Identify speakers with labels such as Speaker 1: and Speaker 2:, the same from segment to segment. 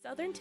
Speaker 1: Southern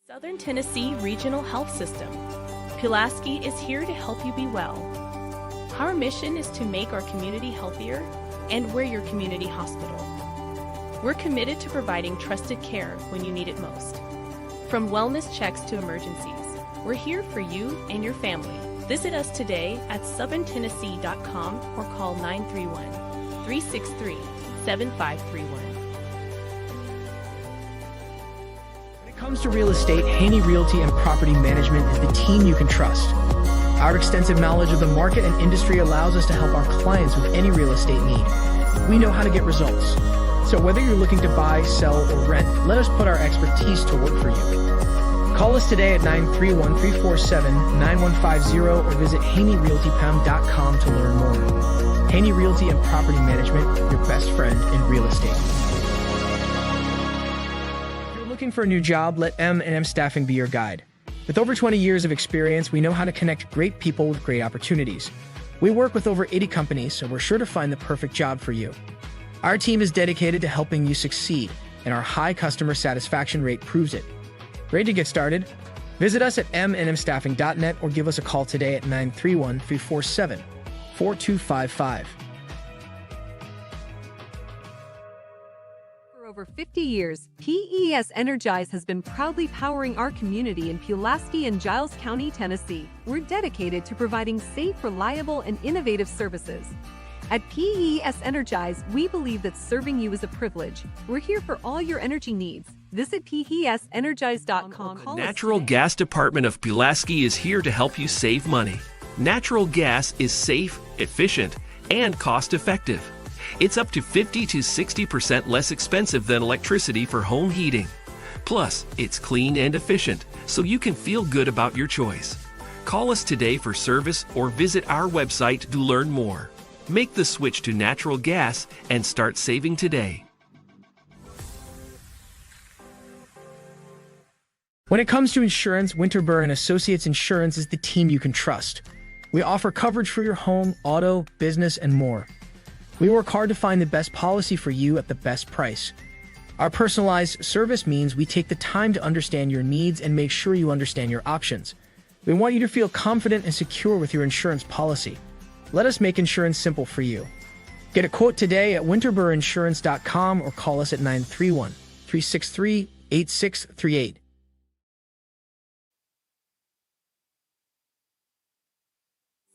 Speaker 1: Southern Tennessee Regional Health System. Pulaski is here to help you be well. Our mission is to make our community healthier, and we're your community hospital. We're committed to providing trusted care when you need it most. From wellness checks to emergencies, we're here for you and your family. Visit us today at southerntennessee.com or call 931-363-7531.
Speaker 2: When it comes to real estate, Haney Realty and Property Management is the team you can trust. Our extensive knowledge of the market and industry allows us to help our clients with any real estate need. We know how to get results. So whether you're looking to buy, sell, or rent, let us put our expertise to work for you. Call us today at 931-347-9150 or visit HaneyRealtyPam.com to learn more. Haney Realty and Property Management, your best friend in real estate. If you're looking for a new job, let M&M Staffing be your guide. With over 20 years of experience, we know how to connect great people with great opportunities. We work with over 80 companies, so we're sure to find the perfect job for you. Our team is dedicated to helping you succeed, and our high customer satisfaction rate proves it. Ready to get started? Visit us at mnmstaffing.net or give us a call today at 931-347-4255.
Speaker 3: For over 50 years, PES Energize has been proudly powering our community in Pulaski and Giles County, Tennessee. We're dedicated to providing safe, reliable, and innovative services. At PES Energize, we believe that serving you is a privilege. We're here for all your energy needs. Visit PESenergize.com.
Speaker 4: The Natural Gas Department of Pulaski is here to help you save money. Natural gas is safe, efficient, and cost-effective. It's up to 50 to 60% less expensive than electricity for home heating. Plus, it's clean and efficient, so you can feel good about your choice. Call us today for service or visit our website to learn more. Make the switch to natural gas and start saving today.
Speaker 2: When it comes to insurance, Winterburr & Associates Insurance is the team you can trust. We offer coverage for your home, auto, business, and more. We work hard to find the best policy for you at the best price. Our personalized service means we take the time to understand your needs and make sure you understand your options. We want you to feel confident and secure with your insurance policy. Let us make insurance simple for you. Get a quote today at winterburrinsurance.com or call us at 931-363-8638.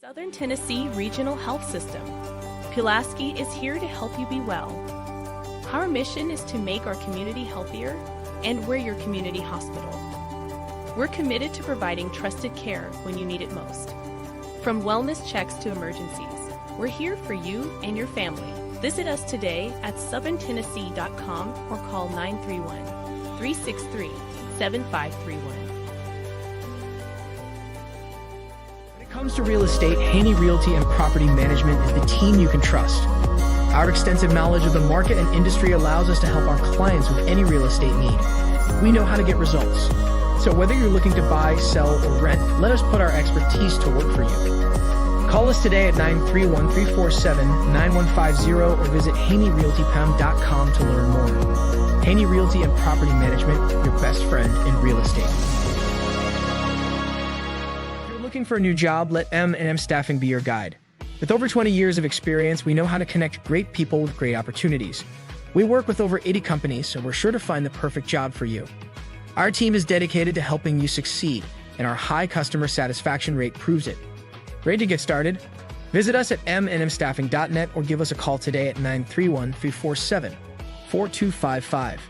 Speaker 1: Southern Tennessee Regional Health System. Pulaski is here to help you be well. Our mission is to make our community healthier, and we're your community hospital. We're committed to providing trusted care when you need it most. From wellness checks to emergencies, we're here for you and your family. Visit us today at southerntennessee.com or call 931-363-7531.
Speaker 2: When it comes to real estate, Haney Realty and Property Management is the team you can trust. Our extensive knowledge of the market and industry allows us to help our clients with any real estate need. We know how to get results. So whether you're looking to buy, sell, or rent, let us put our expertise to work for you. Call us today at 931-347-9150 or visit HaneyRealtyPam.com to learn more. Haney Realty and Property Management, your best friend in real estate. If you're looking for a new job, let M&M Staffing be your guide. With over 20 years of experience, we know how to connect great people with great opportunities. We work with over 80 companies, so we're sure to find the perfect job for you. Our team is dedicated to helping you succeed, and our high customer satisfaction rate proves it. Ready to get started? Visit us at mnmstaffing.net or give us a call today at 931-347-4255. 4255.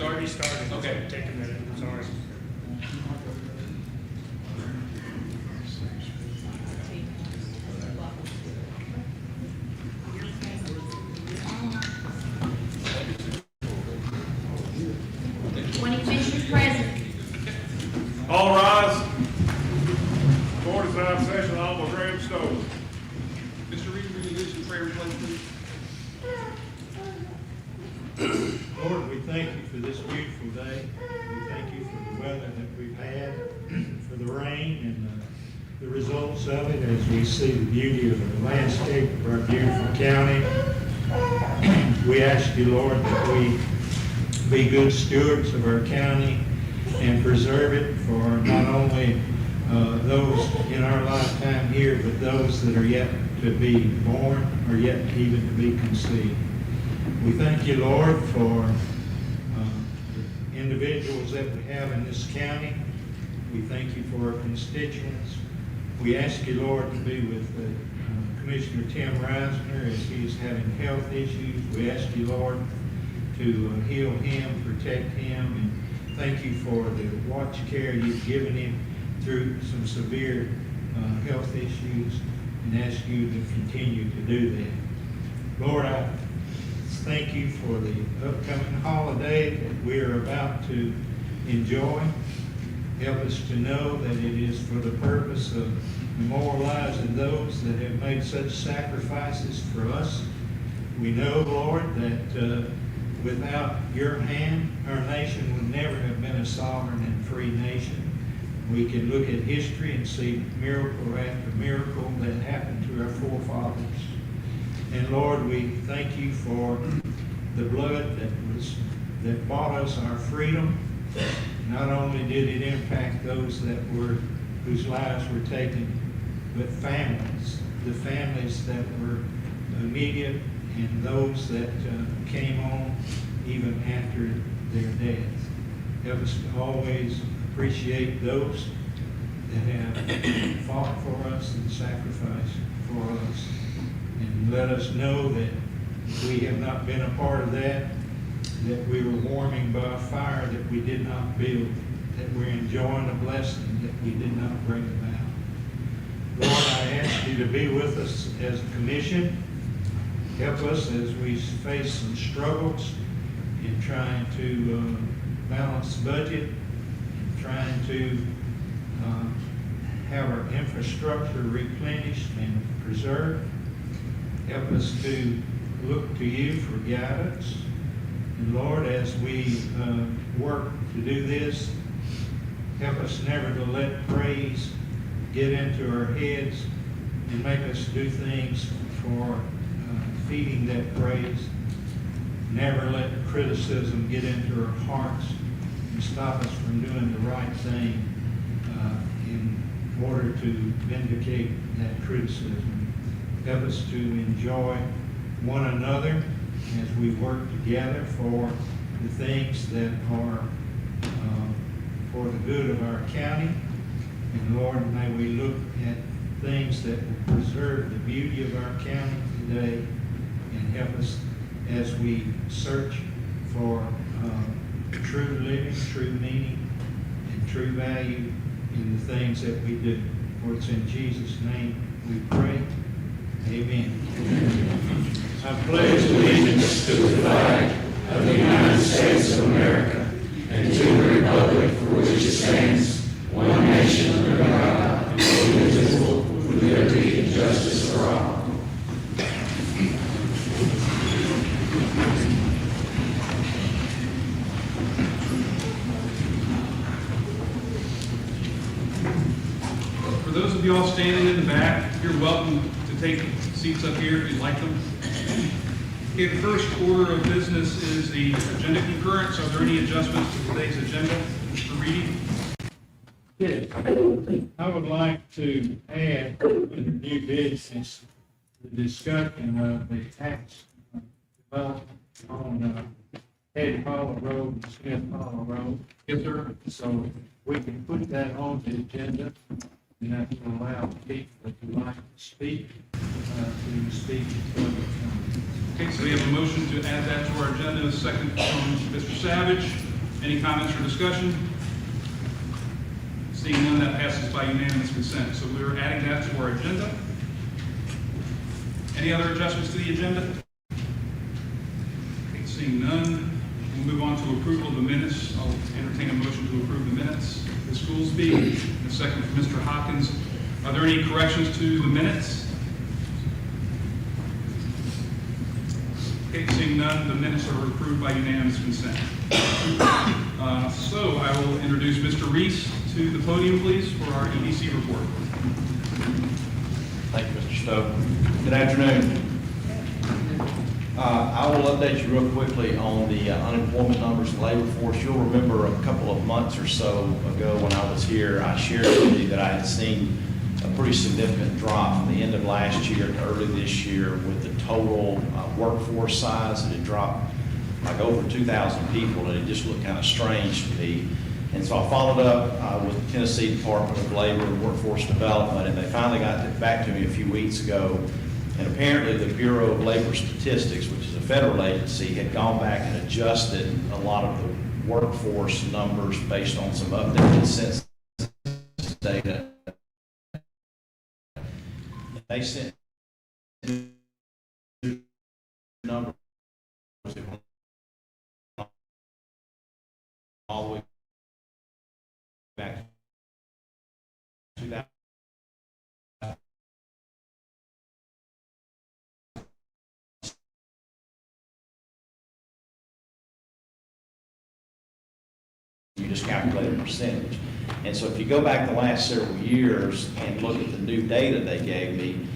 Speaker 5: Already started. Okay, take a minute. Sorry.
Speaker 6: When commissioners present.
Speaker 7: All rise. 45 session on the Graham stove.
Speaker 8: Mr. Reed, will you lead us in prayer, please?
Speaker 9: Lord, we thank you for this beautiful day. We thank you for the weather that we've had, for the rain and the results of it as we see the beauty of the landscape of our beautiful county. We ask you, Lord, that we be good stewards of our county and preserve it for not only those in our lifetime here, but those that are yet to be born or yet even to be conceived. We thank you, Lord, for the individuals that we have in this county. We thank you for our constituents. We ask you, Lord, to be with Commissioner Tim Reisner as he's having health issues. We ask you, Lord, to heal him, protect him, and thank you for the watch care you've given him through some severe health issues, and ask you to continue to do that. Lord, I thank you for the upcoming holiday that we are about to enjoy. Help us to know that it is for the purpose of memorializing those that have made such sacrifices for us. We know, Lord, that without your hand, our nation would never have been a sovereign and free nation. We can look at history and see miracle after miracle that happened to our forefathers. And Lord, we thank you for the blood that bought us our freedom. Not only did it impact those that were whose lives were taken, but families, the families that were immediate and those that came on even after their deaths. Help us to always appreciate those that have fought for us and sacrificed for us. And let us know that if we have not been a part of that, that we were warming by a fire that we did not build, that we're enjoying a blessing that we did not bring about. Lord, I ask you to be with us as a commission. Help us as we face some struggles in trying to balance the budget, and trying to have our infrastructure replenished and preserved. Help us to look to you for guidance. And Lord, as we work to do this, help us never to let praise get into our heads and make us do things for feeding that praise. Never let criticism get into our hearts and stop us from doing the right thing in order to vindicate that criticism. Help us to enjoy one another as we work together for the things that are for the good of our county. And Lord, may we look at things that will preserve the beauty of our county today and help us as we search for true living, true meaning, and true value in the things that we do. For it's in Jesus' name we pray. Amen. I pledge allegiance to the flag of the United States of America and to the republic for which it stands, one nation under God, indivisible, with liberty and justice for all.
Speaker 8: For those of you all standing in the back, you're welcome to take seats up here if you'd like them. Okay, the first order of business is the agenda concurrence. Are there any adjustments to today's agenda for reading?
Speaker 9: Yes. I would like to add in the new business the discussion of the tax development on Head Hollow Road and Smith Hollow Road.
Speaker 8: Yes, sir.
Speaker 9: So we can put that on the agenda, and that will allow people that would like to speak to speak.
Speaker 8: Okay, so we have a motion to add that to our agenda. A second from Mr. Savage. Any comments or discussion? Seeing none, that passes by unanimous consent. So we're adding that to our agenda. Any other adjustments to the agenda? Okay, seeing none, we'll move on to approval of the minutes. I'll entertain a motion to approve the minutes. Ms. Goolsby, and a second from Mr. Hopkins. Are there any corrections to the minutes? Okay, seeing none, the minutes are approved by unanimous consent. So I will introduce Mr. Reese to the podium, please, for our EDC report.
Speaker 10: Thank you, Mr. Stowe. Good afternoon. I will update you real quickly on the unemployment numbers and labor force. You'll remember a couple of months or so ago when I was here, I shared with you that I had seen a pretty significant drop from the end of last year to early this year with the total workforce size. It had dropped like over 2,000 people, and it just looked kind of strange to me. And so I followed up with the Tennessee Department of Labor and Workforce Development, and they finally got back to me a few weeks ago. And apparently the Bureau of Labor Statistics, which is a federal agency, had gone back and adjusted a lot of the workforce numbers based on some updated census data. They sent numbers all the way back to 2000. You just calculate a percentage. And so if you go back the last several years and look at the new data they gave me,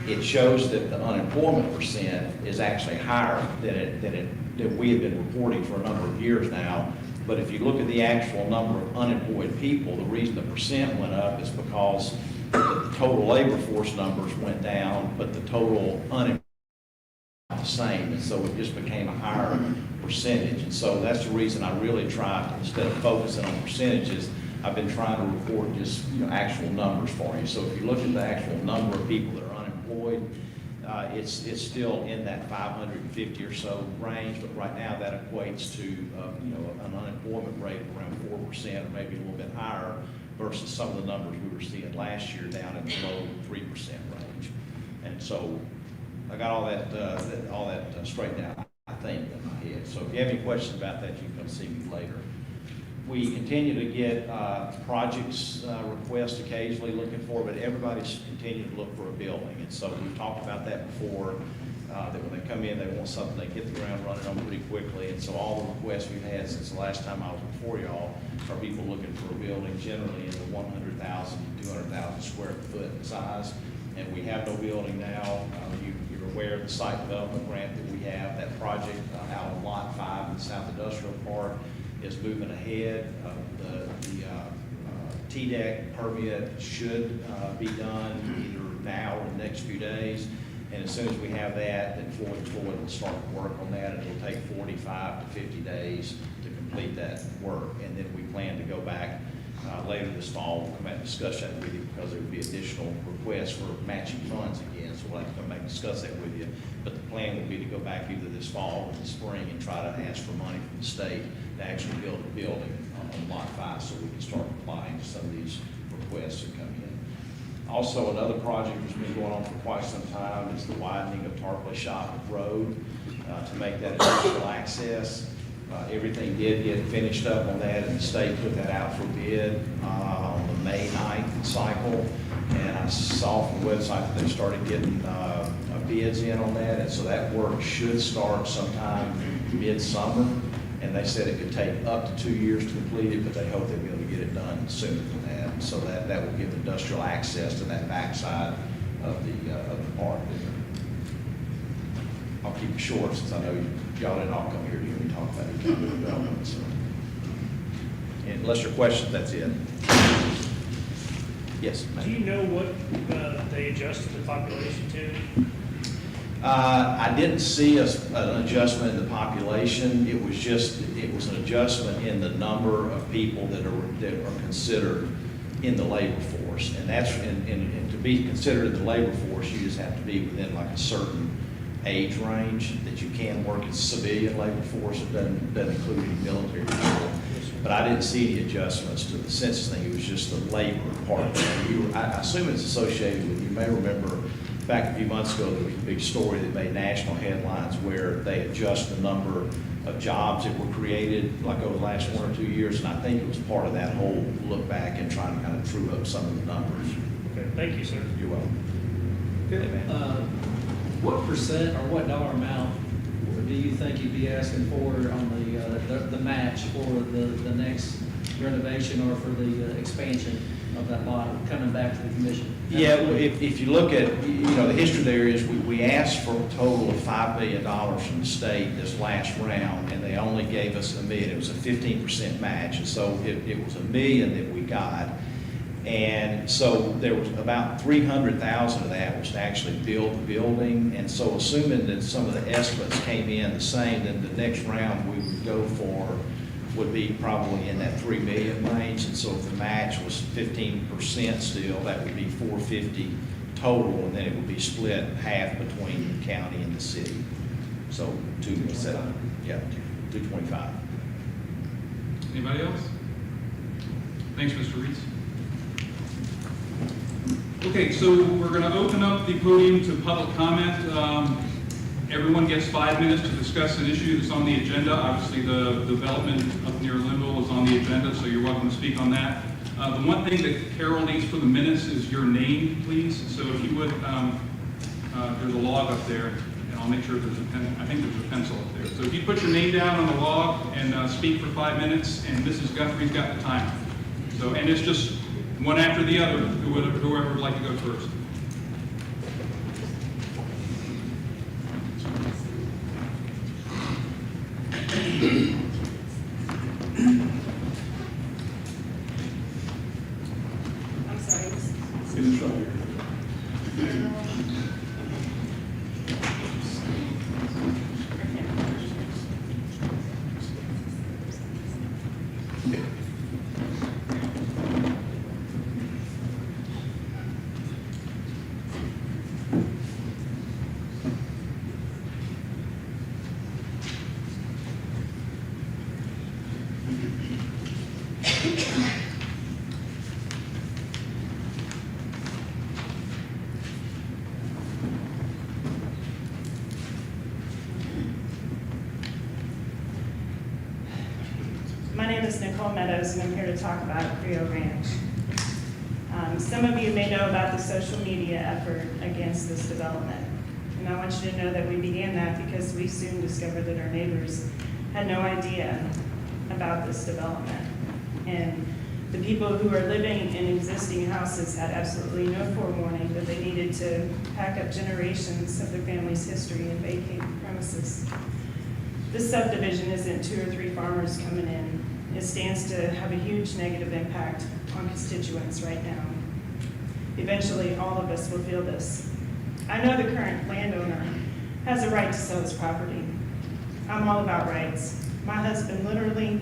Speaker 10: it shows that the unemployment percent is actually higher than we have been reporting for a number of years now. But if you look at the actual number of unemployed people, the reason the percent went up is because the total labor force numbers went down, but the total unemployed the same, and so it just became a higher percentage. And so that's the reason I really try to, instead of focusing on percentages, I've been trying to report just, actual numbers for you. So if you look at the actual number of people that are unemployed, it's still in that 550 or so range, but right now that equates to, an unemployment rate of around 4% or maybe a little bit higher versus some of the numbers we were seeing last year down in the low 3% range. And so I got all that straightened out, I think, in my head. So if you have any questions about that, you can come see me later. We continue to get projects requests occasionally looking for, but everybody's continuing to look for a building. And so we've talked about that before, that when they come in, they want something they get the ground running on pretty quickly. And so all the requests we've had since the last time I was before y'all are people looking for a building generally in the 100,000 to 200,000 square foot size. And we have no building now. You're aware of the site development grant that we have. That project out on Lot 5 in the South Industrial Park is moving ahead. The TDEC permit should be done either now or in the next few days. And as soon as we have that, then Floyd will start work on that, and it'll take 45 to 50 days to complete that work. And then we plan to go back later this fall. We'll come back and discuss that with you because there would be additional requests for matching funds again. So we'll have to come back and discuss that with you. But the plan will be to go back either this fall or this spring and try to ask for money from the state to actually build a building on Lot 5 so we can start applying to some of these requests that come in. Also, another project that's been going on for quite some time is the widening of Tarpley Shop Road to make that additional access. Everything did get finished up on that, and the state put that out for bid on the May 9th cycle. And I saw from the website that they started getting bids in on that, and so that work should start sometime mid-summer. And they said it could take up to 2 years to complete it, but they hope they'll be able to get it done sooner than that. So that will give industrial access to that backside of the park there. I'll keep it short since I know y'all didn't all come here to hear me talk about economic development. So, unless your questions, that's it. Yes, ma'am.
Speaker 5: Do you know what they adjusted the population to?
Speaker 10: I didn't see an adjustment in the population. It was an adjustment in the number of people that are considered in the labor force. And that's and to be considered in the labor force, you just have to be within like a certain age range that you can work as civilian labor force. It doesn't include any military people. But I didn't see any adjustments to the census thing. It was just the labor part. I assume it's associated with, you may remember back a few months ago, there was a big story that made national headlines where they adjust the number of jobs that were created like over the last 1 or 2 years. And I think it was part of that whole look back and trying to kind of true up some of the numbers.
Speaker 5: Okay, thank you, sir.
Speaker 10: You're welcome. Amen.
Speaker 11: What percent or what dollar amount do you think you'd be asking for on the match for the next renovation or for the expansion of that lot coming back to the commission?
Speaker 10: Yeah, if you look at, the history there is we asked for a total of $5 million from the state this last round, and they only gave us $1 million. It was a 15% match, and so it was $1 million that we got. And so there was about 300,000 of that was to actually build the building. And so assuming that some of the estimates came in the same, then the next round we would go for would be probably in that 3 million range. And so if the match was 15% still, that would be 450 total, and then it would be split half between the county and the city. So 225.
Speaker 8: Anybody else? Thanks, Mr. Reese. Okay, so we're going to open up the podium to public comment. Everyone gets 5 minutes to discuss an issue that's on the agenda. Obviously, the development up near Linville is on the agenda, so you're welcome to speak on that. The one thing that Carol needs for the minutes is your name, please. So if you would, there's a log up there, and I'll make sure there's a pen. I think there's a pencil up there. So if you put your name down on the log and speak for 5 minutes, and Mrs. Guthrie's got the timer. So, and it's just one after the other, whoever would like to go first.
Speaker 12: is Nicole Meadows, and I'm here to talk about Creo Ranch. Some of you may know about the social media effort against this development. And I want you to know that we began that because we soon discovered that our neighbors had no idea about this development. And the people who are living in existing houses had absolutely no forewarning that they needed to pack up generations of their family's history and vacate the premises. This subdivision isn't 2 or 3 farmers coming in. It stands to have a huge negative impact on constituents right now. Eventually, all of us will feel this. I know the current landowner has a right to sell his property. I'm all about rights. My husband literally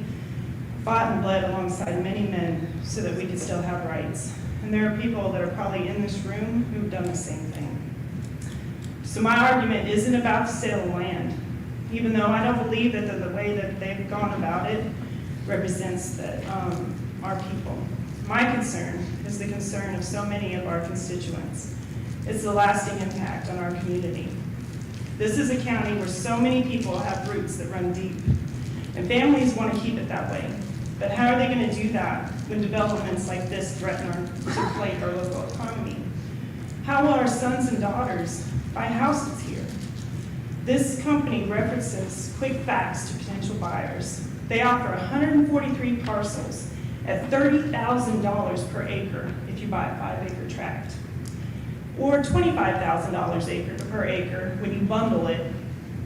Speaker 12: fought and bled alongside many men so that we could still have rights. And there are people that are probably in this room who've done the same thing. So my argument isn't about the sale of land, even though I don't believe that the way that they've gone about it represents our people. My concern is the concern of so many of our constituents. It's the lasting impact on our community. This is a county where so many people have roots that run deep, and families want to keep it that way. But how are they going to do that when developments like this threaten to inflate our local economy? How will our sons and daughters buy houses here? This company references quick facts to potential buyers. They offer 143 parcels at $30,000 per acre if you buy a 5-acre tract, or $25,000 per acre when you bundle it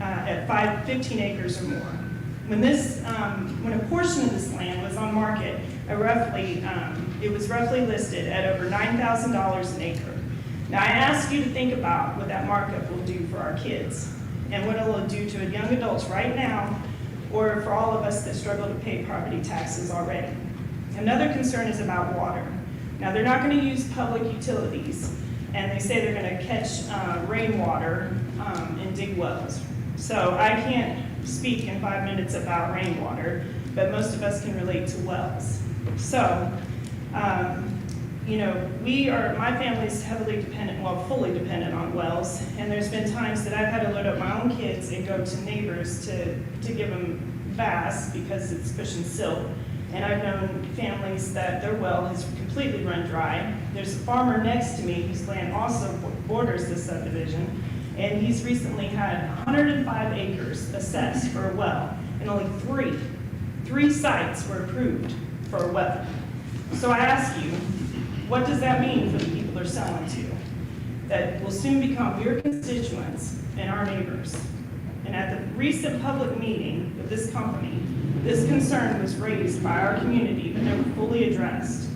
Speaker 12: at 15 acres or more. When a portion of this land was on market, it was roughly listed at over $9,000 an acre. Now I ask you to think about what that markup will do for our kids and what it will do to young adults right now, or for all of us that struggle to pay property taxes already. Another concern is about water. Now they're not going to use public utilities, and they say they're going to catch rainwater and dig wells. So I can't speak in 5 minutes about rainwater, but most of us can relate to wells. So, my family's heavily dependent, well, fully dependent on wells, and there's been times that I've had to load up my own kids and go to neighbors to give them baths because it's pushing silt. And I've known families that their well has completely run dry. There's a farmer next to me whose land also borders this subdivision, and he's recently had 105 acres assessed for a well, and only three sites were approved for a well. So I ask you, what does that mean for the people they're selling to? That will soon become your constituents and our neighbors. And at the recent public meeting with this company, this concern was raised by our community, but never fully addressed.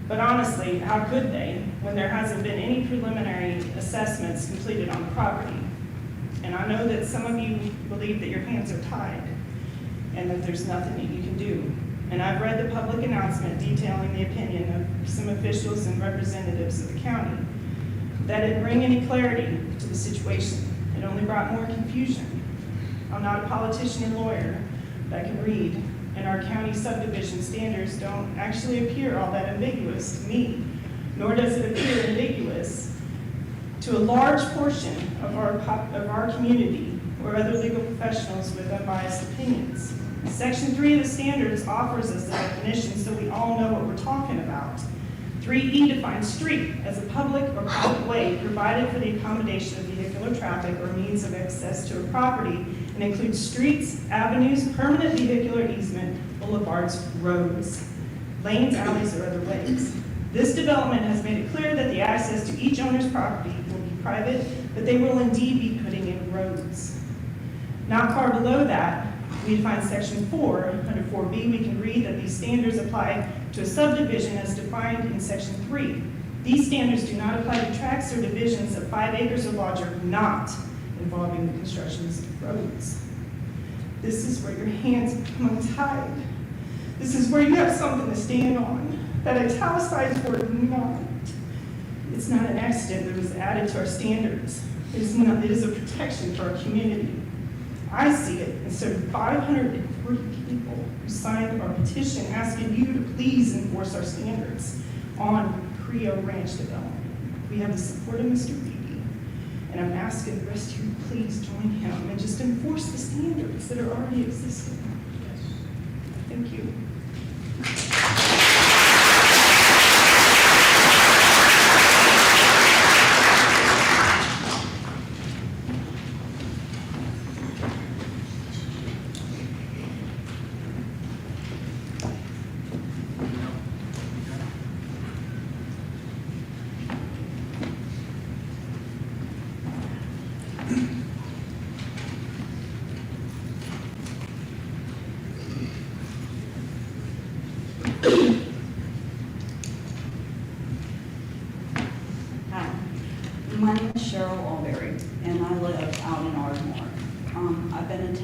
Speaker 12: But honestly, how could they when there hasn't been any preliminary assessments completed on the property? And I know that some of you believe that your hands are tied and that there's nothing that you can do. And I've read the public announcement detailing the opinion of some officials and representatives of the county. That didn't bring any clarity to the situation. It only brought more confusion. I'm not a politician or lawyer, but I can read, and our county subdivision standards don't actually appear all that ambiguous to me, nor does it appear ambiguous to a large portion of our community or other legal professionals with unbiased opinions. Section 3 of the standards offers us the definition so we all know what we're talking about. 3E defines street as a public or private way provided for the accommodation of vehicular traffic or means of access to a property, and includes streets, avenues, permanent vehicular easement, boulevards, roads, lanes, alleys, or other ways. This development has made it clear that the access to each owner's property will be private, but they will indeed be putting in roads. Not far below that, we define section 4. Under 4B, we can read that these standards apply to a subdivision as defined in section 3. These standards do not apply to tracts or divisions of 5 acres or larger not involving the construction of roads. This is where your hands become untied. This is where you have something to stand on. That italicized word, not. It's not an accident that was added to our standards. It is a protection for our community. I see it, and so 540 people who signed our petition asking you to please enforce our standards on Creo Ranch development. We have the support of Mr. Beebe, and I'm asking the rest of you to please join him and just enforce the standards that are already existing. Yes. Thank you.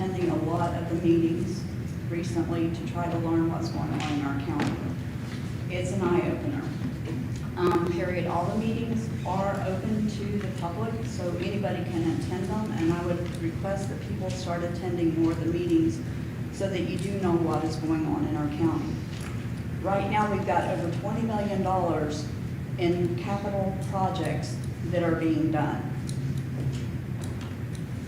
Speaker 13: attending a lot of the meetings recently to try to learn what's going on in our county. It's an eye-opener. Period. All the meetings are open to the public, so anybody can attend them, and I would request that people start attending more of the meetings so that you do know what is going on in our county. Right now, we've got over $20 million in capital projects that are being done.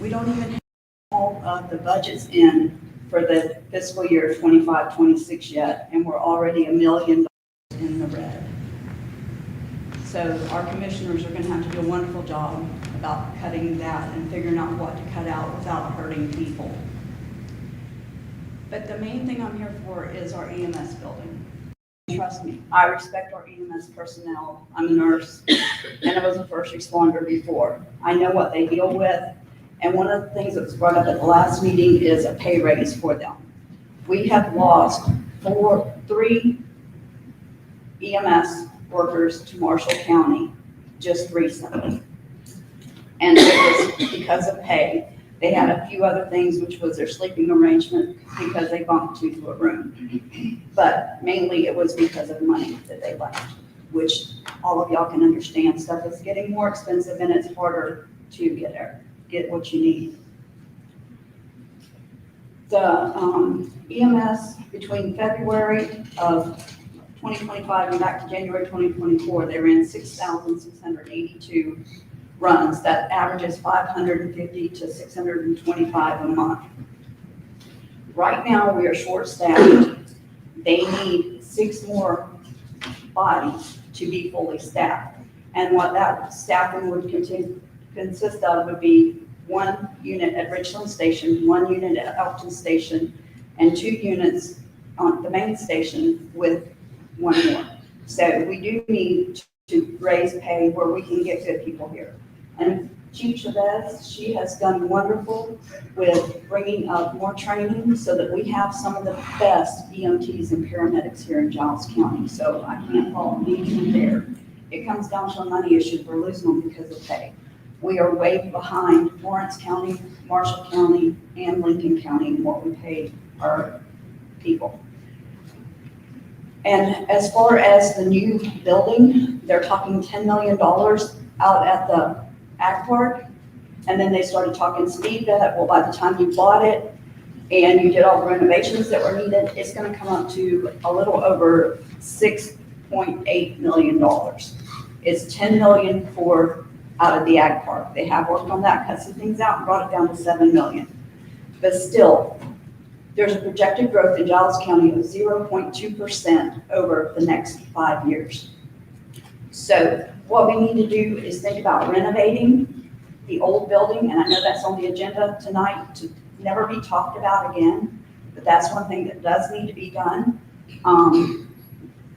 Speaker 13: We don't even have all of the budgets in for the fiscal year 25-26 yet, and we're already $1 million in the red. So our commissioners are going to have to do a wonderful job about cutting that and figuring out what to cut out without hurting people. But the main thing I'm here for is our EMS building. Trust me, I respect our EMS personnel. I'm a nurse and I was a first responder before. I know what they deal with. And one of the things that was brought up at the last meeting is a pay raise for them. We have lost 3 EMS workers to Marshall County just recently. And it was because of pay. They had a few other things, which was their sleeping arrangement because they bumped to a room. But mainly it was because of money that they left, which all of y'all can understand. Stuff is getting more expensive and it's harder to get what you need. The EMS between February of 2025 and back to January 2024, they ran 6,682 runs. That averages 550 to 625 a month. Right now, we are short-staffed. They need 6 more bodies to be fully staffed. And what that staffing would consist of would be 1 unit at Richland Station, 1 unit at Elkton Station, and 2 units on the main station with 1 more. So we do need to raise pay where we can get good people here. And Chief Chavez, she has done wonderful with bringing up more training so that we have some of the best EMTs and paramedics here in Giles County. So I can't fault anything there. It comes down to a money issue. We're losing them because of pay. We are way behind Lawrence County, Marshall County, and Lincoln County in what we pay our people. And as far as the new building, they're talking $10 million out at the Ag Park. And then they started talking speed that, well, by the time you bought it and you did all the renovations that were needed, it's going to come up to a little over $6.8 million. It's $10 million for out of the Ag Park. They have worked on that, cut some things out, and brought it down to $7 million. But still, there's a projected growth in Giles County of 0.2% over the next 5 years. So what we need to do is think about renovating the old building, and I know that's on the agenda tonight to never be talked about again, but that's one thing that does need to be done.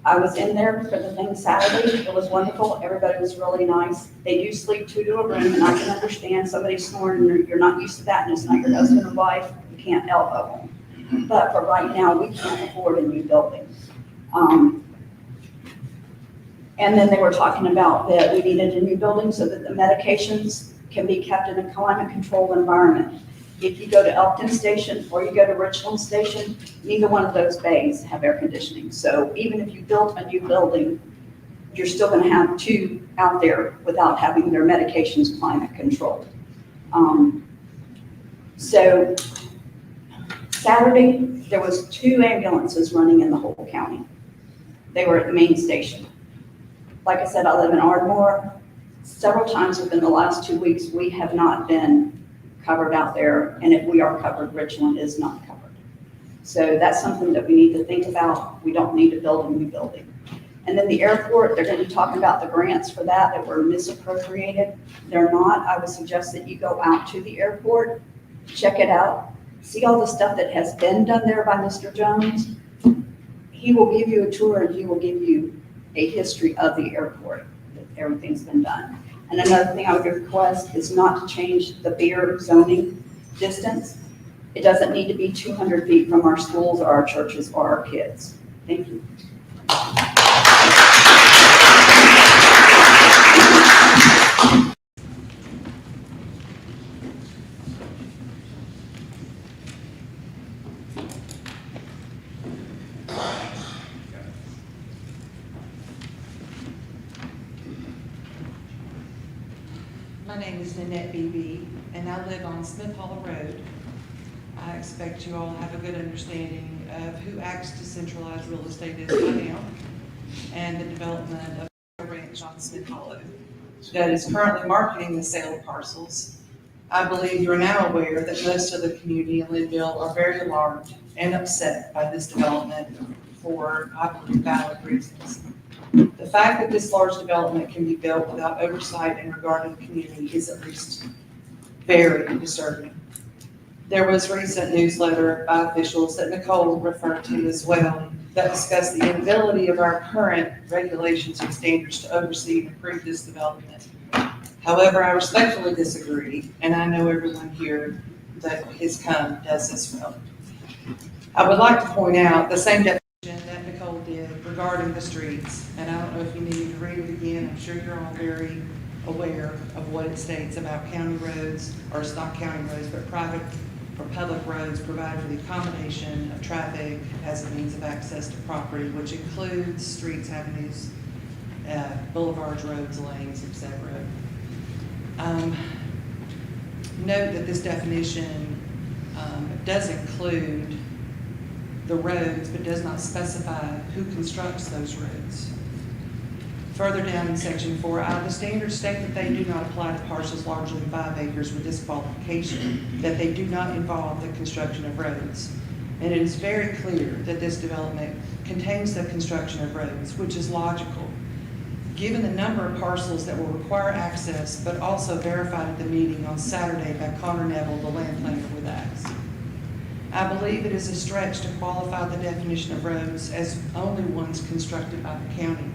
Speaker 13: I was in there for the thing Saturday. It was wonderful. Everybody was really nice. They do sleep 2 to a room, and I can understand somebody snoring, and you're not used to that, and it's not your husband or wife. You can't elbow them. But for right now, we can't afford a new building. And then they were talking about that we needed a new building so that the medications can be kept in a climate-controlled environment. If you go to Elkton Station or you go to Richland Station, neither one of those bays have air conditioning. So even if you built a new building, you're still going to have 2 out there without having their medications climate controlled. So Saturday, there was 2 ambulances running in the whole county. They were at the main station. Like I said, I live in Ardmore. Several times within the last 2 weeks, we have not been covered out there, and if we are covered, Richland is not covered. So that's something that we need to think about. We don't need to build a new building. And then the airport, they're going to be talking about the grants for that were misappropriated. They're not. I would suggest that you go out to the airport, check it out, see all the stuff that has been done there by Mr. Jones. He will give you a tour and he will give you a history of the airport, that everything's been done. And another thing I would request is not to change the beer zoning distance. It doesn't need to be 200 feet from our schools or our churches or our kids. Thank you.
Speaker 14: My name is Nanette Beebe, and I live on Smith Hollow Road. I expect you all have a good understanding of who acts to centralize real estate is by now, and the development of a ranch on Smith Hollow that is currently marketing the sale of parcels. I believe you are now aware that most of the community in Linville are very alarmed and upset by this development for, I believe, valid reasons. The fact that this large development can be built without oversight and regard to the community is at least very disturbing. There was a recent newsletter by officials that Nicole referred to as well that discussed the inability of our current regulations and standards to oversee and approve this development. However, I respectfully disagree, and I know everyone here that has come does as well. I would like to point out the same definition that Nicole did regarding the streets, and I don't know if you need me to read it again. I'm sure you're all very aware of what it states about county roads, or it's not county roads, but private or public roads provide for the accommodation of traffic as a means of access to property, which includes streets, avenues, boulevards, roads, lanes, etc. Note that this definition does include the roads, but does not specify who constructs those roads. Further down in section 4I, the standards state that they do not apply to parcels larger than 5 acres with this qualification, that they do not involve the construction of roads. And it is very clear that this development contains the construction of roads, which is logical, given the number of parcels that will require access, but also verified at the meeting on Saturday by Connor Neville, the land planner with ACTS. I believe it is a stretch to qualify the definition of roads as only ones constructed by the county.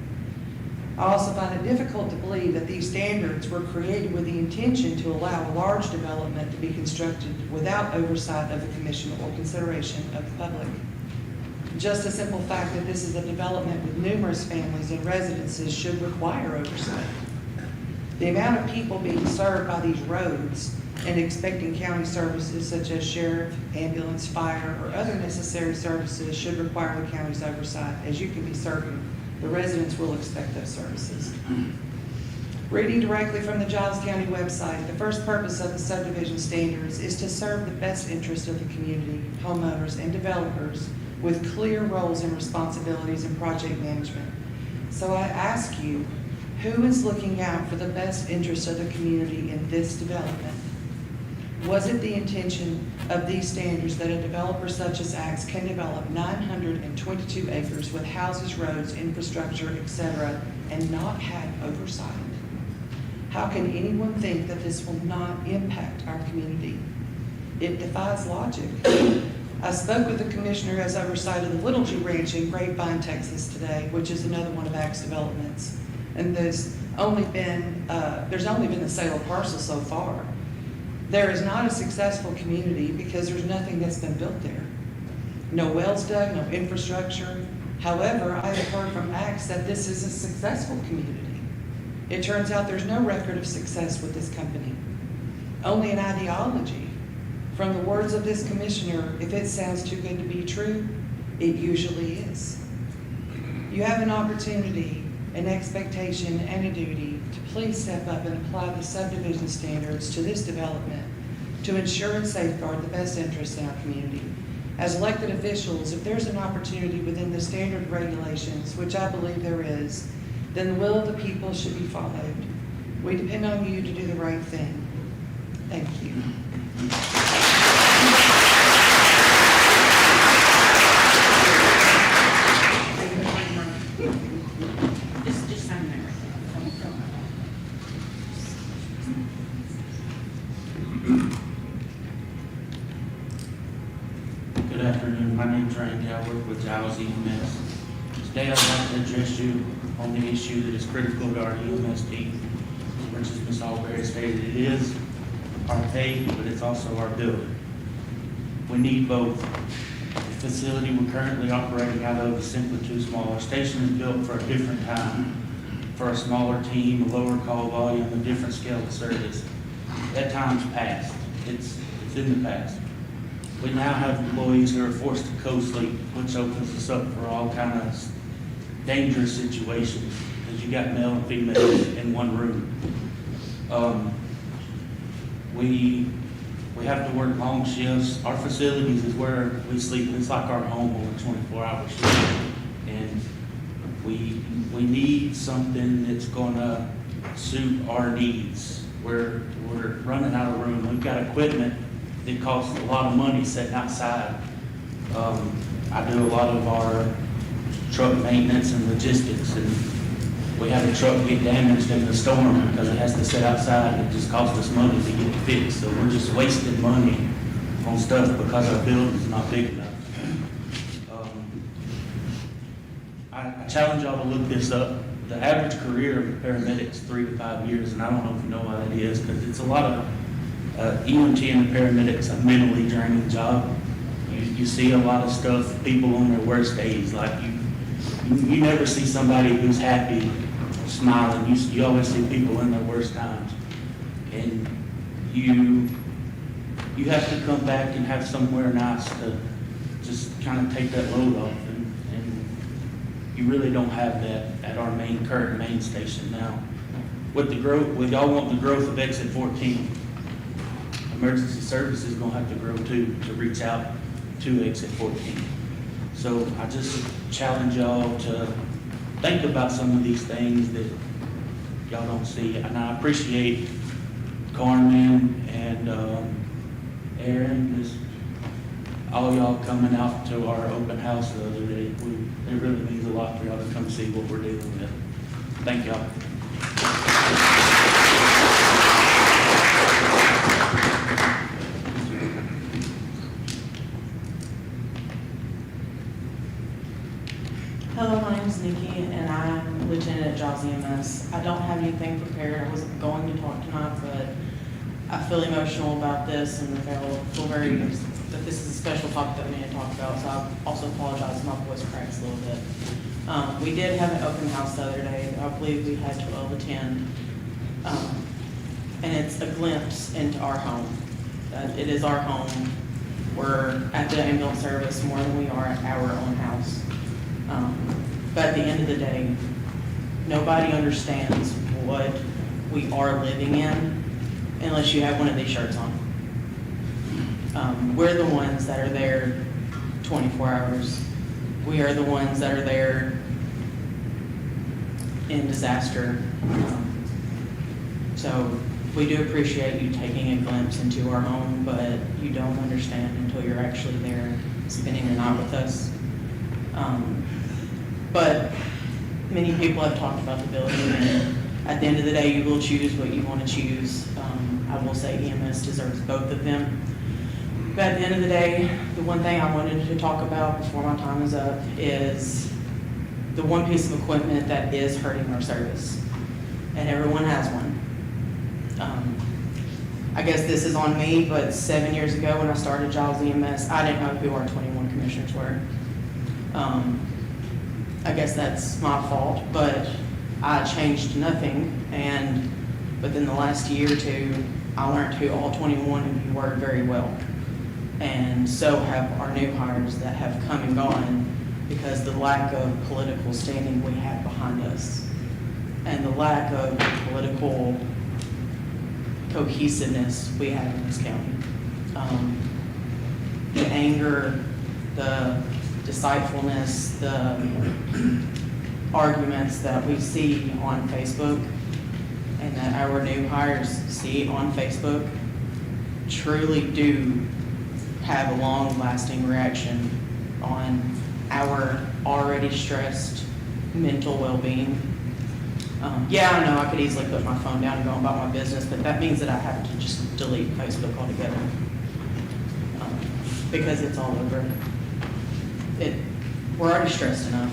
Speaker 14: I also find it difficult to believe that these standards were created with the intention to allow a large development to be constructed without oversight of the commission or consideration of the public. Just the simple fact that this is a development with numerous families and residences should require oversight. The amount of people being served by these roads and expecting county services such as sheriff, ambulance, fire, or other necessary services should require the county's oversight. As you can be certain, the residents will expect those services. Reading directly from the Giles County website, the first purpose of the subdivision standards is to serve the best interest of the community, homeowners, and developers with clear roles and responsibilities in project management. So I ask you, who is looking out for the best interest of the community in this development? Was it the intention of these standards that a developer such as ACTS can develop 922 acres with houses, roads, infrastructure, etc., and not have oversight? How can anyone think that this will not impact our community? It defies logic. I spoke with the commissioner as oversight of the Little G Ranch in Grapevine, Texas today, which is another one of ACTS developments. And there's only been the sale of parcels so far. There is not a successful community because there's nothing that's been built there. No wells dug, no infrastructure. However, I have heard from ACTS that this is a successful community. It turns out there's no record of success with this company, only an ideology. From the words of this commissioner, if it sounds too good to be true, it usually is. You have an opportunity, an expectation, and a duty to please step up and apply the subdivision standards to this development to ensure and safeguard the best interests in our community. As elected officials, if there's an opportunity within the standard regulations, which I believe there is, then the will of the people should be followed. We depend on you to do the right thing. Thank you.
Speaker 15: Good afternoon. My name is Randy. I work with Giles EMS. Today I'd like to address you on the issue that is critical to our EMS team, which is Ms. Alberry stated. It is our pay, but it's also our building. We need both. The facility we're currently operating out of is simply too small. Our station is built for a different time, for a smaller team, a lower call volume, a different scale of service. That time's past. It's in the past. We now have employees who are forced to co-sleep, which opens us up for all kind of dangerous situations, because you got male and female in one room. we have to work long shifts. Our facilities is where we sleep. It's like our home on a 24-hour shift. And we need something that's gonna suit our needs. We're running out of room. We've got equipment that costs a lot of money sitting outside. I do a lot of our truck maintenance and logistics, and we had a truck get damaged in the storm because it has to sit outside. It just cost us money to get it fixed. So we're just wasting money on stuff because our building's not big enough. I challenge y'all to look this up. The average career of a paramedic is 3 to 5 years, and I don't know if you know why that is, because it's a lot of EMT and paramedics a mentally draining job. You see a lot of stuff, people on their worst days, like you never see somebody who's happy, smiling. You always see people in their worst times. And you have to come back and have somewhere nice to just kind of take that load off. And you really don't have that at our current main station now. With the growth, with y'all want the growth of exit 14, emergency services is gonna have to grow too, to reach out to exit 14. So I just challenge y'all to think about some of these things that y'all don't see. And I appreciate Carmen and Aaron, just all y'all coming out to our open house the other day. It really means a lot for y'all to come see what we're dealing with. Thank y'all.
Speaker 16: Hello, my name is Nikki, and I'm Lieutenant at Giles EMS. I don't have anything prepared. I wasn't going to talk tonight, but I feel emotional about this and feel very that this is a special topic that we need to talk about. So I also apologize if my voice cracks a little bit. We did have an open house the other day. I believe we had 12 attend, and it's a glimpse into our home. It is our home. We're at the ambulance service more than we are at our own house. But at the end of the day, nobody understands what we are living in unless you have one of these shirts on. We're the ones that are there 24 hours. We are the ones that are there in disaster. So we do appreciate you taking a glimpse into our home, but you don't understand until you're actually there spending the night with us. But many people have talked about the building, and at the end of the day, you will choose what you want to choose. I will say EMS deserves both of them. But at the end of the day, the one thing I wanted to talk about before my time is up is the one piece of equipment that is hurting our service, and everyone has one. I guess this is on me, but 7 years ago when I started Giles EMS, I didn't know who our 21 commissioners were. I guess that's my fault, but I changed nothing, and within the last year or two, I learned who all 21 of you were very well. And so have our new hires that have come and gone because the lack of political standing we have behind us and the lack of political cohesiveness we have in this county. The anger, the deceitfulness, the arguments that we see on Facebook and that our new hires see on Facebook truly do have a long-lasting reaction on our already stressed mental well-being. Yeah, I know I could easily put my phone down and go about my business, but that means that I have to just delete Facebook altogether because it's all over. We're already stressed enough.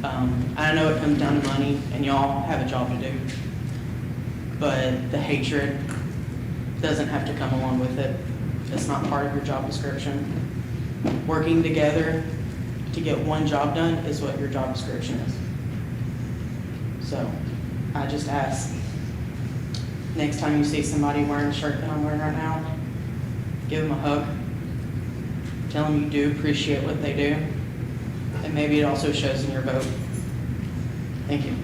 Speaker 16: I know it comes down to money, and y'all have a job to do, but the hatred doesn't have to come along with it. It's not part of your job description. Working together to get one job done is what your job description is. So I just ask, next time you see somebody wearing the shirt that I'm wearing right now, give them a hug. Tell them you do appreciate what they do. And maybe it also shows in your vote. Thank you.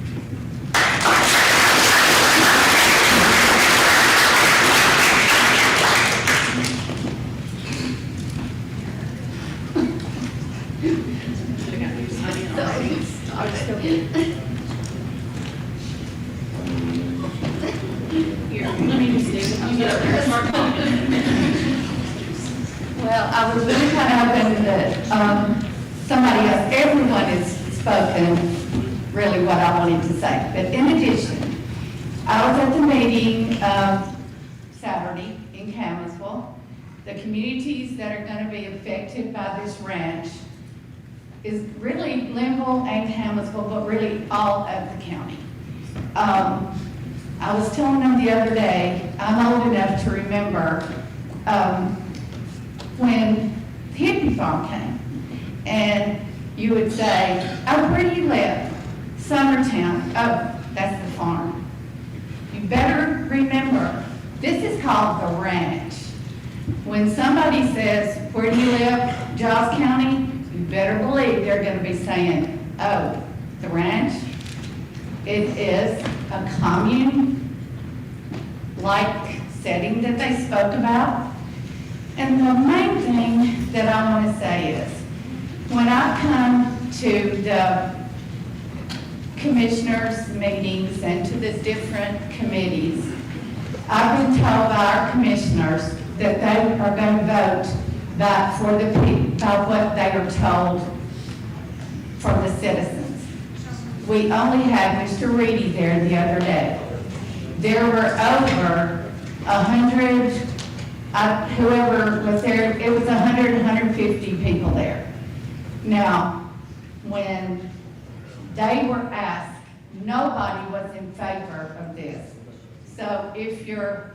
Speaker 17: I was really kind of hoping that somebody else, everyone has spoken really what I wanted to say. But in addition, I was at the meeting Saturday in Campbellsville. The communities that are going to be affected by this ranch is really Linville and Campbellsville, but really all of the county. I was telling them the other day, I'm old enough to remember when the hippie farm came, and you would say, oh, where do you live? Summertown. Oh, that's the farm. You better remember, this is called the ranch. When somebody says, where do you live? Giles County, you better believe they're going to be saying, oh, the ranch. It is a commune-like setting that they spoke about. And the main thing that I want to say is, when I come to the commissioners' meetings and to the different committees, I've been told by our commissioners that they are going to vote by what they are told from the citizens. We only had Mr. Reedy there the other day. There were over 100, whoever was there, it was 100, 150 people there. Now, when they were asked, nobody was in favor of this. So if you're,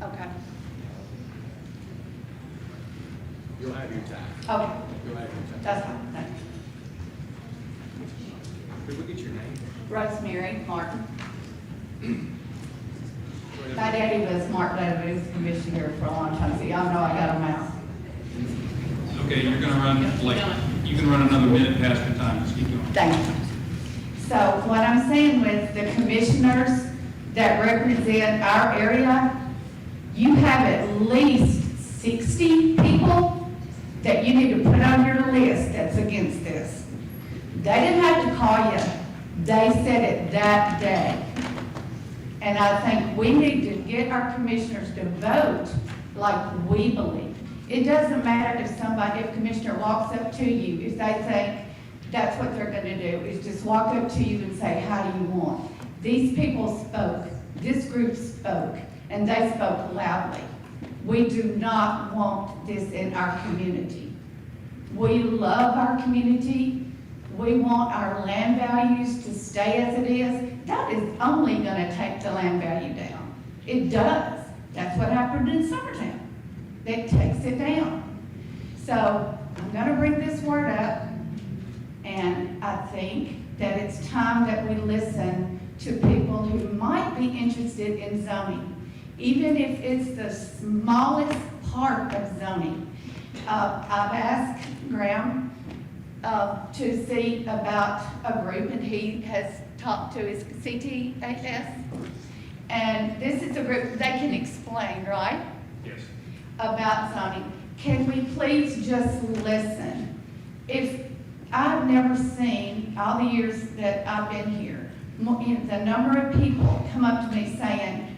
Speaker 17: okay.
Speaker 18: You'll have your time.
Speaker 17: Okay.
Speaker 18: You'll have your time.
Speaker 17: That's fine, thank you.
Speaker 18: Could we get your name?
Speaker 17: Rosemary Martin. My daddy was Mark Levin's commissioner for a long time, so y'all know I got him out.
Speaker 8: Okay, you're gonna run, you can run another minute past your time, just keep going.
Speaker 17: Thank you. So what I'm saying with the commissioners that represent our area, you have at least 60 people that you need to put on your list that's against this. They didn't have to call you. They said it that day. And I think we need to get our commissioners to vote like we believe. It doesn't matter if a commissioner walks up to you, if they think that's what they're going to do, is just walk up to you and say, how do you want? These people spoke, this group spoke, and they spoke loudly. We do not want this in our community. We love our community. We want our land values to stay as it is. That is only going to take the land value down. It does. That's what happened in Summertown. It takes it down. So I'm going to bring this word up, and I think that it's time that we listen to people who might be interested in zoning, even if it's the smallest part of zoning. I've asked Graham to see about a group, and he has talked to his CTHS. And this is a group they can explain, right?
Speaker 8: Yes.
Speaker 17: About zoning. Can we please just listen? If I've never seen, all the years that I've been here, the number of people come up to me saying,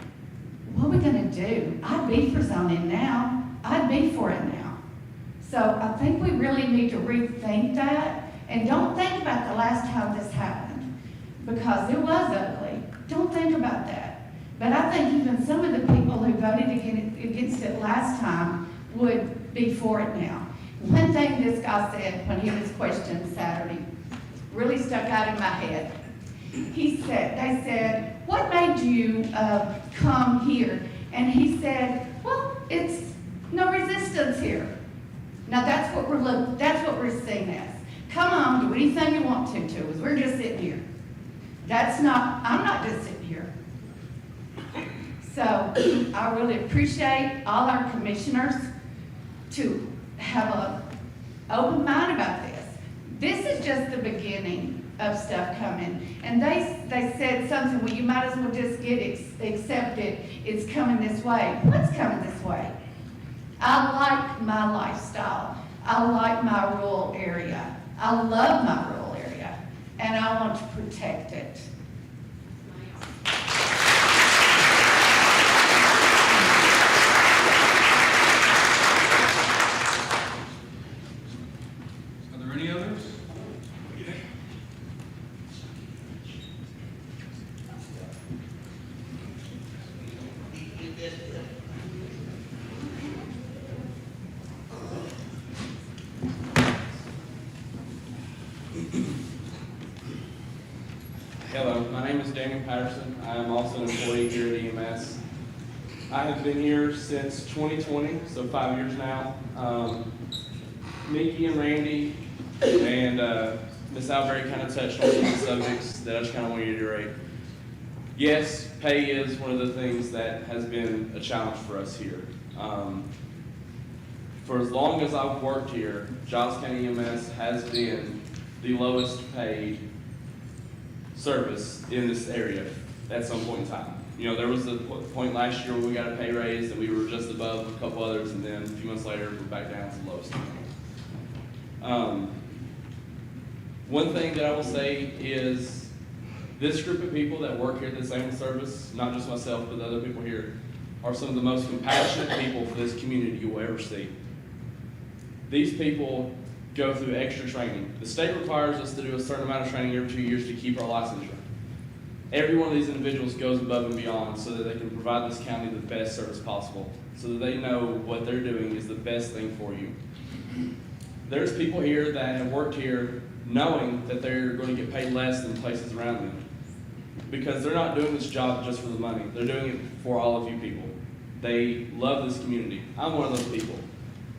Speaker 17: what are we gonna do? I'd be for zoning now. I'd be for it now. So I think we really need to rethink that, and don't think about the last time this happened, because it was ugly. Don't think about that. But I think even some of the people who voted against it last time would be for it now. One thing this guy said when he was questioned Saturday really stuck out in my head. They said, what made you come here? And he said, well, it's no resistance here. Now that's what we're seeing as. Come on, do anything you want to us. We're just sitting here. I'm not just sitting here. So I really appreciate all our commissioners to have an open mind about this. This is just the beginning of stuff coming. And they said something, well, you might as well just accept it. It's coming this way. What's coming this way? I like my lifestyle. I like my rural area. I love my rural area. And I want to protect it.
Speaker 19: Hello, my name is Daniel Patterson. I am also an employee here at EMS. I have been here since 2020, so 5 years now. Nikki and Randy and Ms. Alberry kind of touched on some subjects that I just kind of want to reiterate. Yes, pay is one of the things that has been a challenge for us here. For as long as I've worked here, Giles County EMS has been the lowest paid service in this area at some point in time. You know, there was a point last year where we got a pay raise and we were just above a couple others, and then a few months later we're back down to the lowest. One thing that I will say is this group of people that work here at this ambulance service, not just myself, but the other people here, are some of the most compassionate people for this community you will ever see. These people go through extra training. The state requires us to do a certain amount of training every 2 years to keep our licensure. Every one of these individuals goes above and beyond so that they can provide this county the best service possible, so that they know what they're doing is the best thing for you. There's people here that have worked here knowing that they're going to get paid less than places around them, because they're not doing this job just for the money. They're doing it for all of you people. They love this community. I'm one of those people.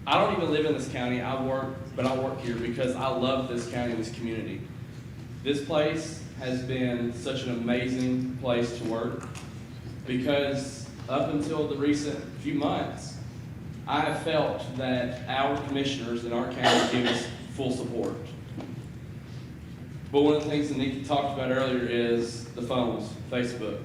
Speaker 19: I don't even live in this county. I work here because I love this county and this community. This place has been such an amazing place to work, because up until the recent few months, I have felt that our commissioners in our county give us full support. But one of the things that Nikki talked about earlier is the phones, Facebook.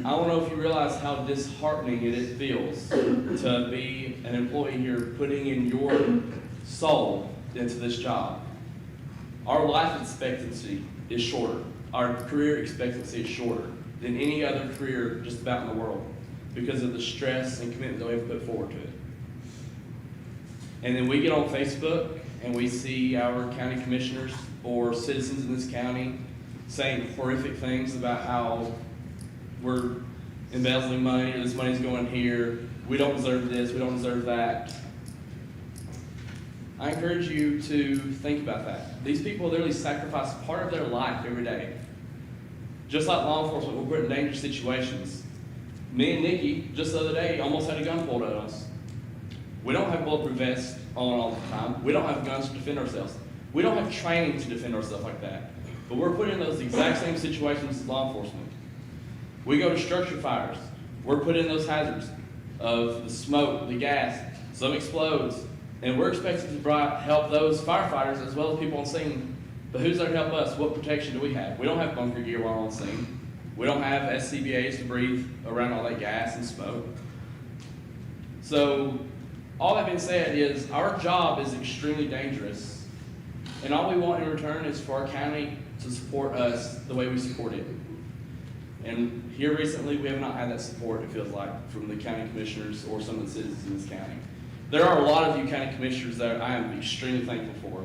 Speaker 19: I don't know if you realize how disheartening it feels to be an employee here putting in your soul into this job. Our life expectancy is shorter. Our career expectancy is shorter than any other career just about in the world, because of the stress and commitment that we have put forward to it. And then we get on Facebook and we see our county commissioners or citizens in this county saying horrific things about how we're embezzling money, or this money's going here, we don't deserve this, we don't deserve that. I encourage you to think about that. These people literally sacrifice part of their life every day. Just like law enforcement, we're put in dangerous situations. Me and Nikki, just the other day, almost had a gun pulled at us. We don't have bulletproof vests on all the time. We don't have guns to defend ourselves. We don't have training to defend ourselves like that. But we're put in those exact same situations as law enforcement. We go to structure fires. We're put in those hazards of the smoke, the gas, some explodes, and we're expected to help those firefighters as well as people on scene. But who's there to help us? What protection do we have? We don't have bunker gear while on scene. We don't have SCBAs to breathe around all that gas and smoke. So, all that being said is our job is extremely dangerous. And all we want in return is for our county to support us the way we support it. And here recently, we have not had that support, it feels like, from the county commissioners or some of the citizens in this county. There are a lot of you county commissioners that I am extremely thankful for.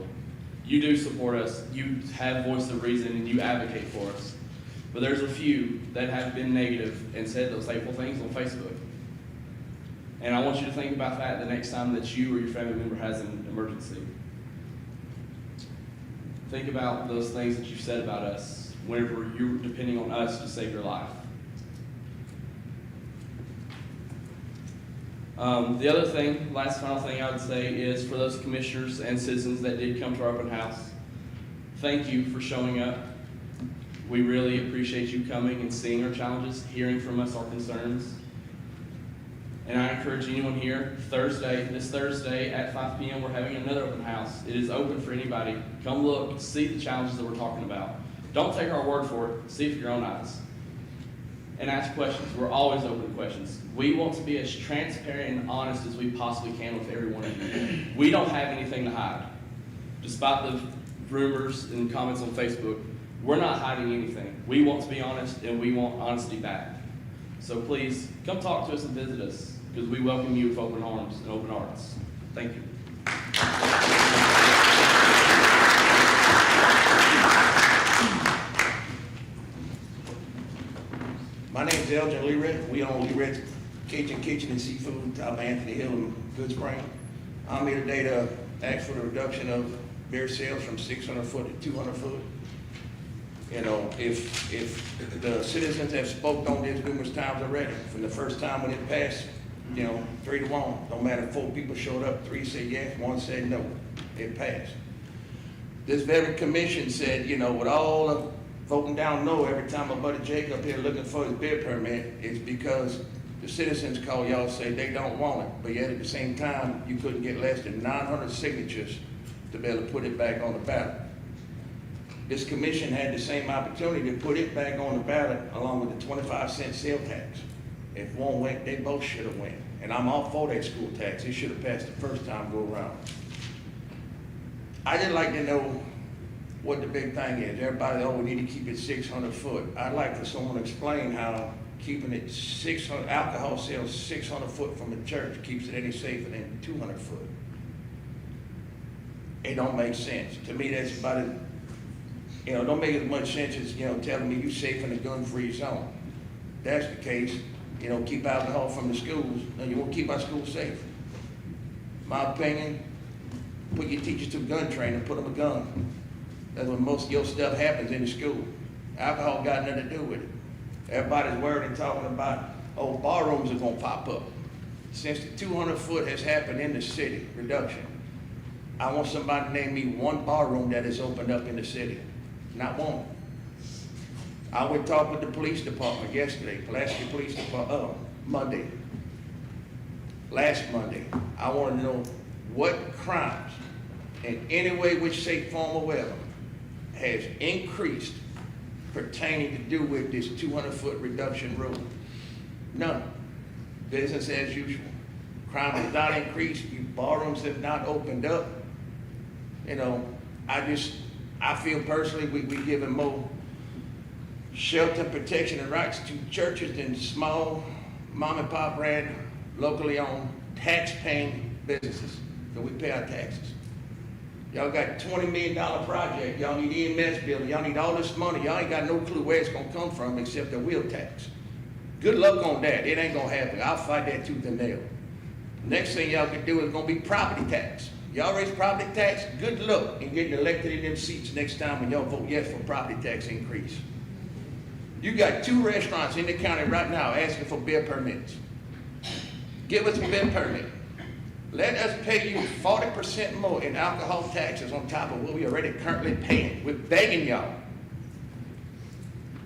Speaker 19: You do support us, you have voice of reason, and you advocate for us. But there's a few that have been negative and said those hateful things on Facebook. And I want you to think about that the next time that you or your family member has an emergency. Think about those things that you've said about us whenever you're depending on us to save your life. The other thing, last final thing I would say is for those commissioners and citizens that did come to our open house, thank you for showing up. We really appreciate you coming and seeing our challenges, hearing from us our concerns. And I encourage anyone here, this Thursday at 5 p.m., we're having another open house. It is open for anybody. Come look, see the challenges that we're talking about. Don't take our word for it. See it with your own eyes. And ask questions. We're always open to questions. We want to be as transparent and honest as we possibly can with every one of you. We don't have anything to hide. Despite the rumors and comments on Facebook, we're not hiding anything. We want to be honest, and we want honesty back. So please, come talk to us and visit us, because we welcome you with open arms and open hearts. Thank you.
Speaker 20: My name's Elgin Lee-Red. We own Lee-Red's Kitchen and Seafood, top of Anthony Hill in Good Spring. I'm here today to ask for the reduction of beer sales from 600 foot to 200 foot. You know, if the citizens have spoke on this numerous times already, from the first time when it passed, you know, 3-1, don't matter if 4 people showed up, 3 said yes, 1 said no, it passed. This very commission said, you know, with all of voting down no every time my buddy Jake up here looking for his beer permit, it's because the citizens call y'all say they don't want it, but yet at the same time, you couldn't get less than 900 signatures to be able to put it back on the ballot. This commission had the same opportunity to put it back on the ballot along with the 25-cent sale tax. If one went, they both should have went. And I'm all for that school tax. It should have passed the first time go around. I just like to know what the big thing is. Everybody, oh, we need to keep it 600 foot. I'd like for someone to explain how keeping it 600, alcohol sales 600 foot from a church keeps it any safer than 200 foot. It don't make sense. To me, that's about it. You know, don't make as much sense as, you know, telling me you're safe in a gun-free zone. If that's the case, you know, keep alcohol from the schools, and you won't keep our schools safe. My opinion, put your teachers to gun training, put them a gun. That's when most of your stuff happens in the school. Alcohol got nothing to do with it. Everybody's worried and talking about, oh, bar rooms are gonna pop up. Since the 200 foot has happened in the city, reduction, I want somebody to name me one bar room that has opened up in the city. Not one. I would talk with the police department yesterday, Pulaski Police Department, Monday. Last Monday, I want to know what crimes, in any way, which shape, form, or whatever, has increased pertaining to do with this 200 foot reduction rule. None. Business as usual. Crime has not increased. Bar rooms have not opened up. You know, I feel personally we giving more shelter, protection, and rights to churches than small mom and pop ran, locally owned, tax-paying businesses. So we pay our taxes. Y'all got $20 million project. Y'all need EMS building. Y'all need all this money. Y'all ain't got no clue where it's gonna come from except the wheel tax. Good luck on that. It ain't gonna happen. I'll fight that tooth and nail. Next thing y'all can do is gonna be property tax. Y'all raise property tax, good luck in getting elected in them seats next time when y'all vote yes for property tax increase. You got 2 restaurants in the county right now asking for beer permits. Give us a beer permit. Let us pay you 40% more in alcohol taxes on top of what we already currently paying. We're begging y'all.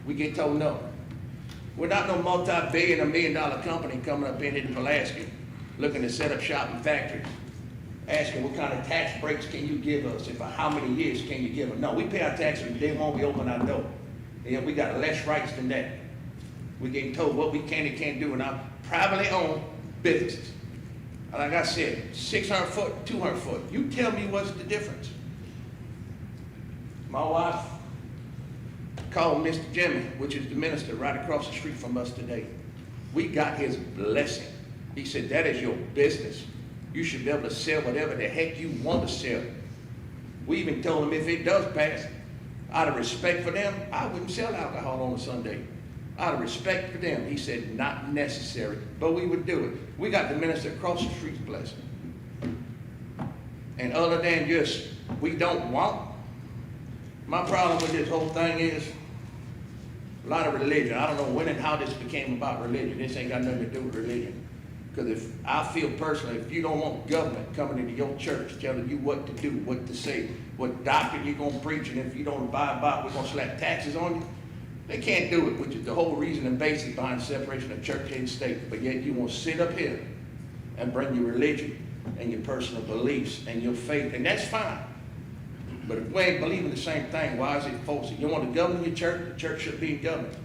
Speaker 20: We get told no. We're not no multi-billion or $1 million company coming up in here to Pulaski looking to set up shop and factories, asking what kind of tax breaks can you give us and for how many years can you give us. No, we pay our taxes from day one we open our door. And we got less rights than that. We're getting told what we can and can't do in our privately owned businesses. Like I said, 600 foot, 200 foot. You tell me what's the difference. My wife called Mr. Jimmy, which is the minister right across the street from us today. We got his blessing. He said, that is your business. You should be able to sell whatever the heck you want to sell. We even told him if it does pass, out of respect for them, I wouldn't sell alcohol on a Sunday. Out of respect for them, he said, not necessary, but we would do it. We got the minister across the street's blessing. And other than just, we don't want, my problem with this whole thing is a lot of religion. I don't know when and how this became about religion. This ain't got nothing to do with religion. Because if I feel personally, if you don't want government coming into your church telling you what to do, what to say, what doctrine you're going to preach, and if you don't abide by it, we're going to slap taxes on you, they can't do it, which is the whole reason and basis behind separation of church and state. But yet you want to sit up here and bring your religion and your personal beliefs and your faith, and that's fine. But if we ain't believing the same thing, why is it false? You want to govern your church, the church should be in government.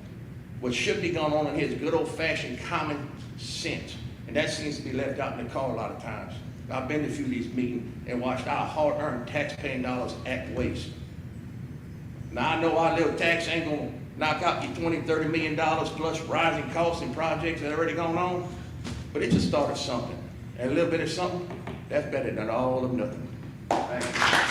Speaker 20: What should be going on in here is good old-fashioned common sense. And that seems to be left out in the car a lot of times. I've been to a few of these meetings and watched our hard-earned tax-paying dollars at waste. Now, I know our little tax ain't going to knock out your $20, $30 million plus rising costs and projects that are already going on, but it just started something. And a little bit of something, that's better than all of nothing. Thank you.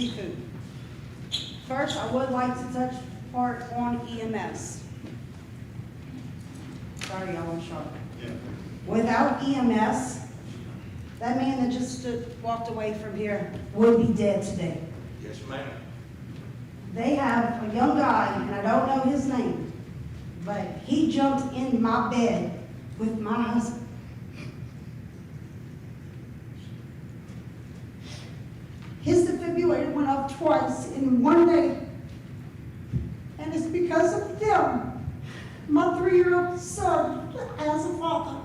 Speaker 19: seafood. First, I would like to touch part on EMS. Sorry, y'all, I'm sharp. Without EMS, that man that just walked away from here would be dead today.
Speaker 20: Yes, ma'am.
Speaker 19: They have a young guy, and I don't know his name, but he jumped in my bed with my husband. His defibrillator went off twice in one day, and it's because of them. My 3-year-old son has a father.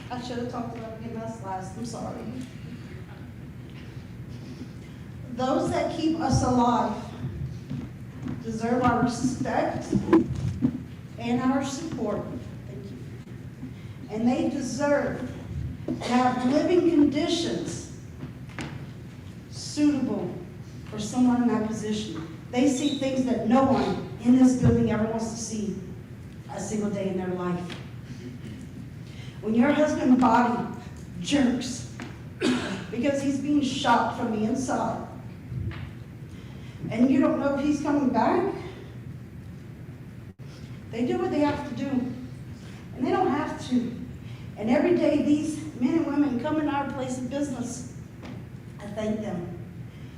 Speaker 19: I should have talked about EMS last, I'm sorry. Those that keep us alive deserve our respect and our support. Thank you. And they deserve to have living conditions suitable for someone in that position. They see things that no one in this building ever wants to see a single day in their life. When your husband's body jerks because he's being shot from the inside, and you don't know if he's coming back, they do what they have to do, and they don't have to. And every day these men and women come in our place of business, I thank them.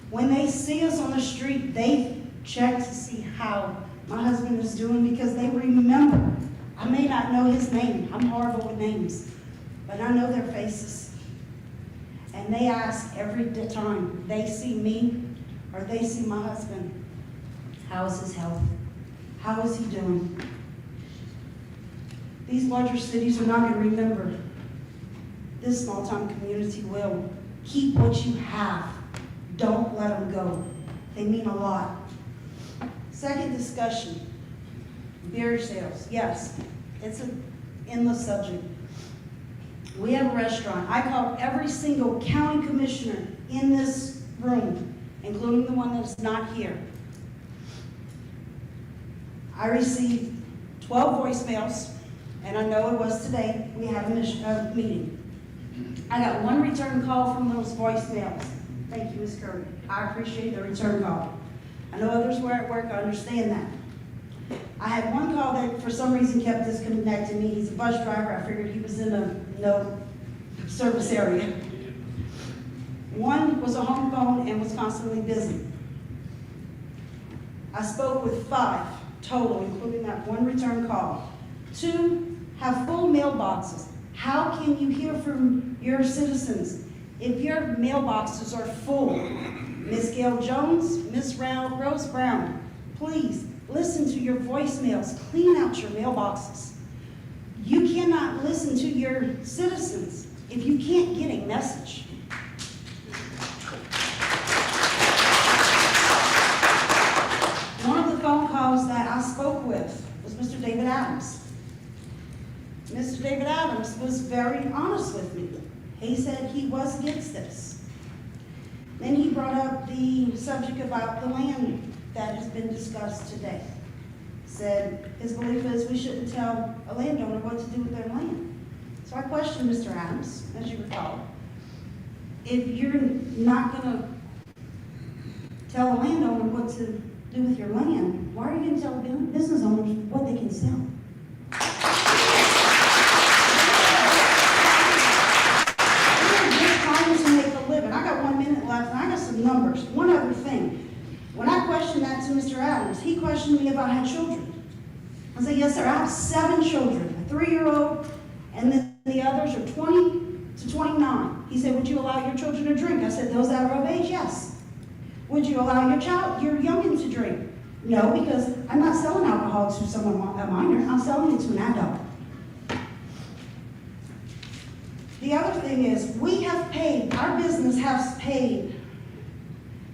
Speaker 19: When they see us on the street, they check to see how my husband is doing because they remember. I may not know his name. I'm horrible with names. But I know their faces. And they ask every time they see me or they see my husband, how is his health? How is he doing? These larger cities are not going to remember. This small-town community will. Keep what you have. Don't let them go. They mean a lot. Second discussion. Beer sales, yes, it's an endless subject. We have a restaurant. I called every single county commissioner in this room, including the one that's not here. I received 12 voicemails, and I know it was today. We had a meeting. I got one return call from those voicemails. Thank you, Ms. Curry. I appreciate the return call. I know others were at work. I understand that. I had one call that for some reason kept disconnecting me. He's a bus driver. I figured he was in a no service area. One was a home phone and was constantly busy. I spoke with 5 total, including that one return call. 2 have full mailboxes. How can you hear from your citizens if your mailboxes are full? Ms. Gail Jones, Ms. Rose Brown, please listen to your voicemails. Clean out your mailboxes. You cannot listen to your citizens if you can't get a message. One of the phone calls that I spoke with was Mr. David Adams. Mr. David Adams was very honest with me. He said he was against this. Then he brought up the subject about the land that has been discussed today. Said his belief is we shouldn't tell a landowner what to do with their land. So I questioned Mr. Adams, as you recall. If you're not going to tell a landowner what to do with your land, why are you going to tell business owners what they can sell? We're just trying to make a living. I got 1 minute left, and I got some numbers. One other thing. When I questioned that to Mr. Adams, he questioned me if I had children. I said, yes, sir, I have 7 children, a 3-year-old, and then the others are 20 to 29. He said, would you allow your children to drink? I said, those that are of age, yes. Would you allow your youngin' to drink? No, because I'm not selling alcohol to someone, a minor. I'm selling it to an adult. The other thing is, we have paid, our business has paid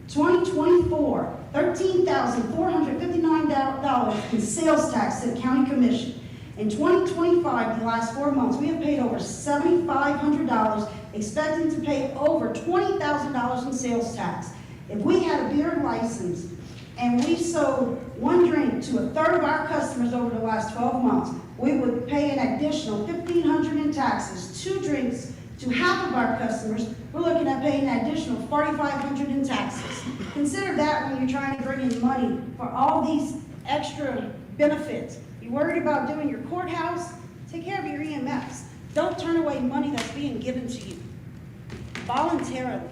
Speaker 19: 2024, $13,459 in sales tax to the county commission. In 2025, the last 4 months, we have paid over $7,500, expecting to pay over $20,000 in sales tax. If we had a beer license and we sold 1 drink to 1/3 of our customers over the last 12 months, we would pay an additional $1,500 in taxes, 2 drinks To half of our customers, we're looking at paying an additional $4,500 in taxes. Consider that when you're trying to bring in money for all these extra benefits. You worried about doing your courthouse? Take care of your EMS. Don't turn away money that's being given to you voluntarily.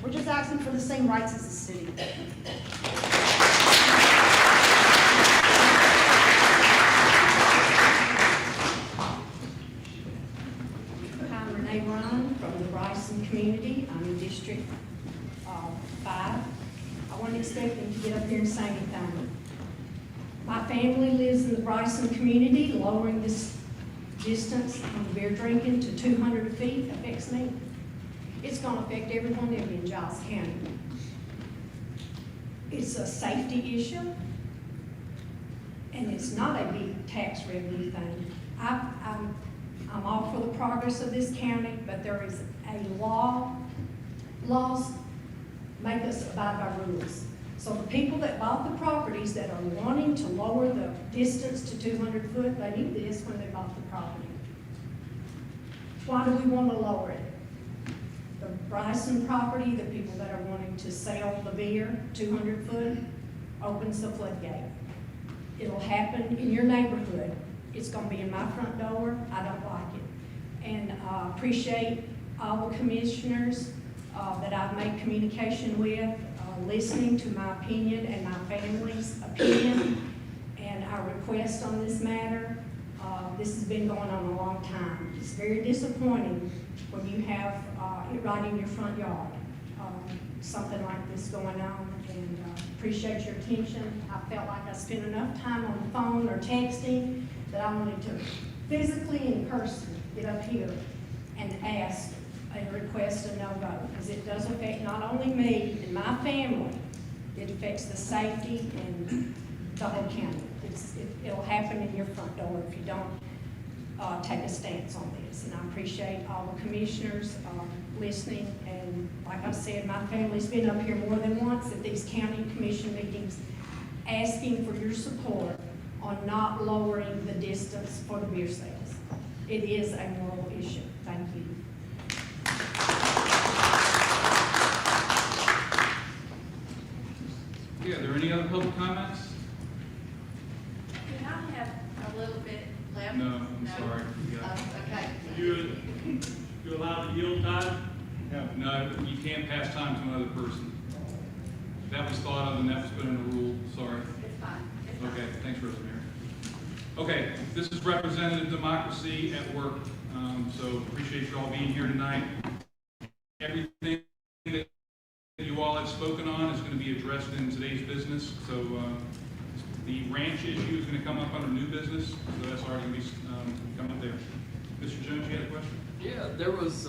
Speaker 19: We're just asking for the same rights as the city.
Speaker 6: I'm Renee Ryan from the Bryson community. I'm in District 5. I wasn't expecting to get up here and say anything. My family lives in the Bryson community. Lowering this distance from beer drinking to 200 feet affects me. It's going to affect everyone living in Giles County. It's a safety issue, and it's not a big tax revenue thing. I'm all for the progress of this county, but there is a laws make us abide by rules. So the people that bought the properties that are wanting to lower the distance to 200 foot, they knew this when they bought the property. Why do we want to lower it? The Bryson property, the people that are wanting to sell the beer 200 foot, opens the floodgate. It'll happen in your neighborhood. It's going to be in my front door. I don't like it. And I appreciate all the commissioners that I've made communication with, listening to my opinion and my family's opinion and our request on this matter. This has been going on a long time. It's very disappointing when you have it right in your front yard, something like this going on, and appreciate your attention. I felt like I spent enough time on the phone or texting that I wanted to physically in person get up here and ask a request a no-go, because it does affect not only me and my family, it affects the safety and the whole county. It'll happen in your front door if you don't take a stance on this. And I appreciate all the commissioners listening. And like I said, my family's been up here more than once at these county commission meetings asking for your support on not lowering the distance for the beer sales. It is a moral issue. Thank you.
Speaker 8: Yeah, are there any other public comments?
Speaker 6: Can I have a little bit left?
Speaker 8: No, I'm sorry.
Speaker 6: Okay.
Speaker 5: You allow the yield time?
Speaker 8: No, you can't pass time to another person. That was thought of and that was put in the rule, sorry.
Speaker 6: It's fine.
Speaker 8: Okay, thanks, Rosemary. Okay, this is representative democracy at work, so appreciate you all being here tonight. Everything that you all have spoken on is going to be addressed in today's business, so the ranch issue is going to come up under new business, so that's already going to be coming up there. Mr. Jones, you had a question?
Speaker 21: Yeah, there was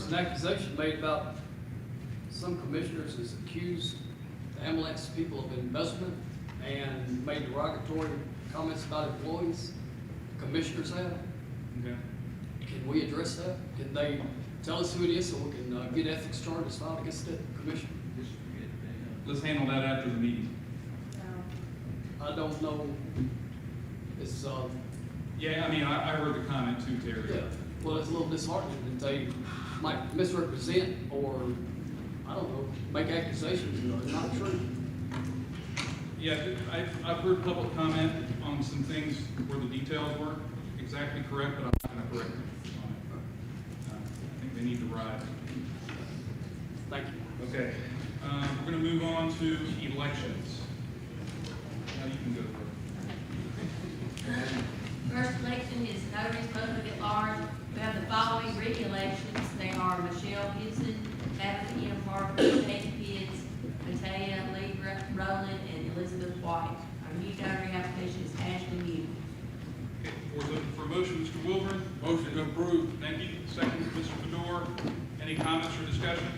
Speaker 21: an accusation made about some commissioners has accused the ambulance people of investment and made derogatory comments about employees. Commissioners have.
Speaker 8: Okay.
Speaker 21: Can we address that? Can they tell us who it is so we can get ethics charges filed against the commission?
Speaker 8: Let's handle that after the meeting.
Speaker 21: I don't know. It's
Speaker 8: yeah, I mean, I heard the comment too, Terry.
Speaker 21: yeah. Well, it's a little disheartening that they might misrepresent or I don't know, make accusations that are not true.
Speaker 8: Yeah, I've heard public comment on some things where the details weren't exactly correct, but I'm not going to correct them on it. I think they need to ride.
Speaker 21: Thank you.
Speaker 8: Okay. We're going to move on to elections. Now you can go first.
Speaker 6: First election is notary's public at large. We have the following regulations. They are Michelle Gibson, Tabitha M. Parker, Katie Pitts, Matea Lee Rowland, and Elizabeth White. Our new notary application is Ashley Mew.
Speaker 8: Okay, we're looking for a motion, Mr. Wilburn. Motion to approve. Thank you. Second, Mr. Fedor. Any comments or discussion?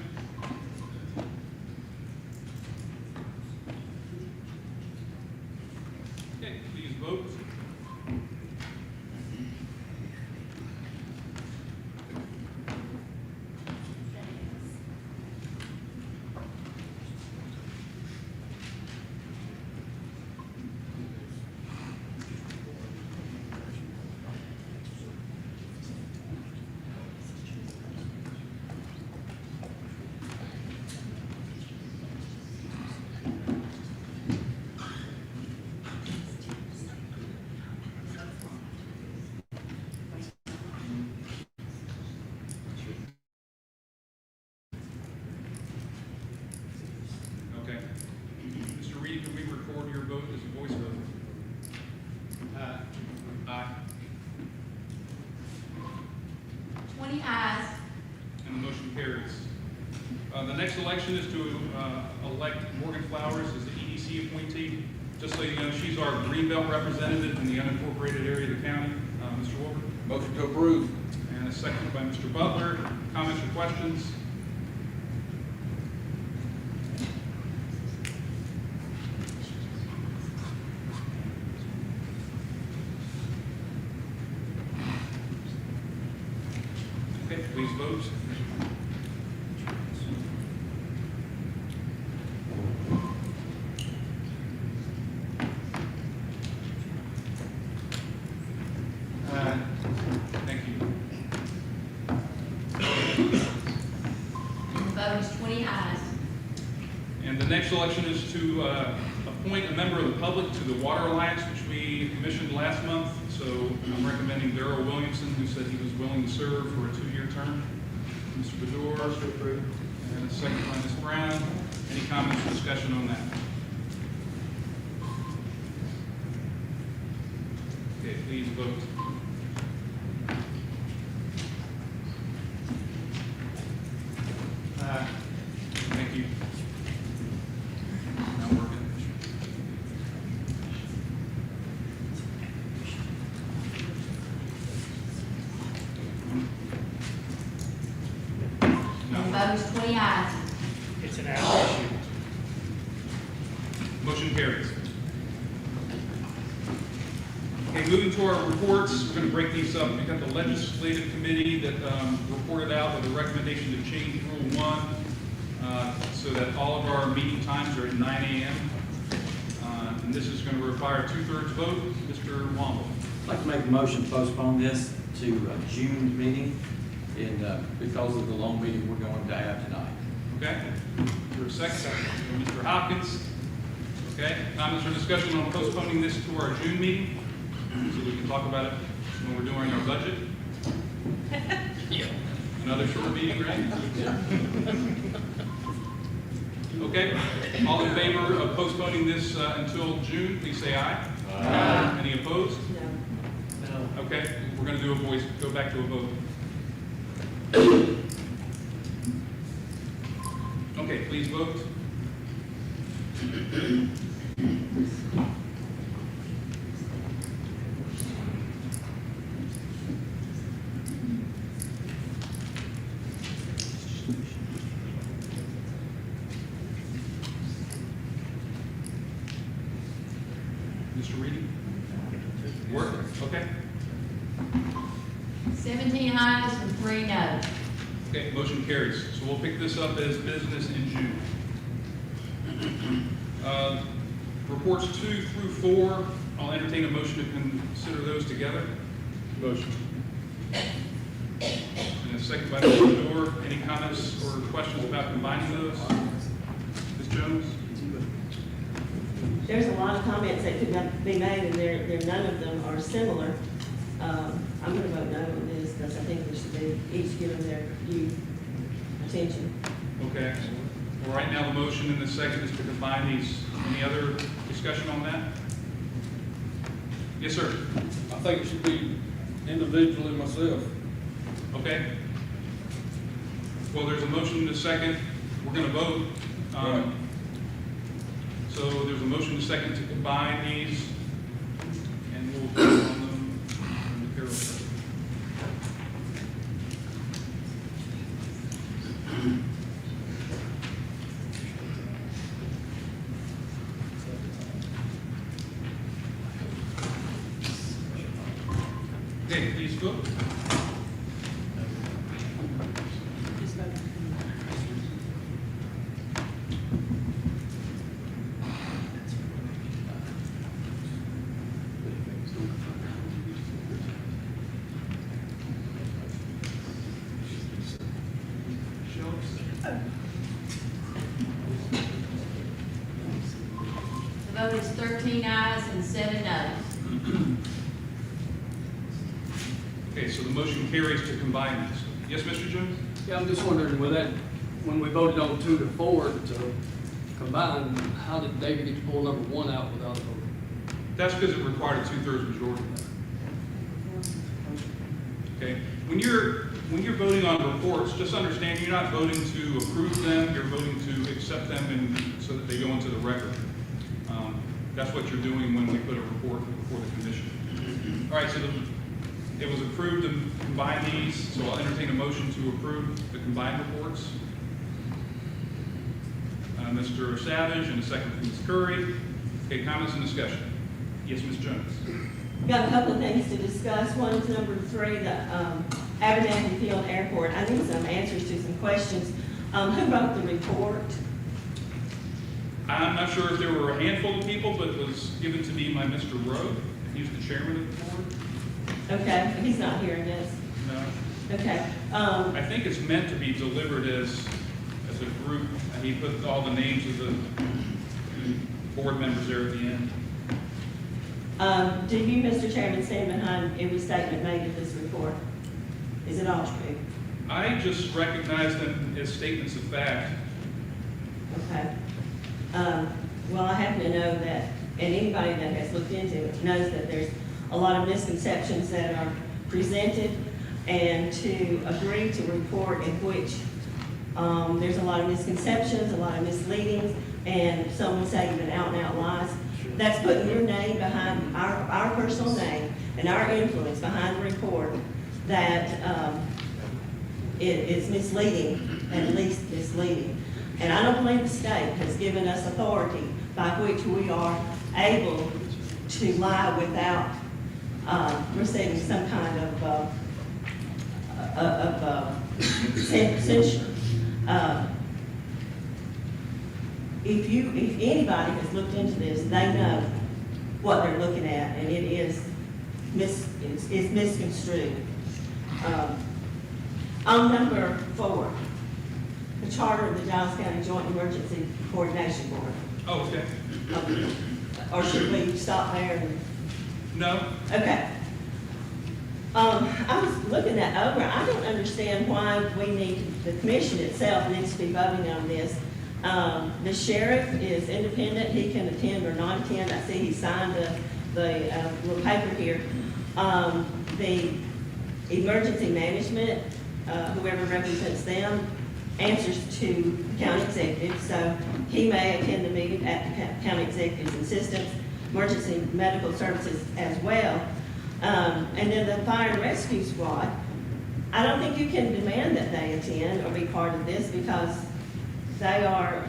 Speaker 8: Okay, please vote. next election is to elect Morgan Flowers as the EDC appointee. Just so you know, she's our Greenbelt representative in the unincorporated area of the county. Mr. Wolver?
Speaker 7: Motion to approve.
Speaker 8: And a second by Mr. Butler. Comments or questions? Okay, please vote. Thank you.
Speaker 17: And the vote is 20 ayes.
Speaker 8: And the next election is to appoint a member of the public to the Water Alliance, which we commissioned last month. So I'm recommending Darrell Williamson, who said he was willing to serve for a 2-year term. Mr. Bedore. Motion to approve. And a second by Ms. Brown. Any comments or discussion on that? Okay, please vote. Thank you. Now working.
Speaker 17: And the vote is 20 ayes.
Speaker 5: It's an hour issue.
Speaker 8: Motion carries. Okay, moving to our reports, we're going to break these up. We've got the legislative committee that reported out with a recommendation to change Rule 1 so that all of our meeting times are at 9 a.m. And this is going to require a 2/3 vote. Mr. Womble.
Speaker 18: I'd like to make a motion to postpone this to June meeting, and because of the long meeting we're going to have tonight.
Speaker 8: Okay? For a second, Mr. Hopkins. Okay, comments or discussion on postponing this to our June meeting, so we can talk about it when we're doing our budget? Another short meeting, right? Okay, all in favor of postponing this until June, please say aye. Aye. Any opposed?
Speaker 11: No.
Speaker 8: Okay, we're going to do a voice, go back to a vote. Okay, please vote. Mr. Reedy? Work? Okay.
Speaker 17: 17 ayes and 3 no.
Speaker 8: Okay, motion carries. So we'll pick this up as business in June. Reports 2 through 4, I'll entertain a motion to consider those together. Motion. And a second by Mr. Bedore. Any comments or questions about combining those? Ms. Jones?
Speaker 3: There's a lot of comments that could not be made, and none of them are similar. I'm going to vote no on this because I think we should be each given their due attention.
Speaker 8: Okay. Well, right now the motion and the second is to combine these. Any other discussion on that? Yes, sir.
Speaker 7: I think it should be individually myself.
Speaker 8: Okay. Well, there's a motion and a second. We're going to vote.
Speaker 7: Right.
Speaker 8: So there's a motion and a second to combine these, and we'll vote on them on the payroll. Okay, please vote.
Speaker 17: The vote is 13 ayes and 7 noes.
Speaker 8: Okay, so the motion carries to combine these. Yes, Mr. Jones?
Speaker 21: Yeah, I'm just wondering, when we voted on 2 to 4 to combine, how did David get to pull number 1 out without a vote?
Speaker 8: That's because it required a 2/3 majority. Okay? When you're voting on reports, just understand you're not voting to approve them, you're voting to accept them and so that they go into the record. That's what you're doing when we put a report before the commission. All right, so it was approved to combine these, so I'll entertain a motion to approve the combined reports. Mr. Savage and a second from Ms. Curry. Okay, comments and discussion. Yes, Ms. Jones.
Speaker 3: Got a couple of things to discuss. One is number 3, the Abernathy Field Airport. I need some answers to some questions. Who wrote the report?
Speaker 8: I'm not sure if there were a handful of people, but it was given to me by Mr. Rowe. He's the chairman of the board.
Speaker 3: Okay, he's not here, I guess.
Speaker 8: No.
Speaker 3: Okay.
Speaker 8: I think it's meant to be delivered as a group, and he put all the names of the board members there at the end.
Speaker 3: Do you, Mr. Chairman, stand behind every statement made in this report? Is it all true?
Speaker 8: I just recognize them as statements of fact.
Speaker 3: Okay. Well, I happen to know that, and anybody that has looked into it knows that there's a lot of misconceptions that are presented, and to agree to a report in which there's a lot of misconceptions, a lot of misleadings, and some would say even out and out lies. That's putting your name behind our personal name and our influence behind the report that is misleading, at least misleading. And I don't believe the state has given us authority by which we are able to lie without receiving some kind of censure. If anybody has looked into this, they know what they're looking at, and it is it's misconstrued. On number 4, the charter of the Giles County Joint Emergency Coordination Board.
Speaker 8: Oh, okay.
Speaker 3: Or should we stop there?
Speaker 8: No.
Speaker 3: Okay. I was looking that over. I don't understand why we need, the commission itself needs to be voting on this. The sheriff is independent. He can attend or not attend. I see he signed the little paper here. The emergency management, whoever represents them, answers to the county executive. So he may attend the meeting at the county executive's insistence, emergency medical services as well. And then the fire and rescue squad, I don't think you can demand that they attend or be part of this because they are,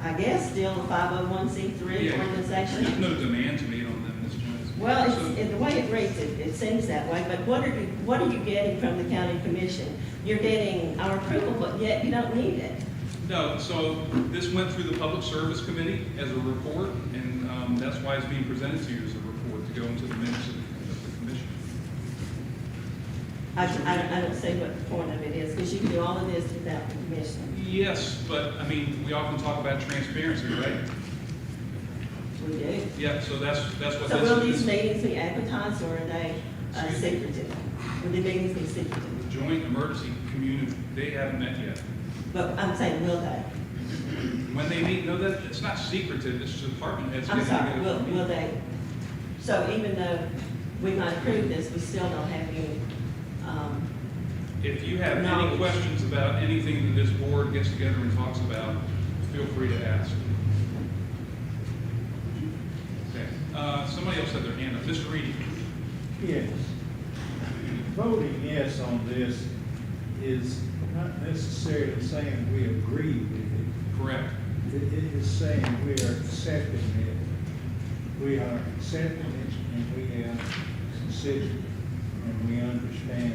Speaker 3: I guess, still a 501c3 organization.
Speaker 8: There's no demand to meet on them, Ms. Jones.
Speaker 3: Well, the way it reads, it seems that way, but what are you getting from the county commission? You're getting our approval, but yet you don't need it.
Speaker 8: No, so this went through the Public Service Committee as a report, and that's why it's being presented to you as a report to go into the minutes of the commission.
Speaker 3: I don't see what the point of it is, because you can do all of this without the commission.
Speaker 8: Yes, but, I mean, we often talk about transparency, right?
Speaker 3: We do.
Speaker 8: Yeah, so that's what
Speaker 3: So
Speaker 8: this
Speaker 3: will
Speaker 8: is.
Speaker 3: these meetings be advertised, or are they secretive? Will the meetings be secretive?
Speaker 8: Joint Emergency Community, they haven't met yet.
Speaker 3: But I'm saying, will they?
Speaker 8: When they meet, no, that, it's not secretive, it's just department heads.
Speaker 3: I'm
Speaker 8: getting
Speaker 3: sorry,
Speaker 8: together for a
Speaker 3: will
Speaker 8: meeting.
Speaker 3: they? So even though we might approve this, we still don't have any,
Speaker 8: If you have any
Speaker 3: knowledge.
Speaker 8: questions about anything that this board gets together and talks about, feel free to ask. Okay, somebody else had their hand up. Mr. Reedy.
Speaker 9: Yes. Voting yes on this is not necessarily saying we agree with it.
Speaker 8: Correct.
Speaker 9: It is saying we are accepting it. We are accepting it, and we have considered, and we understand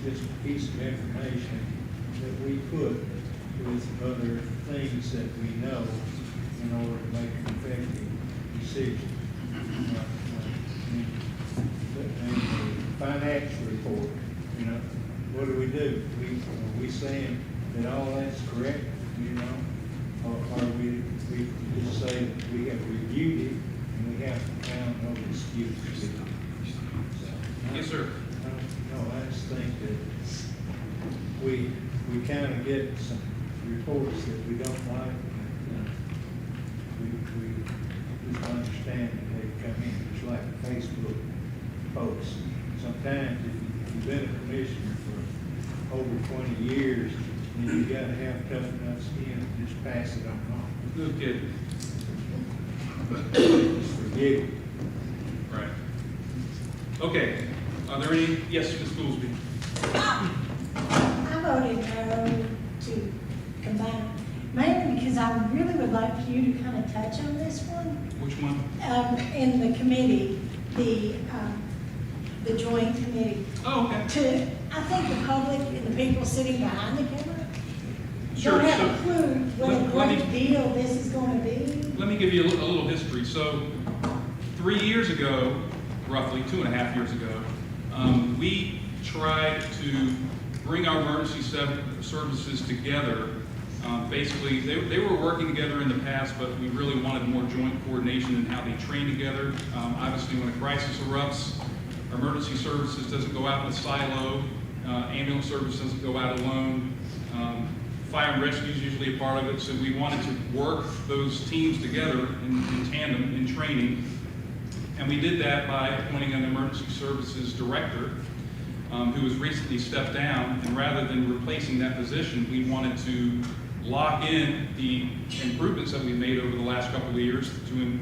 Speaker 9: this piece of information that we put with other things that we know in order to make an effective decision. The financial report, you know, what do? Are we saying that all that's correct, you know? Or are we just say that we have reviewed it and we haven't found no disputes?
Speaker 8: Yes, sir.
Speaker 9: No, I just think that we kind of get some reports that we don't like. We just understand that they come in, it's like Facebook posts. Sometimes if you you've been a commissioner for over 20 years, and you gotta have tough enough skin to just pass it on off.
Speaker 8: No kidding.
Speaker 9: Just forgive it.
Speaker 8: Right. Okay, are there any, yes, Ms. Goolsby?
Speaker 4: I voted no to combine, mainly because I really would like for you to kind of touch on this one.
Speaker 8: Which one?
Speaker 4: In the committee, the joint committee.
Speaker 8: Oh, okay.
Speaker 4: I think the public and the people sitting behind the camera
Speaker 8: Sure,
Speaker 4: don't have
Speaker 8: so
Speaker 4: a clue what a
Speaker 8: let me-
Speaker 4: great deal this is going to be.
Speaker 8: Let me give you a little history. So 3 years ago, roughly 2.5 years ago, we tried to bring our emergency services together. Basically, they were working together in the past, but we really wanted more joint coordination in how they train together. Obviously, when a crisis erupts, emergency services doesn't go out in a silo. Ambulance service doesn't go out alone. Fire and rescue is usually a part of it, so we wanted to work those teams together in tandem in training. And we did that by appointing an emergency services director who has recently stepped down. And rather than replacing that position, we wanted to lock in the improvements that we've made over the last couple of years to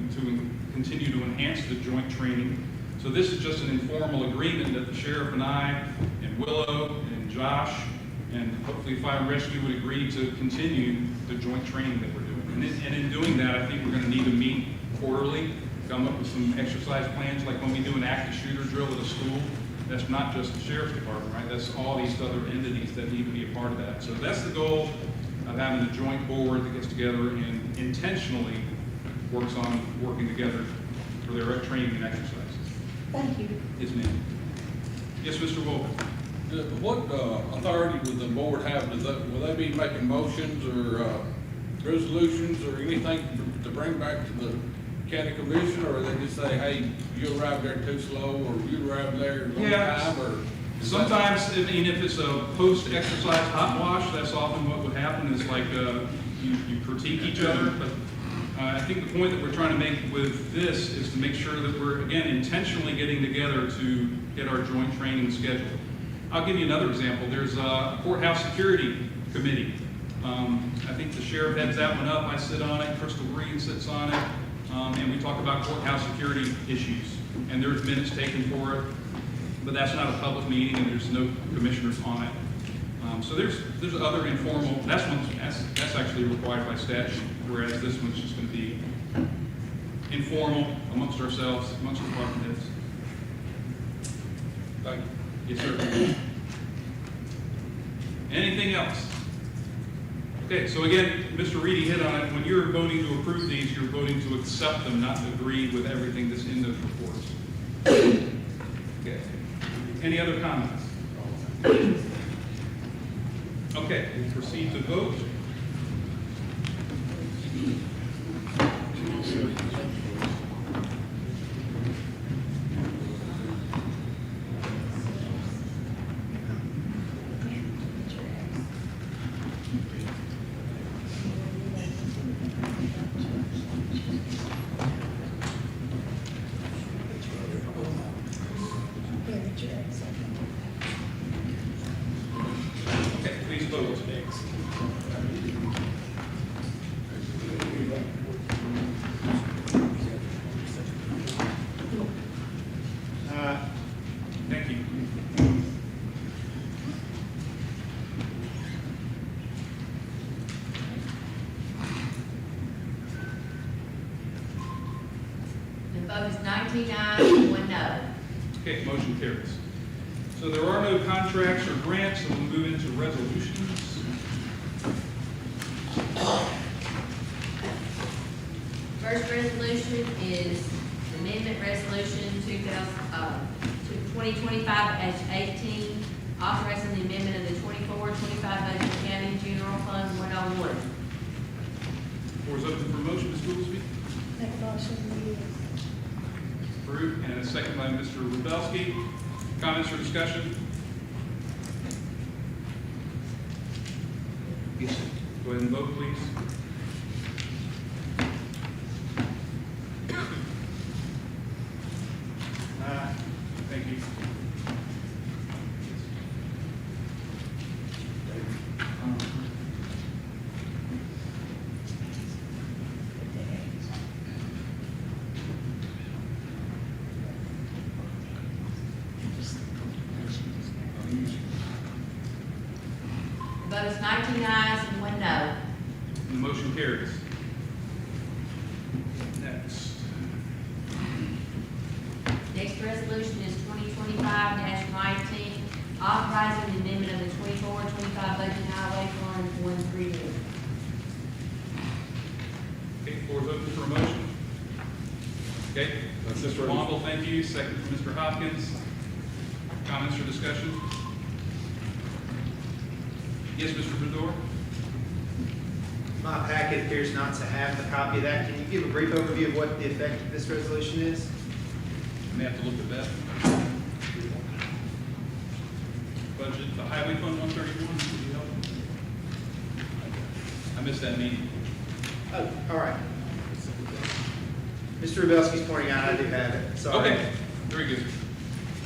Speaker 8: continue to enhance the joint training. So this is just an informal agreement that the sheriff and I and Willow and Josh and hopefully Fire and Rescue would agree to continue the joint training that we're doing. And in doing that, I think we're going to need to meet quarterly, come up with some exercise plans, like when we do an active shooter drill at a school. That's not just the sheriff's department, right? That's all these other entities that need to be a part of that. So that's the goal of having a joint board that gets together and intentionally works on working together for their training and exercises.
Speaker 4: Thank you.
Speaker 8: Yes, ma'am. Yes, Mr. Wolf.
Speaker 7: What authority would the board have? Will they be making motions or resolutions or anything to bring back to the county commission? Or they just say, hey, you arrived there too slow, or you arrived there wrong time, or?
Speaker 8: Sometimes, I mean, if it's a post-exercise hot wash, that's often what would happen is like you critique each other. But I think the point that we're trying to make with this is to make sure that we're, again, intentionally getting together to get our joint training scheduled. I'll give you another example. There's a courthouse security committee. I think the sheriff heads that one up. I sit on it. Crystal Green sits on it. And we talk about courthouse security issues. And there's minutes taken for it. But that's not a public meeting, and there's no commissioners on it. So there's other informal. That's actually required by statute, whereas this one's just going to be informal amongst ourselves, amongst department heads.
Speaker 7: Thank you.
Speaker 8: Yes, sir. Anything else? Okay, so again, Mr. Reedy hit on it. When you're voting to approve these, you're voting to accept them, not to agree with everything that's in those reports. Okay. Any other comments? Okay, we'll proceed to vote. Okay, please vote. Thank you.
Speaker 22: The vote is 19 ayes, 1 no.
Speaker 8: Okay, motion carries. So there are no contracts or grants, so we'll move into resolutions.
Speaker 22: First resolution is Amendment Resolution 2025-18, authorizing the amendment of the 24-25 budget county general fund 101.
Speaker 8: Floor is open for motion, Ms. Goolsby.
Speaker 4: Make a motion, we
Speaker 8: Approved, and a second by Mr. Rubelski. Comments or discussion? Yes, sir. Go ahead and vote, please. Thank you.
Speaker 22: The vote is 19 ayes and 1 no.
Speaker 8: And the motion carries. Next.
Speaker 22: Next resolution is 2025-19, authorizing the amendment of the 24-25 budget highway fund 130.
Speaker 8: Okay, floor is open for a motion. Okay, Mr. Womble, thank you. Second from Mr. Hopkins. Comments or discussion? Yes, Mr. Bedore?
Speaker 1: My packet appears not to have the copy of that. Can you give a brief overview of what the effect of this resolution is?
Speaker 8: I may have to look at that. Budget, the highway fund 131, would you help? I missed that meeting.
Speaker 1: Oh, all right. Mr. Rubelski's pointing out I do have it. Sorry.
Speaker 8: Okay, very good.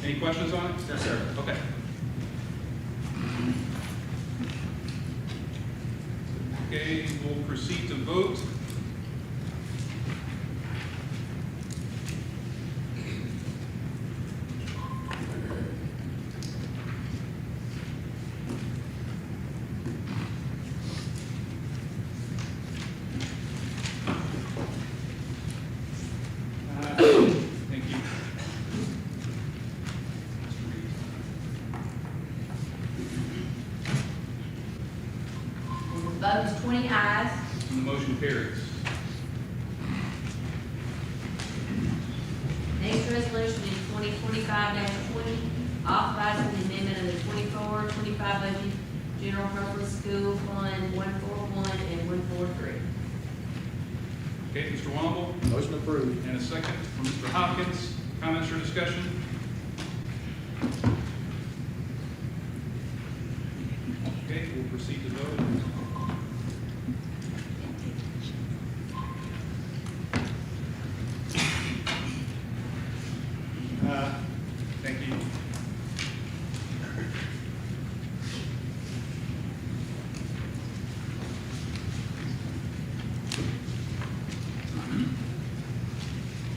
Speaker 8: Any questions on it?
Speaker 1: No, sir.
Speaker 8: Okay. Okay, we'll proceed to vote. Thank you.
Speaker 22: And the vote is 20 ayes.
Speaker 8: And the motion carries.
Speaker 22: Next resolution is 2025-20, authorizing the amendment of the 24-25 budget general purpose school fund 141 and 143.
Speaker 8: Okay, Mr. Womble?
Speaker 18: Motion approved.
Speaker 8: And a second from Mr. Hopkins. Comments or discussion? Okay, we'll proceed to vote. Thank you.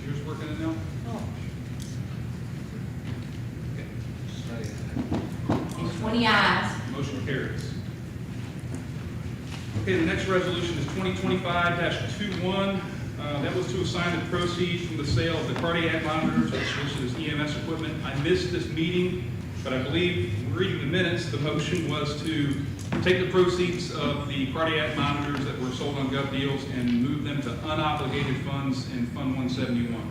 Speaker 8: Yours working in now?
Speaker 22: And 20 ayes.
Speaker 8: Motion carries. Okay, the next resolution is 2025-21. That was to assign the proceeds from the sale of the cardiac monitors, which is EMS equipment. I missed this meeting, but I believe, reading the minutes, the motion was to take the proceeds of the cardiac monitors that were sold on Gov Deals and move them to unobligated funds in Fund 171.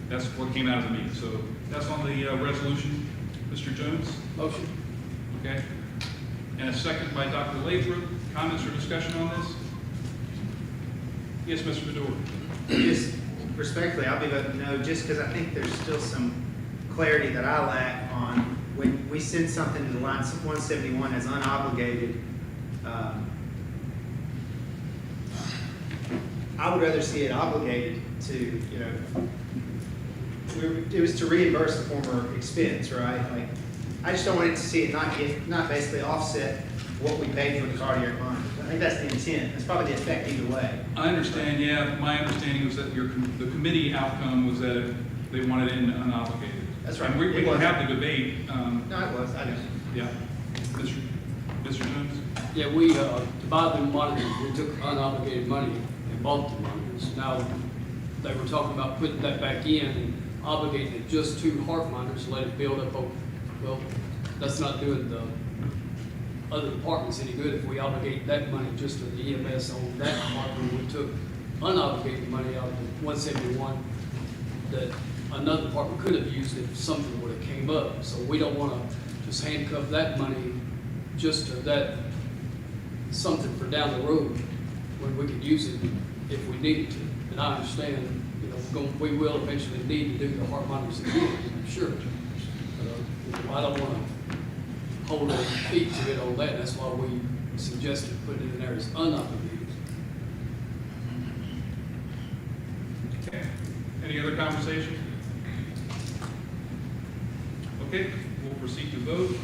Speaker 8: That's what came out of the meeting. So that's on the resolution. Mr. Jones?
Speaker 21: Motion.
Speaker 8: Okay. And a second by Dr. Lathrop. Comments or discussion on this? Yes, Mr. Bedore.
Speaker 1: Just respectfully, I'll be voting no, just because I think there's still some clarity that I lack on when we send something to the line 171 as unobligated. I would rather see it obligated to, it was to reimburse the former expense, right? Like, I just don't want it to see it not basically offset what we paid for the cardiac monitors. I think that's the intent. That's probably the effect either way.
Speaker 8: I understand, yeah. My understanding was that the committee outcome was that they wanted it in unobligated.
Speaker 1: That's right.
Speaker 8: And we can have the debate.
Speaker 1: No, it was. I know.
Speaker 8: Yeah. Mr. Jones?
Speaker 21: Yeah, we, to buy the monitors, we took unobligated money and bought the monitors. Now, they were talking about putting that back in and obligating it just to heart monitors, let it build up. Well, that's not doing the other departments any good if we obligate that money just to the EMS on that department. We took unobligated money out of the 171 that another department could have used if something would have came up. So we don't want to just handcuff that money just to that, something for down the road when we could use it if we needed to. And I understand, we will eventually need to do the heart monitors again, I'm sure. But I don't want to hold our feet to it on that. That's why we suggested putting it in there as unobligated.
Speaker 8: Okay. Any other conversation? Okay, we'll proceed to vote.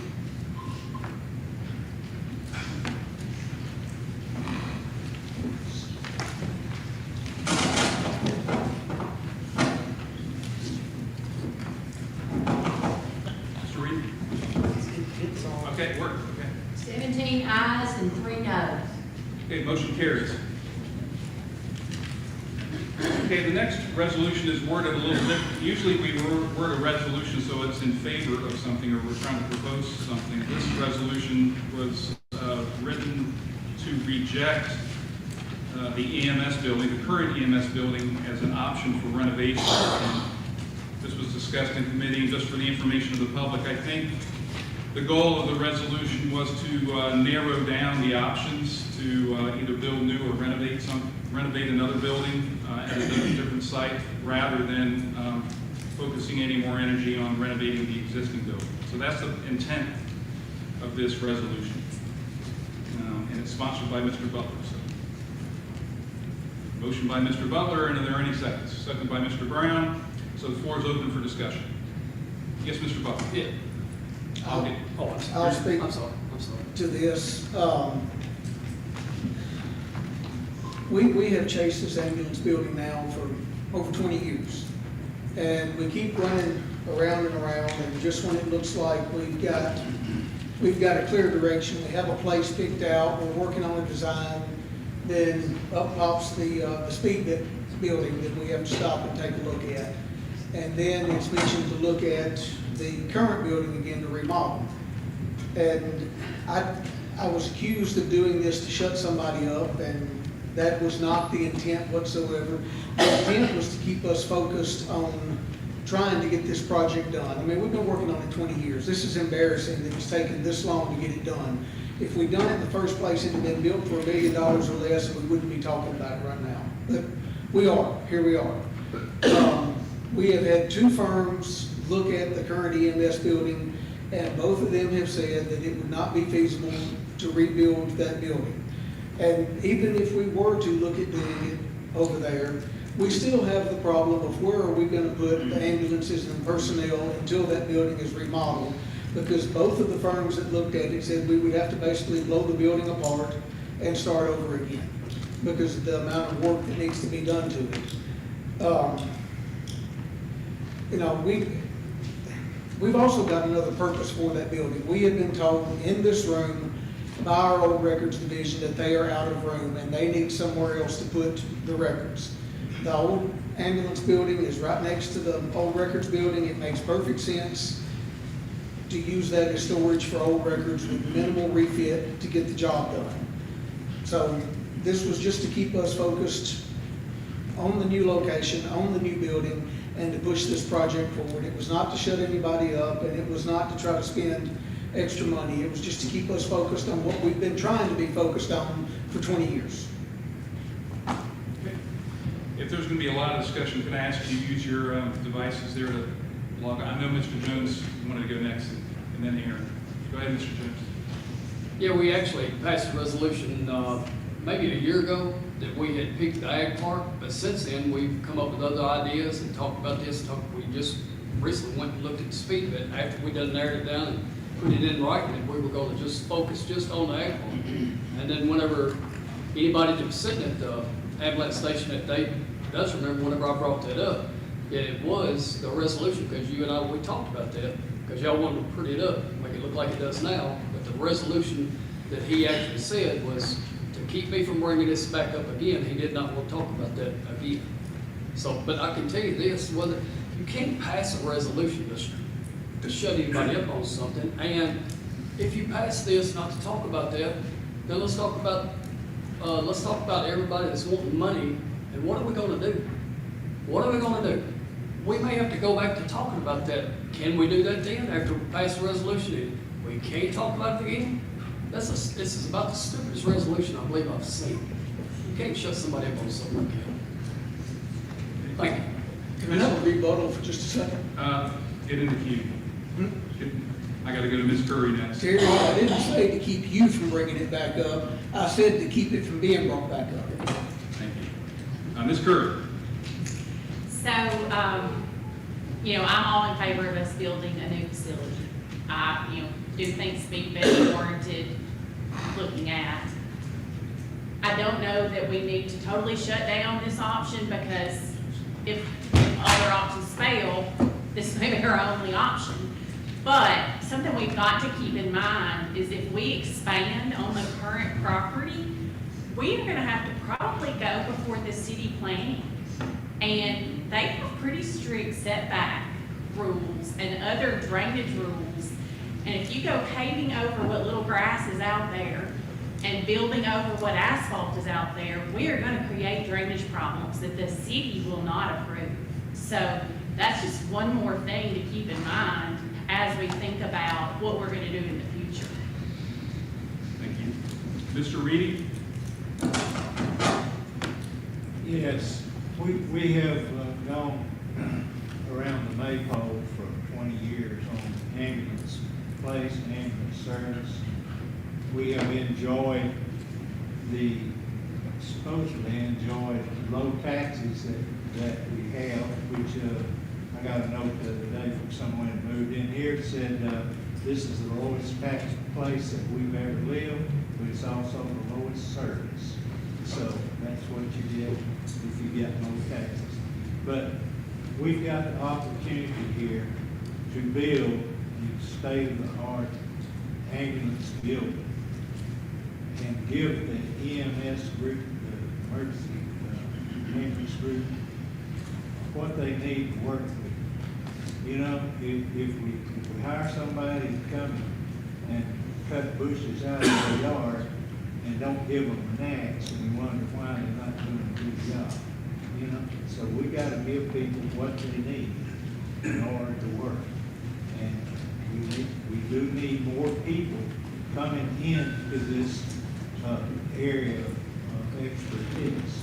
Speaker 8: Mr. Reed? Okay, it worked. Okay. motion carries. Okay, the next resolution is worded a little different. Usually we word a resolution so it's in favor of something or we're trying to propose something. This resolution was written to reject the EMS building, the current EMS building, as an option for renovation. And this was discussed in committee. Just for the information of the public, I think the goal of the resolution was to narrow down the options to either build new or renovate another building at a different site, rather than focusing any more energy on renovating the existing building. So that's the intent of this resolution, and it's sponsored by Mr. Butler. So. Motion by Mr. Butler, and are there any seconds? Second by Mr. Brown. So the floor is open for discussion. Yes, Mr. Butler.
Speaker 21: Yeah.
Speaker 2: I'll speak to this. We have chased this ambulance building now for over 20 years. And we keep running around and around, and just when it looks like we've got a clear direction, we have a place picked out, we're working on a design, then up pops the speed building that we have to stop and take a look at. And then it's mentioned to look at the current building again to remodel. And I was accused of doing this to shut somebody up, and that was not the intent whatsoever. The intent was to keep us focused on trying to get this project done. I mean, we've been working on it 20 years. This is embarrassing that it's taken this long to get it done. If we'd done it in the first place, it had been built for $1 million or less, we wouldn't be talking about it right now. But we are, here we are. We have had two firms look at the current EMS building, and both of them have said that it would not be feasible to rebuild that building. And even if we were to look at doing it over there, we still have the problem of where are we going to put the ambulances and personnel until that building is remodeled, because both of the firms that looked at it said we would have to basically blow the building apart and start over again because of the amount of work that needs to be done to it. You know, we've also got another purpose for that building. We have been told in this room by our old records division that they are out of room and they need somewhere else to put the records. The old ambulance building is right next to the old records building. It makes perfect sense to use that as storage for old records with minimal refit to get the job done. So this was just to keep us focused on the new location, on the new building, and to push this project forward. It was not to shut anybody up, and it was not to try to spend extra money. It was just to keep us focused on what we've been trying to be focused on for 20 years.
Speaker 8: Okay. If there's going to be a lot of discussion, can I ask you to use your devices there to log on? I know Mr. Jones wanted to go next, and then Aaron. Go ahead, Mr. Jones.
Speaker 21: Yeah, we actually passed a resolution maybe a year ago that we had picked the ag park, but since then we've come up with other ideas and talked about this. We just recently went and looked at the speed of it after we done narrowed it down and put it in writing that we were going to just focus just on the ag park. And then whenever anybody that was sitting at the ambulance station that day does remember whenever I brought that up, it was the resolution, because you and I, we talked about that, because y'all wanted to pretty it up, make it look like it does now. But the resolution that he actually said was to keep me from bringing this back up again. He did not want to talk about that again. So, but I can tell you this, whether you can't pass a resolution to shut anybody up on something, and if you pass this not to talk about that, then let's talk about everybody that's wanting money, and what are we going to do? What are we going to do? We may have to go back to talking about that. Can we do that then after we pass the resolution? We can't talk about it again? This is about the stupidest resolution I believe I've seen. You can't shut somebody up on something like that. Thank you.
Speaker 2: Can I have a rebuttal for just a second?
Speaker 8: Get in the queue. I got to go to Ms. Curry next.
Speaker 2: Terry, I didn't say to keep you from bringing it back up. I said to keep it from being brought back up.
Speaker 8: Thank you. Ms. Curry.
Speaker 10: So, I'm all in favor of us building a new facility. I, do think speed bed warranted looking at. I don't know that we need to totally shut down this option, because if other options fail, this may be our only option. But something we've got to keep in mind is if we expand on the current property, we are gonna have to probably go before the city planning. And they have pretty strict setback rules and other drainage rules. And if you go paving over what little grass is out there and building over what asphalt is out there, we are gonna create drainage problems that the city will not approve. So that's just one more thing to keep in mind as we think about what we're gonna do in the future.
Speaker 8: Thank you. Mr. Reedy?
Speaker 9: Yes, we have gone around the maypole for 20 years on ambulance place and ambulance service. We have enjoyed supposedly enjoyed low taxes that we have, which I got a note the other day from someone that moved in here that said this is the lowest tax place that we've ever lived, but it's also the lowest service. So that's what you get if you get low taxes. But we've got the opportunity here to build a state-of-the-art ambulance building and give the EMS group, the emergency ambulance group, what they need to work with. You know, if we hire somebody to come and cut bushes out of their yard and don't give them an axe, and we wonder why they're not doing a good job. You know, so we got to give people what they need in order to work. And we do need more people coming into this area of expertise.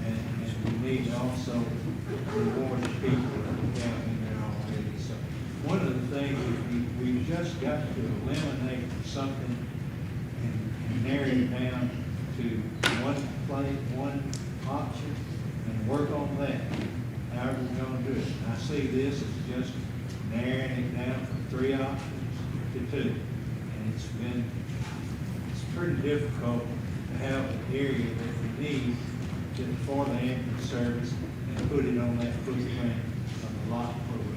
Speaker 9: And we need also more people that we have in there already. So one of the things is we just got to eliminate something and narrow it down to one place, one option, and work on that. However we're going to do it. And I see this as just narrowing it down from 3 options to 2. And it's pretty difficult to have an area that we need for the ambulance service and put it on that footprint of the lot where we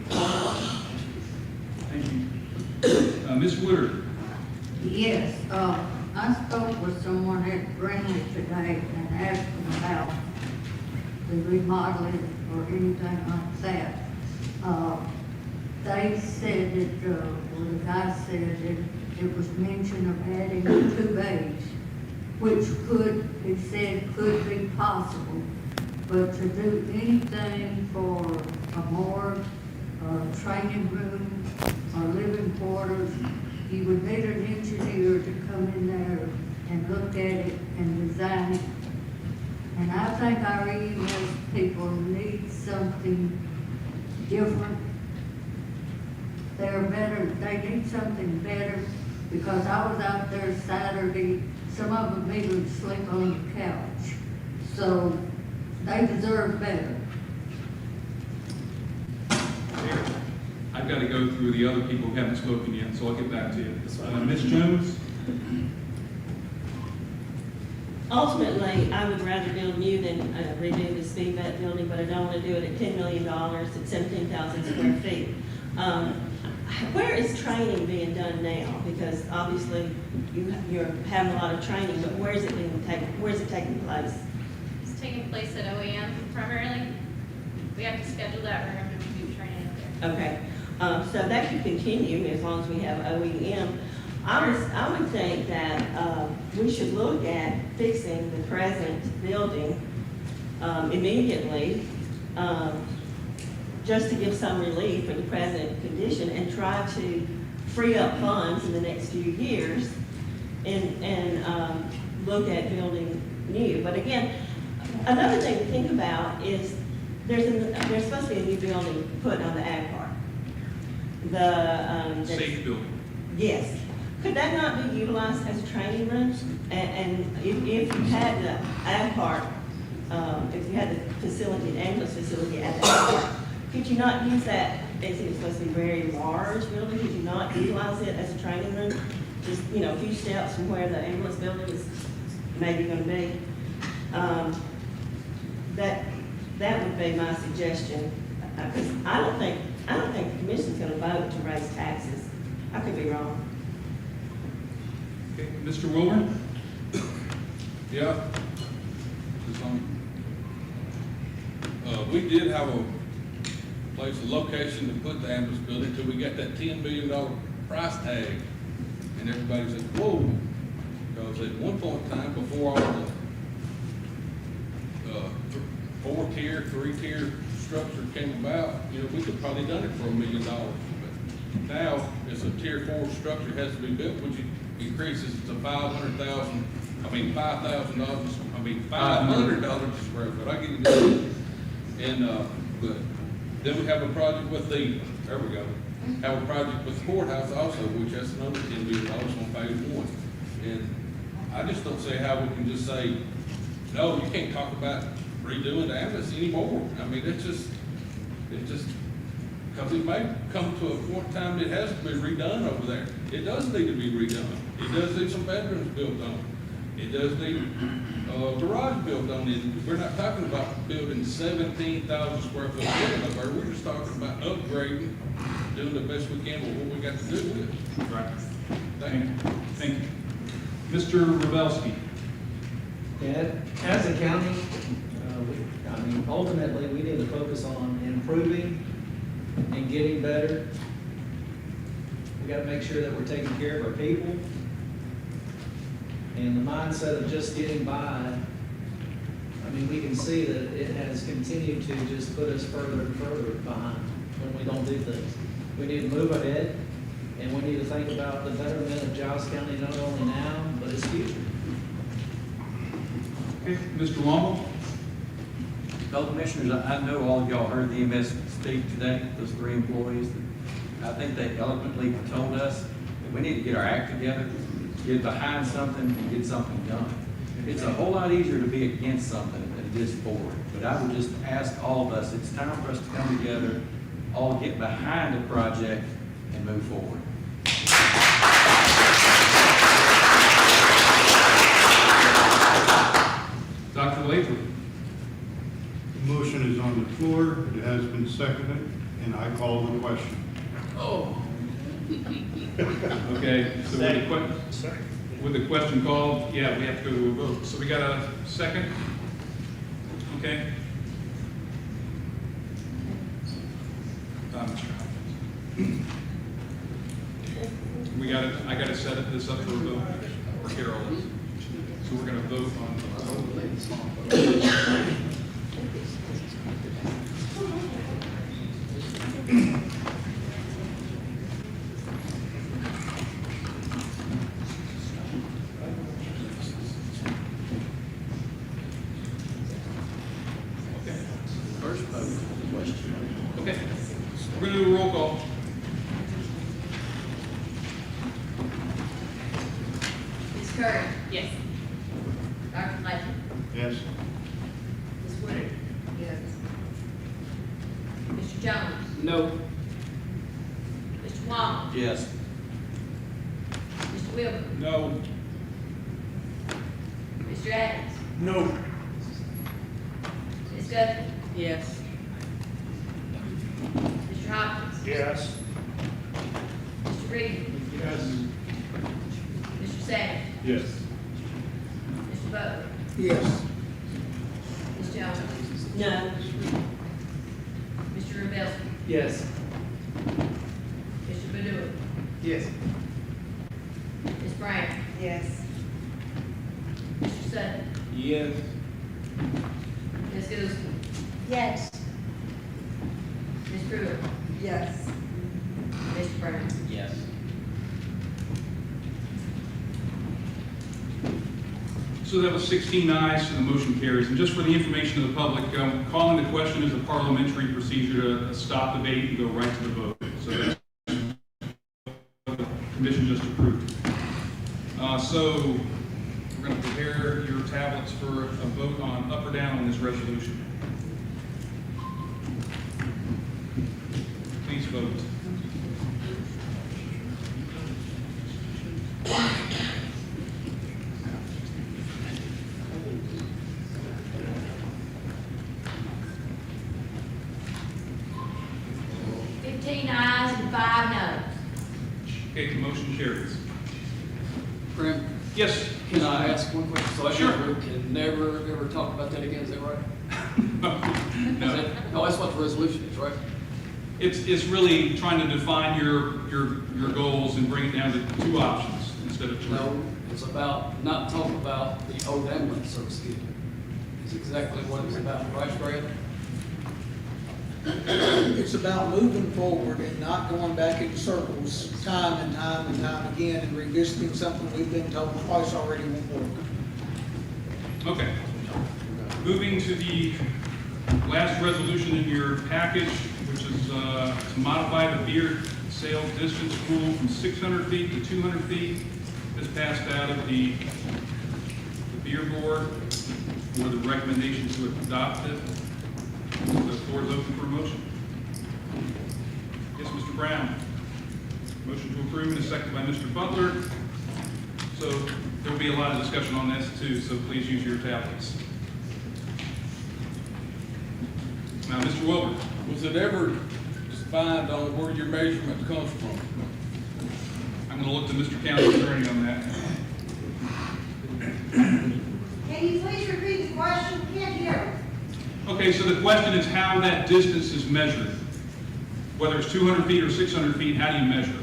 Speaker 8: Thank you. Ms. Woodard?
Speaker 12: Yes, I spoke with someone at Greenwich today and asked them about the remodeling or anything like that. They said that, or the guy said that it was mention of adding 2 bays, which it said could be possible. But to do anything for a morgue, a training room, or living quarters, you would need an engineer to come in there and look at it and design it. And I think our EMS people need something different. They need something better, because I was out there Saturday, some of them even sleep on the couch. So they deserve better.
Speaker 8: I've got to go through the other people who haven't spoken yet, so I'll get back to you. Ms. Jones?
Speaker 3: Ultimately, I would rather build new than redo the speed vet building, but I don't want to do it at $10 million at 17,000 square feet. Where is training being done now? Because obviously you're having a lot of training, but where is it taking place?
Speaker 13: It's taking place at OEM primarily. We have to schedule that room and we do training up there.
Speaker 3: Okay, so that could continue as long as we have OEM. I would think that we should look at fixing the present building immediately, just to give some relief for the present condition, and try to free up funds in the next few years and look at building new. But again, another thing to think about is there's supposed to be a new building put on the ag park.
Speaker 8: Safe building.
Speaker 3: Yes. Could that not be utilized as a training room? And if you had the ag park, if you had the facility, the ambulance facility at the ag park, could you not use that, as it's supposed to be a very large building, could you not utilize it as a training room? Just, a few steps from where the ambulance building is maybe gonna be. That would be my suggestion, because I don't think the commission's gonna vote to raise taxes. I could be wrong.
Speaker 8: Okay, Mr. Wilburn?
Speaker 7: Yeah, is on, we did have a place, a location to put the ambulance building until we got that $10 million price tag. And everybody said, whoa, because at one point in time, before all the four-tier, three-tier structure came about, you know, we could probably done it for $1 million. But now, it's a tier 4 structure has to be built, which increases to $500,000 a square foot. I get it. And, but then we have a project with the, there we go, have a project with the courthouse also, which has another $10 million on phase 1. And I just don't see how we can just say, no, you can't talk about redoing the ambulance anymore. I mean, it's just, because it may come to a point in time that it has to be redone over there. It does need to be redone. It does need some bedrooms built on. It does need a garage built on it. We're not talking about building 17,000 square foot building up there. We're just talking about upgrading, doing the best we can with what we got to do with it.
Speaker 8: Right.
Speaker 7: Thank you.
Speaker 8: Thank you. Mr. Ravelski.
Speaker 11: Yeah, as a county, ultimately, we need to focus on improving and getting better. We gotta make sure that we're taking care of our people. And the mindset of just getting by, we can see that it has continued to just put us further and further behind when we don't do things. We need to move ahead, and we need to think about the betterment of Giles County, not only now, but its future.
Speaker 8: Okay, Mr. Womble.
Speaker 18: Fellow Commissioners, I know all of y'all heard the EMS speak today, those 3 employees. I think they eloquently told us that we need to get our act together, get behind something, and get something done. It's a whole lot easier to be against something than it is for it. But I would just ask all of us, it's time for us to come together, all get behind a project, and move forward.
Speaker 8: Dr. Latham.
Speaker 14: The motion is on the floor, it has been seconded, and I call the question.
Speaker 8: Oh. Okay, so with the question called, yeah, we have to go to a vote. So we got a second? Okay. We got it, I got to set this up for a vote, or Carol is. So we're going to vote on
Speaker 18: First vote, question.
Speaker 8: Okay, we're going to do a roll call.
Speaker 22: Ms. Curry?
Speaker 10: Yes.
Speaker 22: Dr. Latham?
Speaker 14: Yes.
Speaker 22: Ms. Woodard? Yes. Mr. Jones?
Speaker 21: No.
Speaker 22: Mr. Wong?
Speaker 18: Yes.
Speaker 22: Mr. Wilbur?
Speaker 8: No.
Speaker 22: Mr. Adams?
Speaker 8: No.
Speaker 22: Ms. Guthrie?
Speaker 10: Yes.
Speaker 22: Mr. Hopkins?
Speaker 8: Yes.
Speaker 22: Mr. Reed?
Speaker 8: Yes.
Speaker 22: Mr. Savage?
Speaker 14: Yes.
Speaker 22: Mr. Butler?
Speaker 2: Yes.
Speaker 22: Ms. Jones?
Speaker 3: No.
Speaker 22: Mr. Ravelski?
Speaker 11: Yes.
Speaker 22: Mr. Badua?
Speaker 1: Yes.
Speaker 22: Ms. Brown?
Speaker 3: Yes.
Speaker 22: Mr. Sutton?
Speaker 8: Yes.
Speaker 22: Ms. Guzman?
Speaker 4: Yes.
Speaker 22: Ms. Pruitt?
Speaker 3: Yes.
Speaker 22: Mr. Brown?
Speaker 11: Yes.
Speaker 8: So that was 16 ayes, so the motion carries. And just for the information of the public, calling the question is a parliamentary procedure to stop debate and go right to the vote. So that's what the commission just approved. So we're going to prepare your tablets for a vote on up or down on this resolution. Please vote.
Speaker 22: Ayes and 5 noes.
Speaker 8: Okay, the motion carries.
Speaker 21: Prim,
Speaker 8: Yes.
Speaker 21: Can I ask one question? So I
Speaker 8: Sure.
Speaker 21: guess we can never, ever talk about that again, is that right?
Speaker 8: No.
Speaker 21: No, that's what the resolution is, right?
Speaker 8: It's really trying to define your goals and bring it down to 2 options instead of 3.
Speaker 21: No, it's about, not talk about the old ambulance service again. Is exactly what it's about, right, Brad?
Speaker 2: It's about moving forward and not going back in circles time and time and time again and revisiting something we've been told twice already won't work.
Speaker 8: Okay. Moving to the last resolution in your package, which is to modify the beer sale distance rule from 600 feet to 200 feet. This passed out of the beer board for the recommendation to adopt it. The floor is open for a motion. Yes, Mr. Brown. Motion to approve and a second by Mr. Butler. So there will be a lot of discussion on this too, so please use your tablets. Now, Mr. Wilbur.
Speaker 7: Was it ever defined on where your measurement comes from?
Speaker 8: I'm going to look to Mr. County Attorney on that.
Speaker 15: Can you please repeat the question? Can't hear.
Speaker 8: Okay, so the question is how that distance is measured. Whether it's 200 feet or 600 feet, how do you measure it?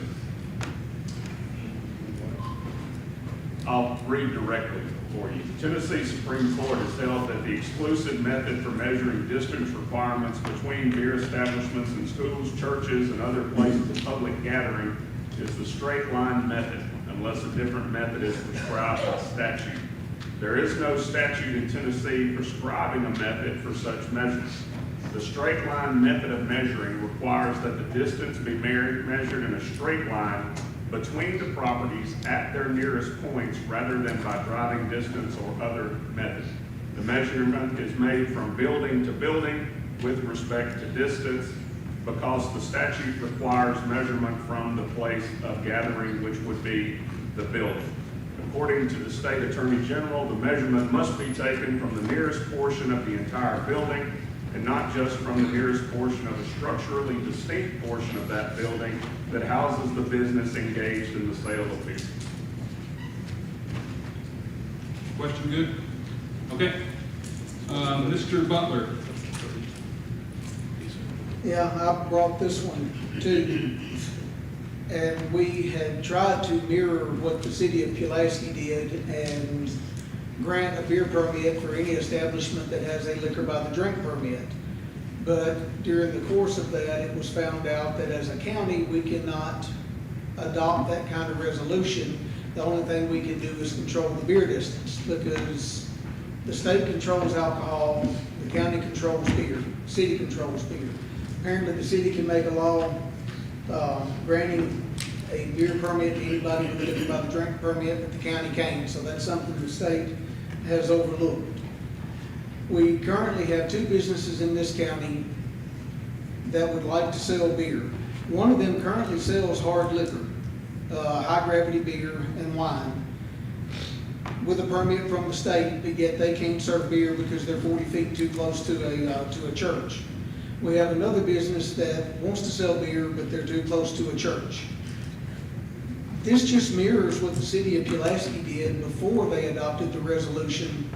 Speaker 16: I'll read directly for you. Tennessee Supreme Court has held that the exclusive method for measuring distance requirements between beer establishments and schools, churches, and other places of public gathering is the straight line method, unless a different method is prescribed by statute. There is no statute in Tennessee prescribing a method for such measurement. The straight line method of measuring requires that the distance be measured in a straight line between the properties at their nearest points rather than by driving distance or other method. The measurement is made from building to building with respect to distance because the statute requires measurement from the place of gathering, which would be the building. According to the State Attorney General, the measurement must be taken from the nearest portion of the entire building and not just from the nearest portion of a structurally distinct portion of that building that houses the business engaged in the sale of beer.
Speaker 8: Question good? Okay. Mr. Butler.
Speaker 2: Yeah, I brought this one too. And we had tried to mirror what the city of Pulaski did and grant a beer permit for any establishment that has a liquor by the drink permit. But during the course of that, it was found out that as a county, we cannot adopt that kind of resolution. The only thing we can do is control the beer distance because the state controls alcohol, the county controls beer, city controls beer. Apparently, the city can make a law granting a beer permit to anybody with a liquor by the drink permit, but the county can't. So that's something the state has overlooked. We currently have 2 businesses in this county that would like to sell beer. One of them currently sells hard liquor, high gravity beer and wine, with a permit from the state, but yet they can't serve beer because they're 40 feet too close to a church. We have another business that wants to sell beer, but they're too close to a church. This just mirrors what the city of Pulaski did before they adopted the resolution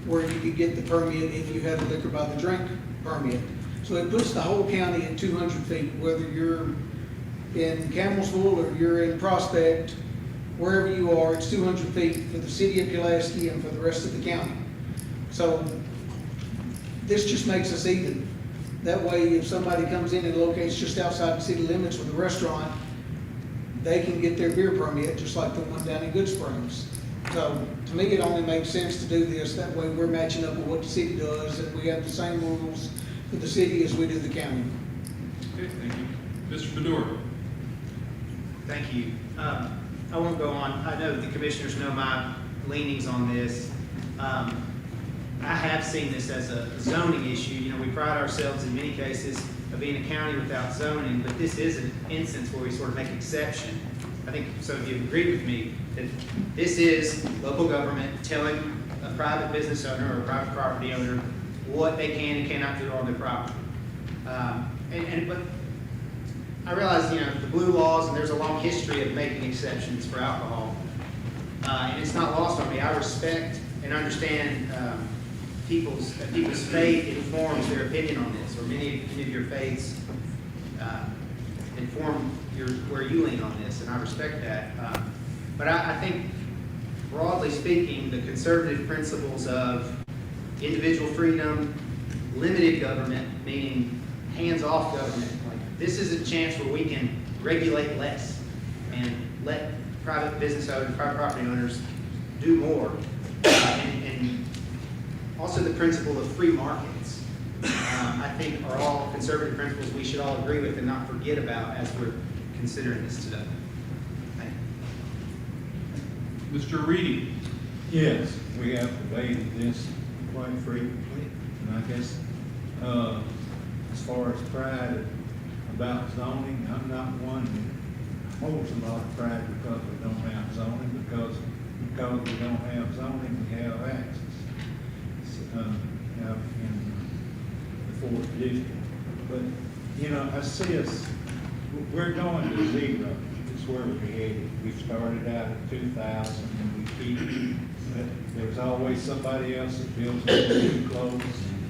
Speaker 2: where you could get the permit if you had a liquor by the drink permit. So it puts the whole county at 200 feet, whether you're in Campbellsville or you're in Prospect, wherever you are, it's 200 feet for the city of Pulaski and for the rest of the county. So this just makes us even. That way, if somebody comes in and locates just outside the city limits with a restaurant, they can get their beer permit just like the one down in Good Springs. So to me, it only makes sense to do this. That way we're matching up with what the city does and we have the same rules for the city as we do the county.
Speaker 8: Okay, thank you. Mr. Fedora.
Speaker 1: Thank you. I won't go on. I know the commissioners know my leanings on this. I have seen this as a zoning issue. You know, we pride ourselves in many cases of being a county without zoning, but this is an instance where we sort of make exception. I think some of you agree with me that this is local government telling a private business owner or a private property owner what they can and cannot do on their property. But I realize, you know, the blue laws, and there's a long history of making exceptions for alcohol. And it's not lost on me. I respect and understand people's faith informs their opinion on this, or many of your faiths inform where you lean on this, and I respect that. But I think, broadly speaking, the conservative principles of individual freedom, limited government, meaning hands-off government, like this is a chance where we can regulate less and let private business owners, private property owners do more. And also the principle of free markets, I think are all conservative principles we should all agree with and not forget about as we're considering this today. Thank you.
Speaker 8: Mr. Reedy?
Speaker 9: Yes, we have debated this quite frequently, and I guess, as far as pride about zoning, I'm not one that holds a lot of pride because we don't have zoning, because we don't have zoning, we have access. Out in the 4th district. But, you know, I see us, we're going to zero. It's where we're headed. We started out at 2,000 and we keep, there's always somebody else that builds too close and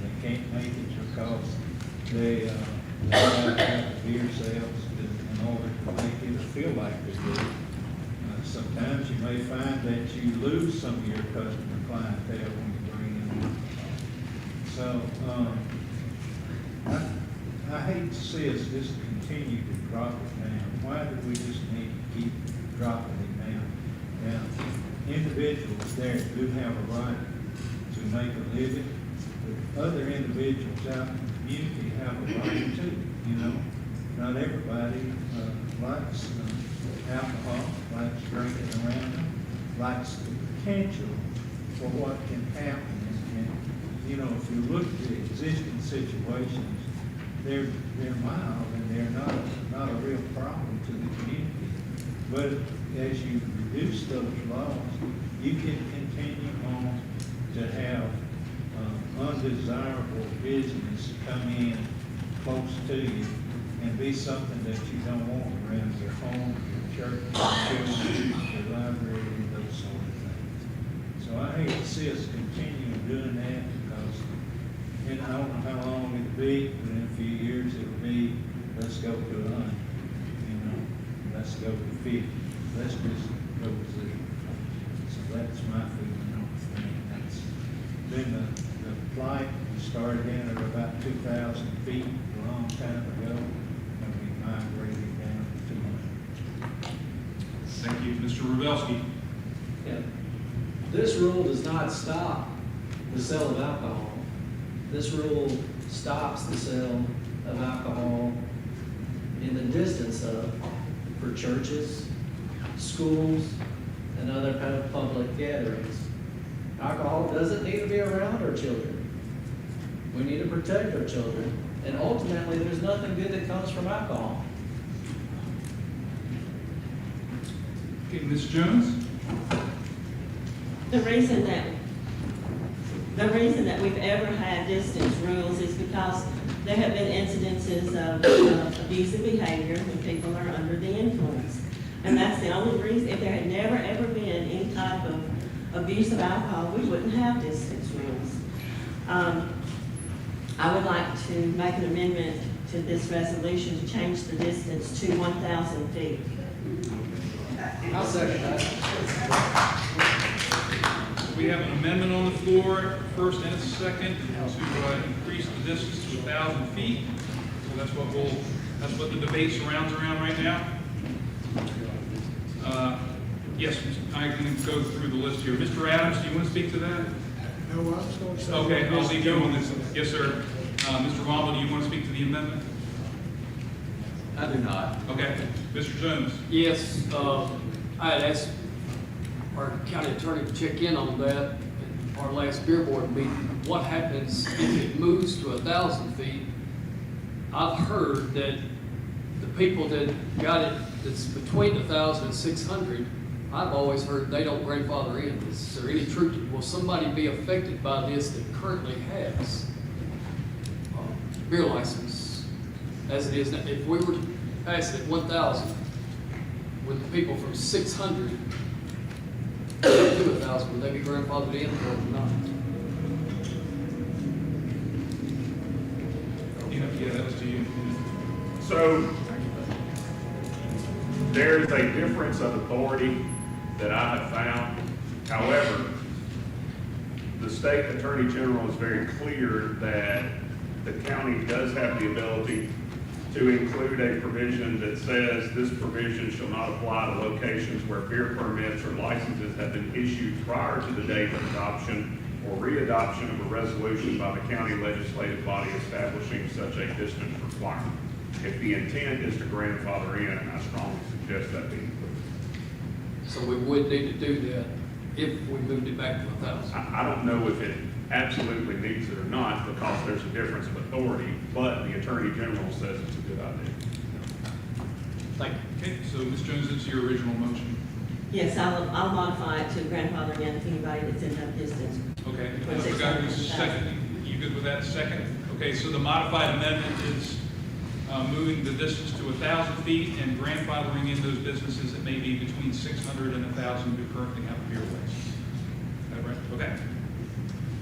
Speaker 9: they can't make it because they have to have beer sales in order to make it feel like they do. Sometimes you may find that you lose some of your customer clientele when you bring in. So, I hate to see us just continue to drop it down. Why do we just need to keep dropping it down? Now, individuals there do have a right to make a living, but other individuals out in the community have a right too, you know? Not everybody likes alcohol, likes drinking around them, likes the potential for what can happen. And you know, if you look at the existing situations, they're mild and they're not a real problem to the community. But as you reduce those laws, you can continue on to have undesirable business come in close to you and be something that you don't want around your home, your church, your children, your library, and those sort of things. So I hate to see us continue doing that because, and I don't know how long it'll be, but in a few years it'll be, let's go to 100, you know, let's go to 50, let's just go to 0. So that's my feeling on the thing. That's been the flight, we started in at about 2,000 feet a long time ago. Migrated down to 200.
Speaker 8: Thank you. Mr. Rubelski?
Speaker 11: Yeah. This rule does not stop the sale of alcohol. This rule stops the sale of alcohol in the distance of, for churches, schools, and other kind of public gatherings. Alcohol doesn't need to be around our children. We need to protect our children. And ultimately, there's nothing good that comes from alcohol.
Speaker 8: Okay, Ms. Jones?
Speaker 3: The reason that we've ever had distance rules is because there have been incidences of abusive behavior when people are under the influence. And that's the only reason. If there had never ever been any type of abuse of alcohol, we wouldn't have distance rules. I would like to make an amendment to this resolution to change the distance to 1,000 feet.
Speaker 11: I'll second that.
Speaker 8: We have an amendment on the floor, first and a second, to increase the distance to 1,000 feet. So that's what the debate surrounds around right now. Yes, I can go through the list here. Mr. Adams, do you want to speak to that?
Speaker 2: No, I was going to say.
Speaker 8: Okay, I'll leave you on this. Yes, sir. Mr. Wamba, do you want to speak to the amendment?
Speaker 18: I do not.
Speaker 8: Okay. Mr. Jones?
Speaker 21: Yes, I had asked our county attorney to check in on that at our last beer board meeting. What happens if it moves to 1,000 feet? I've heard that the people that got it, that's between 1,000 and 600, I've always heard they don't grandfather in. Is there any truth? Will somebody be affected by this that currently has a beer license as it is now? If we were to pass it at 1,000, would the people from 600 to 1,000, would they be grandfathered in or not?
Speaker 8: Yeah, that was to you.
Speaker 16: So, there's a difference of authority that I have found. However, the state attorney general is very clear that the county does have the ability to include a provision that says this provision shall not apply to locations where beer permits or licenses have been issued prior to the date of adoption or readoption of a resolution by the county legislative body establishing such a distance requirement. If the intent is to grandfather in, I strongly suggest that be included.
Speaker 21: So we would need to do that if we moved it back to 1,000.
Speaker 16: I don't know if it absolutely needs it or not, because there's a difference of authority, but the Attorney General says it's a good idea.
Speaker 21: Thank you.
Speaker 8: Okay, so Ms. Jones, this is your original motion.
Speaker 3: Yes, I'll modify it to grandfather in anybody that's in that distance.
Speaker 8: Okay, I forgot who's second. You good with that second? Okay, so the modified amendment is moving the distance to 1,000 feet and grandfathering in those businesses that may be between 600 and 1,000 who currently have a beer license. Is that right? Okay.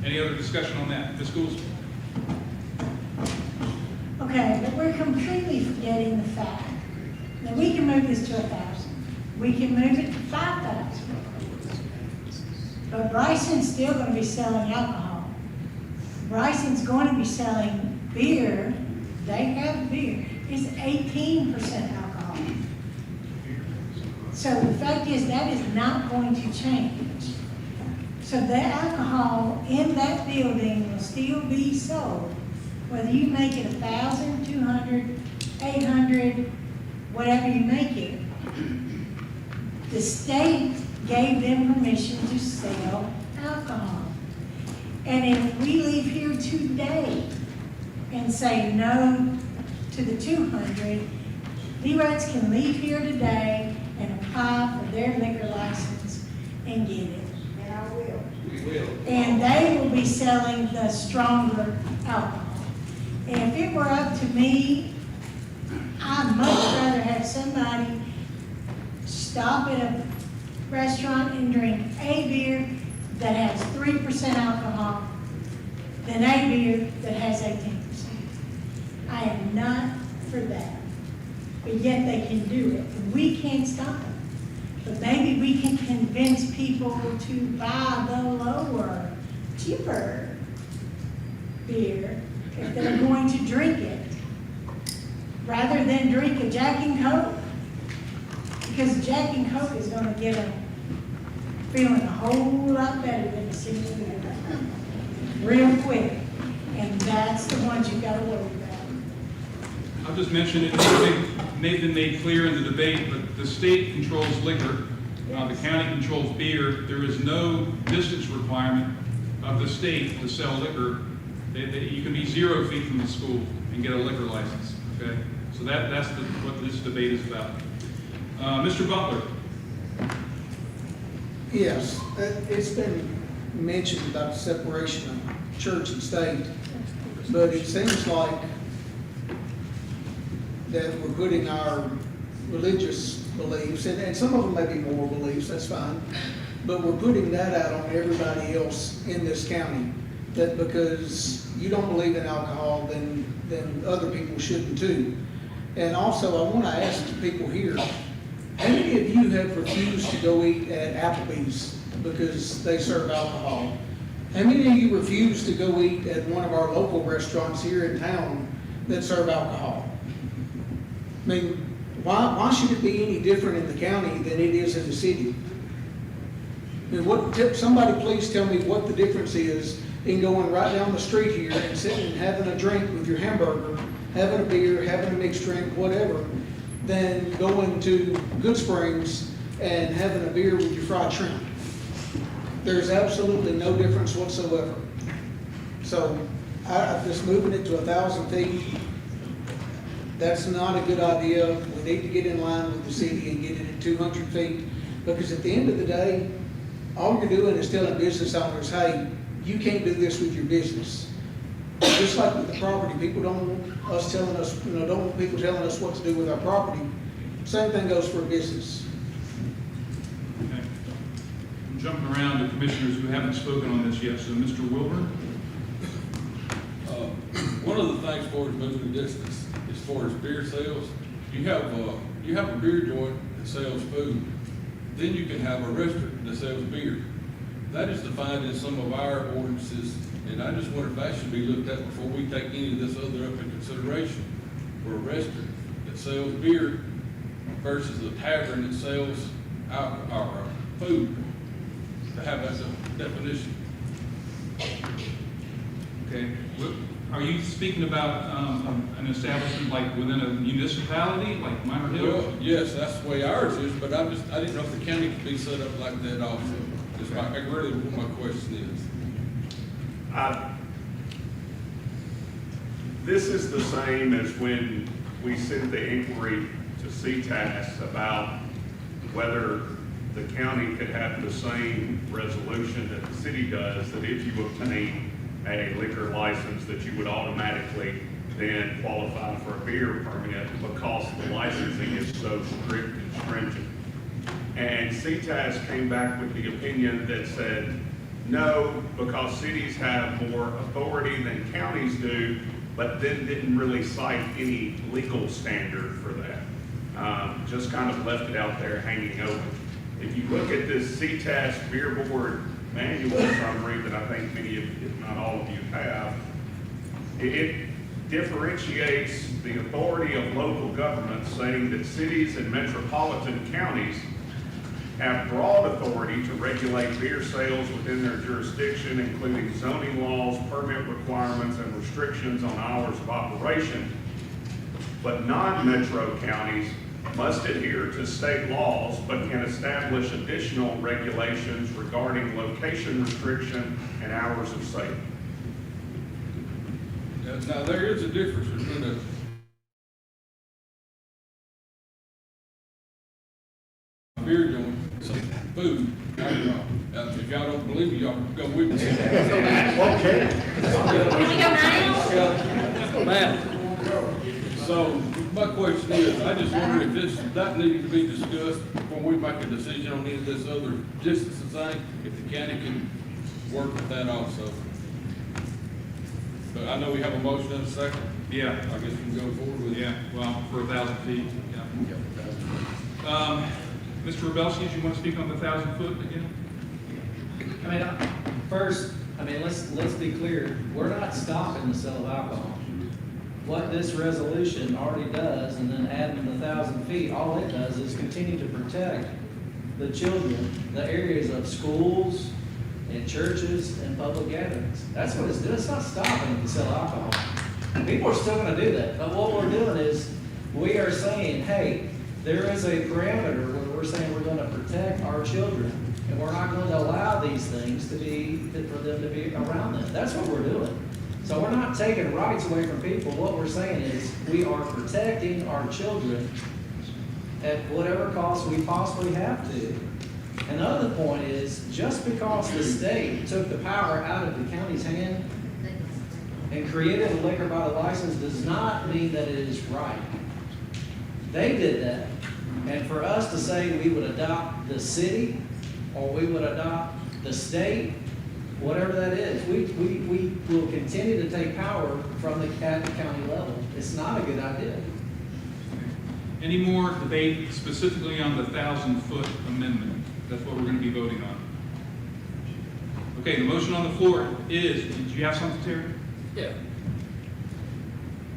Speaker 8: Any other discussion on that? Ms. Schools?
Speaker 4: Okay, but we're completely forgetting the fact that we can move this to 1,000. We can move it to 5,000. But Bryson's still going to be selling alcohol. Bryson's going to be selling beer. They have beer. It's 18% alcohol. So the fact is that is not going to change. So the alcohol in that building will still be sold, whether you make it 1,000, 200, 800, whatever you make it. The state gave them permission to sell alcohol. And if we leave here today and say no to the 200, D-Rats can leave here today and apply for their liquor license and get it. And I will.
Speaker 21: We will.
Speaker 4: And they will be selling the stronger alcohol. And if it were up to me, I'd much rather have somebody stop at a restaurant and drink a beer that has 3% alcohol than a beer that has 18%. I am not for that. But yet they can do it. And we can't stop it. But maybe we can convince people to buy the lower, cheaper beer if they're going to drink it, rather than drink a Jack and Coke. Because Jack and Coke is going to get them feeling a whole lot better than a single beer, real quick. And that's the ones you've got to worry about.
Speaker 8: I'll just mention it may have been made clear in the debate, but the state controls liquor, the county controls beer. There is no distance requirement of the state to sell liquor. You can be 0 feet from the school and get a liquor license, okay? So that's what this debate is about. Mr. Butler.
Speaker 2: Yes, it's been mentioned about the separation of church and state, but it seems like that we're putting our religious beliefs, and some of them may be moral beliefs, that's fine, but we're putting that out on everybody else in this county, that because you don't believe in alcohol, then other people shouldn't too. And also, I want to ask the people here, how many of you have refused to go eat at Applebee's because they serve alcohol? How many of you refuse to go eat at one of our local restaurants here in town that serve alcohol? I mean, why should it be any different in the county than it is in the city? I mean, somebody please tell me what the difference is in going right down the street here and sitting and having a drink with your hamburger, having a beer, having a mixed drink, whatever, than going to Good Springs and having a beer with your fried shrimp. There's absolutely no difference whatsoever. So I'm just moving it to 1,000 feet. That's not a good idea. We need to get in line with the city and get it at 200 feet. Because at the end of the day, all you're doing is telling business owners, hey, you can't do this with your business. Just like with the property, people don't want us telling us, don't want people telling us what to do with our property. Same thing goes for a business.
Speaker 8: Okay. jumping around to commissioners who haven't spoken on this yet. So, Mr. Wilburn?
Speaker 7: One of the things for moving distance, as far as beer sales, you have a beer joint that sells food, then you can have a restaurant that sells beer. That is defined in some of our ordinances, and I just wonder if that should be looked at before we take any of this other up in consideration. For a restaurant that sells beer versus a tavern that sells alcohol or food, to have that definition.
Speaker 8: Okay. Are you speaking about an establishment like within a municipality, like Minor Hill?
Speaker 7: Well, yes, that's the way ours is, but I didn't know if the county could be set up like that also. That's really what my question is.
Speaker 16: This is the same as when we sent the inquiry to CTAS about whether the county could have the same resolution that the city does, that if you obtain a liquor license, that you would automatically then qualify for a beer permit because the licensing is so strict and stringent. And CTAS came back with the opinion that said, no, because cities have more authority than counties do, but then didn't really cite any legal standard for that. Just kind of left it out there hanging open. If you look at this CTAS Beer Board manual summary that I think many of, if not all of you have, it differentiates the authority of local governments, saying that cities and metropolitan counties have broad authority to regulate beer sales within their jurisdiction, including zoning laws, permit requirements, and restrictions on hours of operation. But non-metro counties must adhere to state laws, but can establish additional regulations regarding location restriction and hours of sale.
Speaker 7: Now, there is a difference between a beer joint, some food, alcohol. If y'all don't believe me, y'all go with me.
Speaker 16: Okay.
Speaker 13: Can we go now?
Speaker 7: So, my question is, I just wonder if that needed to be discussed before we make a decision on any of this other distance thing, if the county can work with that also. But I know we have a motion in a second.
Speaker 8: Yeah.
Speaker 7: I guess we can go forward with it.
Speaker 8: Yeah, well, for 1,000 feet, yeah. Mr. Rebelski, do you want to speak on the 1,000 foot again?
Speaker 11: I mean, first, let's be clear, we're not stopping the sale of alcohol. What this resolution already does, and then adding the 1,000 feet, all it does is continue to protect the children, the areas of schools and churches and public gatherings. That's what it's doing. It's not stopping to sell alcohol. People are still gonna do that, but what we're doing is, we are saying, hey, there is a parameter where we're saying we're gonna protect our children, and we're not going to allow these things for them to be around them. That's what we're doing. So we're not taking rights away from people. What we're saying is we are protecting our children at whatever cost we possibly have to. And the other point is, just because the state took the power out of the county's hand and created a liquor by the license does not mean that it is right. They did that. And for us to say we would adopt the city or we would adopt the state, whatever that is, we will continue to take power from the county level. It's not a good idea.
Speaker 8: Any more debate specifically on the 1,000-foot amendment? That's what we're going to be voting on. Okay, the motion on the floor is, did you have something, Terry?
Speaker 5: Yeah.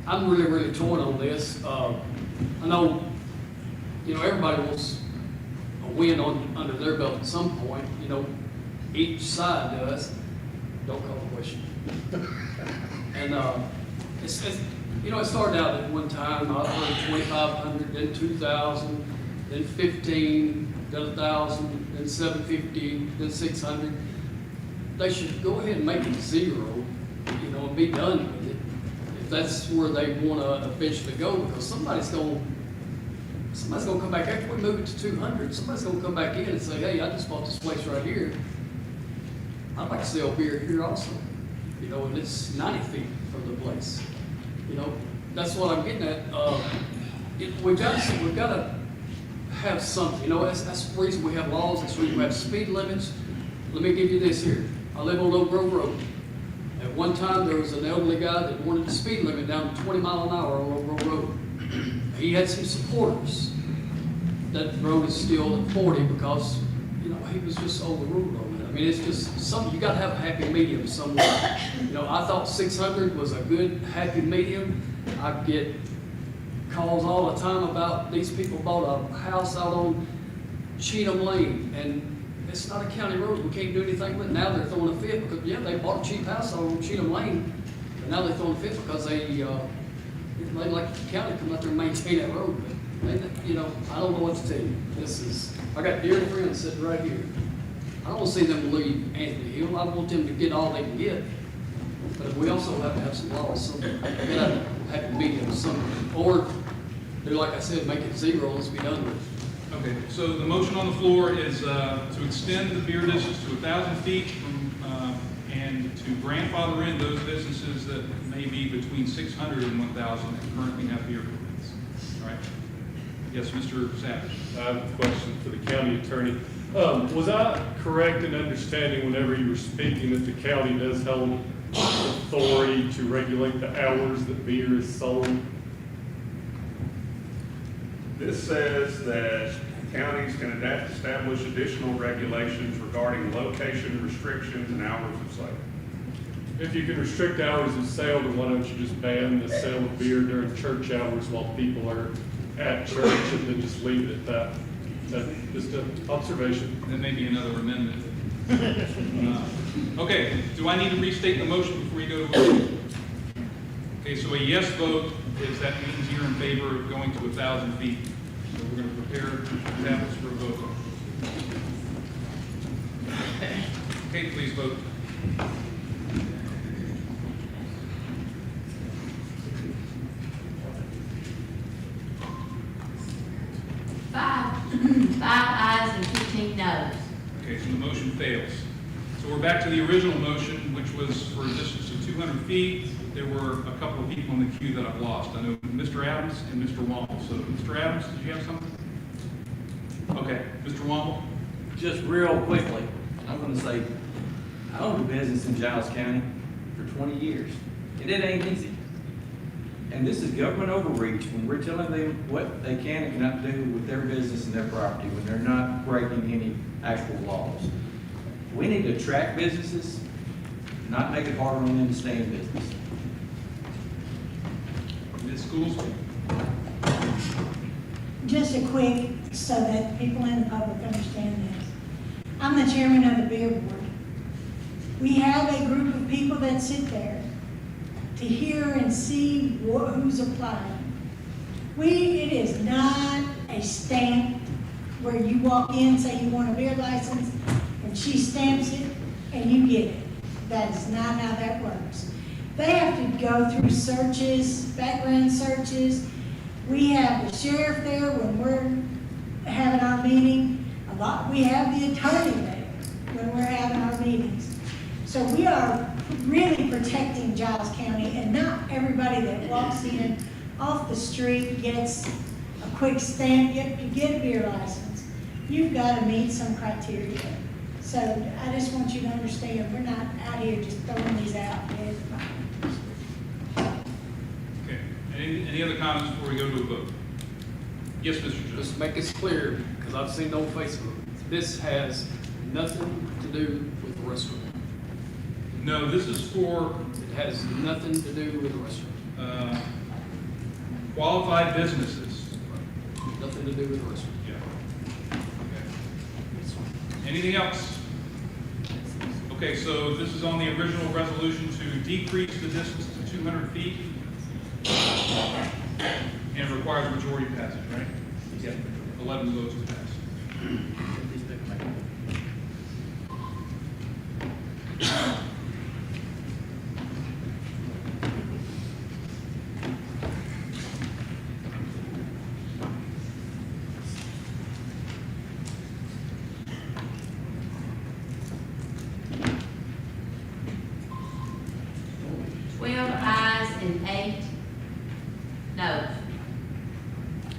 Speaker 5: I'm really torn on this. I know, everybody wants a win under their belt at some point. Each side does. Don't call the question. And it started out at one time, I heard 2,500, then 2,000, then 15, then 1,000, then 750, then 600. They should go ahead and make it 0, and be done with it. If that's where they want to eventually go, because somebody's going to come back after we move it to 200. Somebody's going to come back in and say, "Hey, I just bought this place right here. I'd like to sell beer here also." And it's 90 feet from the place. That's what I'm getting at. We've got to have something. That's the reason we have laws. That's the reason we have speed limits.
Speaker 21: let me give you this here. I live on Oak Grove Road. At one time, there was an elderly guy that wanted the speed limit down to 20 mile an hour on Oak Grove Road. He had some supporters. That road is still at 40 because, you know, he was just overruled on it. I mean, it's just something, you gotta have a happy medium somewhere. You know, I thought 600 was a good happy medium. I get calls all the time about these people bought a house out on Cheatham Lane, and it's not a county road, we can't do anything with it. Now they're throwing a fit because, yeah, they bought a cheap house on Cheatham Lane, but now they're throwing a fit because they like the county come out there and maintain that road. But they, you know, I don't know what to tell you. I got dear friends sitting right here. I don't see them leave Anthony Hill. I want them to get all they can get. But we also have to have some laws somewhere. We gotta have a medium somewhere. Or, do like I said, make it zero, let's be done with it.
Speaker 8: Okay, so the motion on the floor is to extend the beer distance to 1,000 feet and to grandfather in those businesses that may be between 600 and 1,000 and currently have beer permits. All right? Yes, Mr. Savage.
Speaker 19: I have a question for the county attorney. Was I correct in understanding whenever you were speaking that the county does hold authority to regulate the hours that beer is sold?
Speaker 16: This says that counties can establish additional regulations regarding location restrictions and hours of sale.
Speaker 19: If you can restrict hours of sale, then why don't you just ban the sale of beer during church hours while people are at church and then just leave it at that? That's just an observation.
Speaker 8: That may be another amendment. Okay, do I need to restate the motion before you go to vote? Okay, so a yes vote is that means you're in favor of going to 1,000 feet. So we're going to prepare tablets for a vote. Okay, please vote.
Speaker 22: Five ayes and 15 noes.
Speaker 8: Okay, so the motion fails. So we're back to the original motion, which was for a distance of 200 feet. There were a couple of people in the queue that I've lost. I know Mr. Adams and Mr. Womble. So Mr. Adams, did you have something? Okay, Mr. Womble?
Speaker 18: Just real quickly, I'm gonna say, I owned a business in Giles County for 20 years, and it ain't easy. And this is government overreach when we're telling them what they can and cannot do with their business and their property when they're not breaking any actual laws. We need to attract businesses, not make it harder on them to stay in business.
Speaker 8: Ms. Schools?
Speaker 4: Just a quick, so that people in the public understand this. I'm the chairman of the beer board. We have a group of people that sit there to hear and see who's applying. It is not a stamp where you walk in, say you want a beer license, and she stamps it and you get it. That is not how that works. They have to go through searches, background searches. We have the sheriff there when we're having our meeting. We have the attorney there when we're having our meetings. So we are really protecting Giles County, and not everybody that walks in off the street gets a quick stamp. You get a beer license. You've got to meet some criteria. So I just want you to understand, we're not out here just throwing these out there.
Speaker 8: Okay, any other comments before we go to a vote? Yes, Mr. Jones.
Speaker 21: Just to make this clear, because I've seen it on Facebook, this has nothing to do with the restaurant.
Speaker 8: No, this is for
Speaker 21: It has nothing to do with the restaurant.
Speaker 8: qualified businesses.
Speaker 21: Nothing to do with the restaurant.
Speaker 8: Yeah. Okay. Anything else? Okay, so this is on the original resolution to decrease the distance to 200 feet. And it requires majority passage, right? Yeah. 11 votes to pass.
Speaker 22: 12 ayes and 8 noes.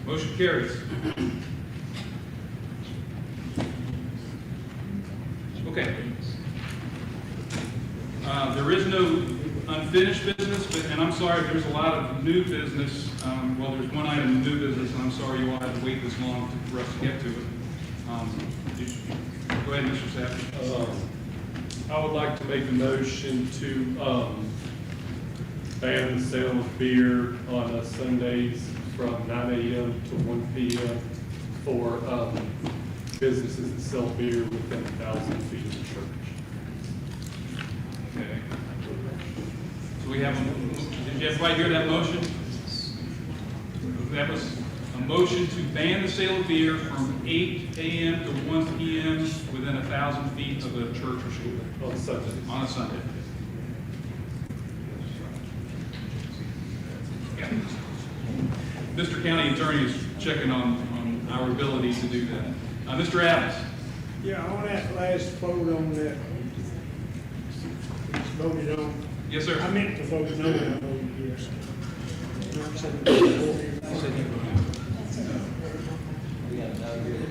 Speaker 8: Motion carries. Okay, unfinished business, and I'm sorry, there's a lot of new business. Well, there's one item of new business, and I'm sorry you all had to wait this long for us to get to it. Go ahead, Mr. Savage.
Speaker 19: I would like to make a motion to ban the sale of beer on Sundays from 9 a.m. to 1 p.m. for businesses that sell beer within 1,000 feet of the church.
Speaker 8: Okay. So we have, did everybody hear that motion? That was a motion to ban the sale of beer from 8 a.m. to 1 p.m. within 1,000 feet of a church or school.
Speaker 19: On Sunday.
Speaker 8: On a Sunday. Yeah. Mr. County Attorney is checking on our ability to do that. Mr. Adams.
Speaker 6: Yeah, on that last vote on that, it's voted on.
Speaker 8: Yes, sir.
Speaker 6: I meant to vote no, I voted yes.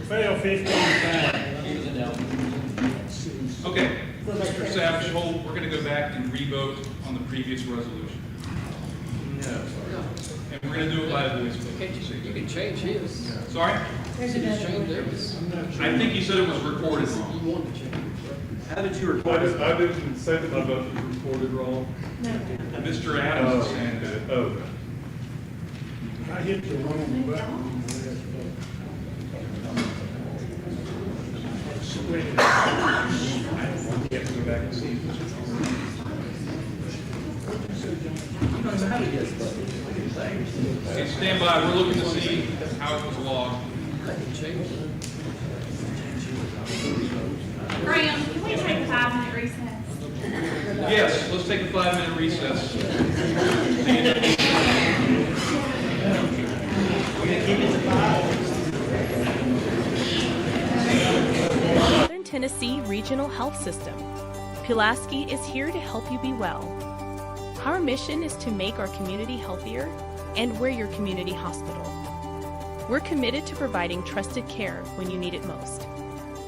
Speaker 6: Fail 15-5.
Speaker 8: Okay, Mr. Savage, hold, we're gonna go back and re-vote on the previous resolution.
Speaker 21: No.
Speaker 8: And we're gonna do it by voice vote.
Speaker 21: You can change his.
Speaker 8: Sorry?
Speaker 21: You can just change theirs.
Speaker 8: I think he said it was recorded wrong.
Speaker 21: You wanted to change it.
Speaker 18: How did you record it?
Speaker 19: I didn't say that my vote was recorded wrong.
Speaker 8: Mr. Adams is saying that.
Speaker 19: Oh.
Speaker 6: I hit the wrong button.
Speaker 8: Okay, stand by, we're looking to see how it was logged.
Speaker 10: Graham, can we take a 5-minute recess?
Speaker 8: Yes, let's take a 5-minute recess.
Speaker 20: Southern Tennessee Regional Health System. Pulaski is here to help you be well. Our mission is to make our community healthier, and we're your community hospital. We're committed to providing trusted care when you need it most.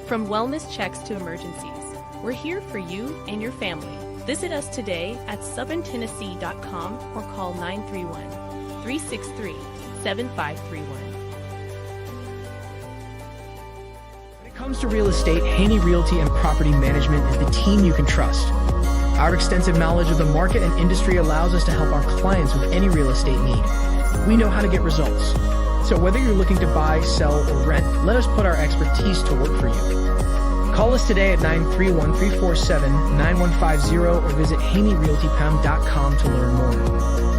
Speaker 20: From wellness checks to emergencies, we're here for you and your family. Visit us today at southerntennessee.com or call 931-363-7531.
Speaker 23: When it comes to real estate, Haney Realty and Property Management is the team you can trust. Our extensive knowledge of the market and industry allows us to help our clients with any real estate need. We know how to get results. So whether you're looking to buy, sell, or rent, let us put our expertise to work for you. Call us today at 931-347-9150 or visit HaneyRealtyPam.com to learn more.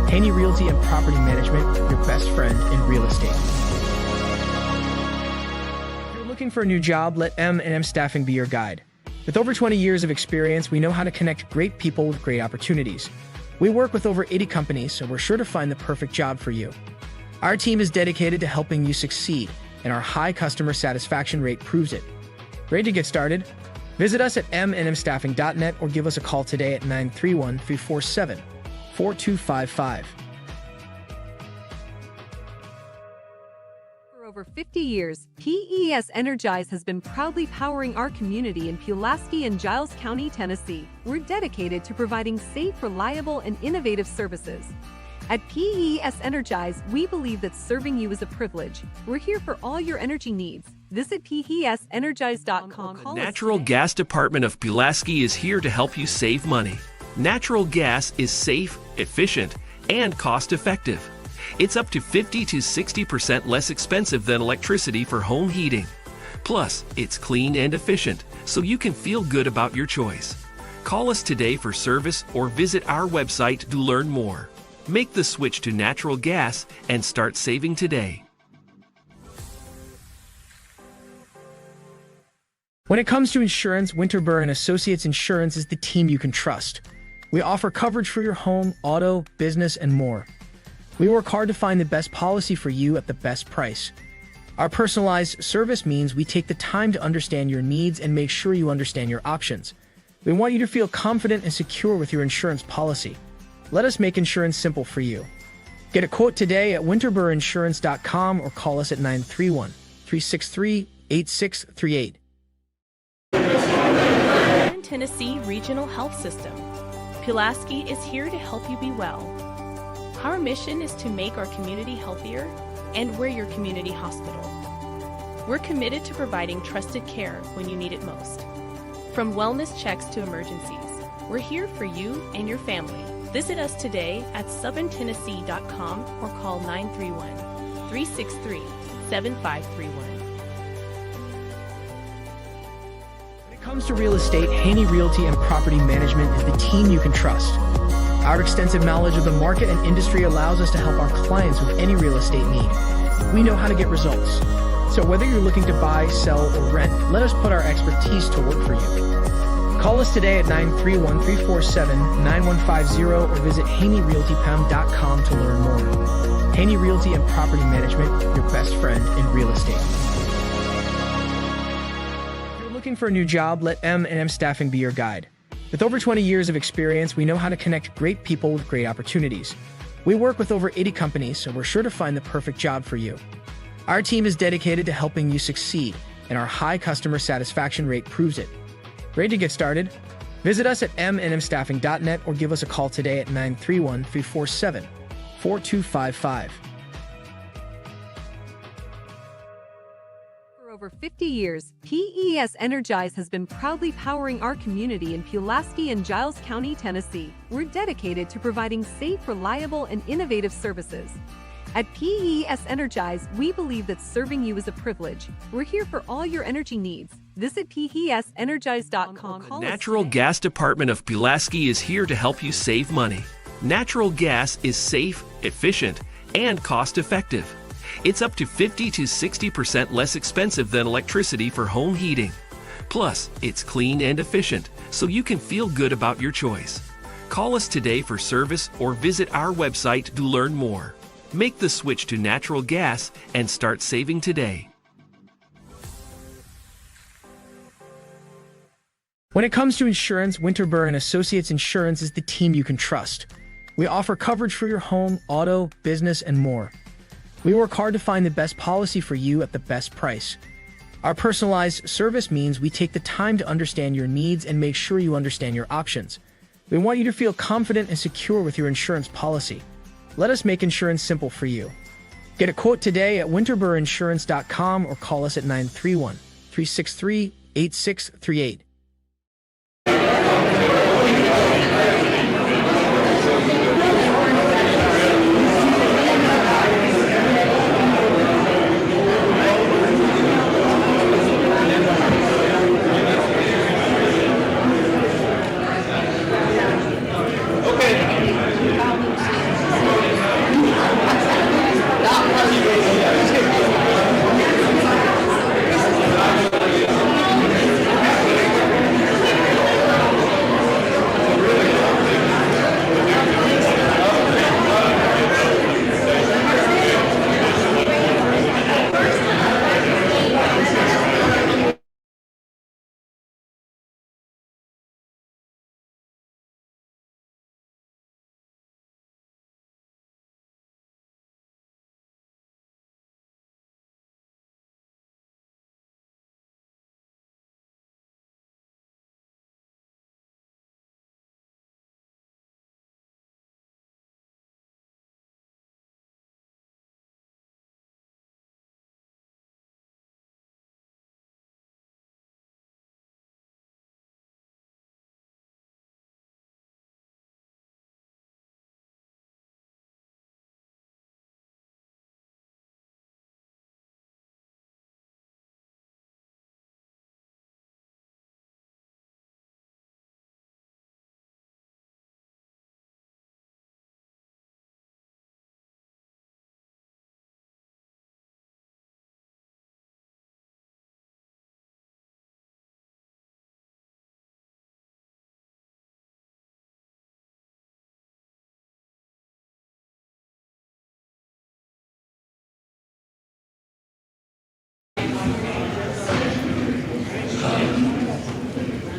Speaker 23: Haney Realty and Property Management, your best friend in real estate. If you're looking for a new job, let M&M Staffing be your guide. With over 20 years of experience, we know how to connect great people with great opportunities. We work with over 80 companies, so we're sure to find the perfect job for you. Our team is dedicated to helping you succeed, and our high customer satisfaction rate proves it. Ready to get started? Visit us at mnmstaffing.net or give us a call today at 931-347-4255.
Speaker 24: For over 50 years, PES Energize has been proudly powering our community in Pulaski and Giles County, Tennessee. We're dedicated to providing safe, reliable, and innovative services. At PES Energize, we believe that serving you is a privilege. We're here for all your energy needs. Visit PESenergize.com.
Speaker 25: The Natural Gas Department of Pulaski is here to help you save money. Natural gas is safe, efficient, and cost-effective. It's up to 50 to 60% less expensive than electricity for home heating. Plus, it's clean and efficient, so you can feel good about your choice. Call us today for service or visit our website to learn more. Make the switch to natural gas and start saving today.
Speaker 23: When it comes to insurance, Winterburr & Associates Insurance is the team you can trust. We offer coverage for your home, auto, business, and more. We work hard to find the best policy for you at the best price. Our personalized service means we take the time to understand your needs and make sure you understand your options. We want you to feel confident and secure with your insurance policy. Let us make insurance simple for you. Get a quote today at winterburrinsurance.com or call us at 931-363-8638.
Speaker 20: Southern Tennessee Regional Health System. Pulaski is here to help you be well. Our mission is to make our community healthier, and we're your community hospital. We're committed to providing trusted care when you need it most. From wellness checks to emergencies, we're here for you and your family. Visit us today at southerntennessee.com or call 931-363-7531.
Speaker 23: When it comes to real estate, Haney Realty and Property Management is the team you can trust. Our extensive knowledge of the market and industry allows us to help our clients with any real estate need. We know how to get results. So whether you're looking to buy, sell, or rent, let us put our expertise to work for you. Call us today at 931-347-9150 or visit HaneyRealtyPM.com to learn more. Haney Realty and Property Management, your best friend in real estate. If you're looking for a new job, let M&M Staffing be your guide. With over 20 years of experience, we know how to connect great people with great opportunities. We work with over 80 companies, so we're sure to find the perfect job for you. Our team is dedicated to helping you succeed, and our high customer satisfaction rate proves it. Ready to get started? Visit us at mnmstaffing.net or give us a call today at 931-347-4255.
Speaker 24: For over 50 years, PES Energize has been proudly powering our community in Pulaski and Giles County, Tennessee. We're dedicated to providing safe, reliable, and innovative services. At PES Energize, we believe that serving you is a privilege. We're here for all your energy needs. Visit PESEnergize.com.
Speaker 25: The Natural Gas Department of Pulaski is here to help you save money. Natural gas is safe, efficient, and cost-effective. It's up to 50 to 60% less expensive than electricity for home heating. Plus, it's clean and efficient, so you can feel good about your choice. Call us today for service or visit our website to learn more. Make the switch to natural gas and start saving today.
Speaker 23: When it comes to insurance, Winterburn & Associates Insurance is the team you can trust. We offer coverage for your home, auto, business, and more. We work hard to find the best policy for you at the best price. Our personalized service means we take the time to understand your needs and make sure you understand your options. We want you to feel confident and secure with your insurance policy. Let us make insurance simple for you. Get a quote today at winterburinsurance.com or call us at 931-363-8638.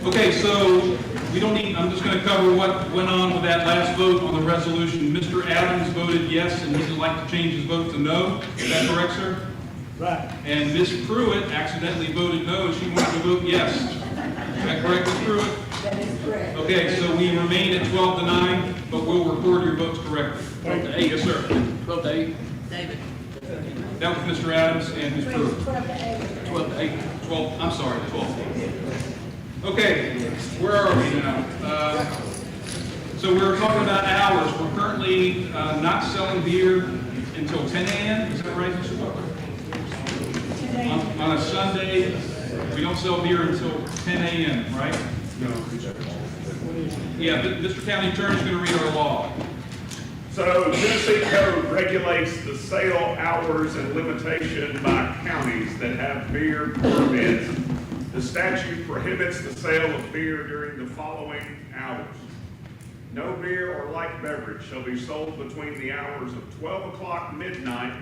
Speaker 8: Okay, so we don't need, I'm just going to cover what went on with that last vote on the resolution. Mr. Adams voted yes, and he would like to change his vote to no. Is that correct, sir?
Speaker 6: Right.
Speaker 8: And Ms. Pruitt accidentally voted no, and she wanted to vote yes. Is that correct, Ms. Pruitt?
Speaker 4: That is correct.
Speaker 8: Okay, so we remain at 12 to 9, but we'll record your votes correctly.
Speaker 21: 12 to 8.
Speaker 8: Yes, sir.
Speaker 21: 12 to 8.
Speaker 22: David.
Speaker 8: That was Mr. Adams and Ms. Brewer.
Speaker 4: 12 to 8.
Speaker 21: 12 to 8.
Speaker 8: 12, I'm sorry, 12. Okay, where are we now? So we're talking about hours. We're currently not selling beer until 10 a.m. Is that right, Mr. Butler? On a Sunday, we don't sell beer until 10 a.m., right? No. Yeah, but Mr. County Attorney's going to read our law.
Speaker 16: So Tennessee Code regulates the sale hours and limitation by counties that have beer permits. The statute prohibits the sale of beer during the following hours. No beer or light beverage shall be sold between the hours of 12 o'clock midnight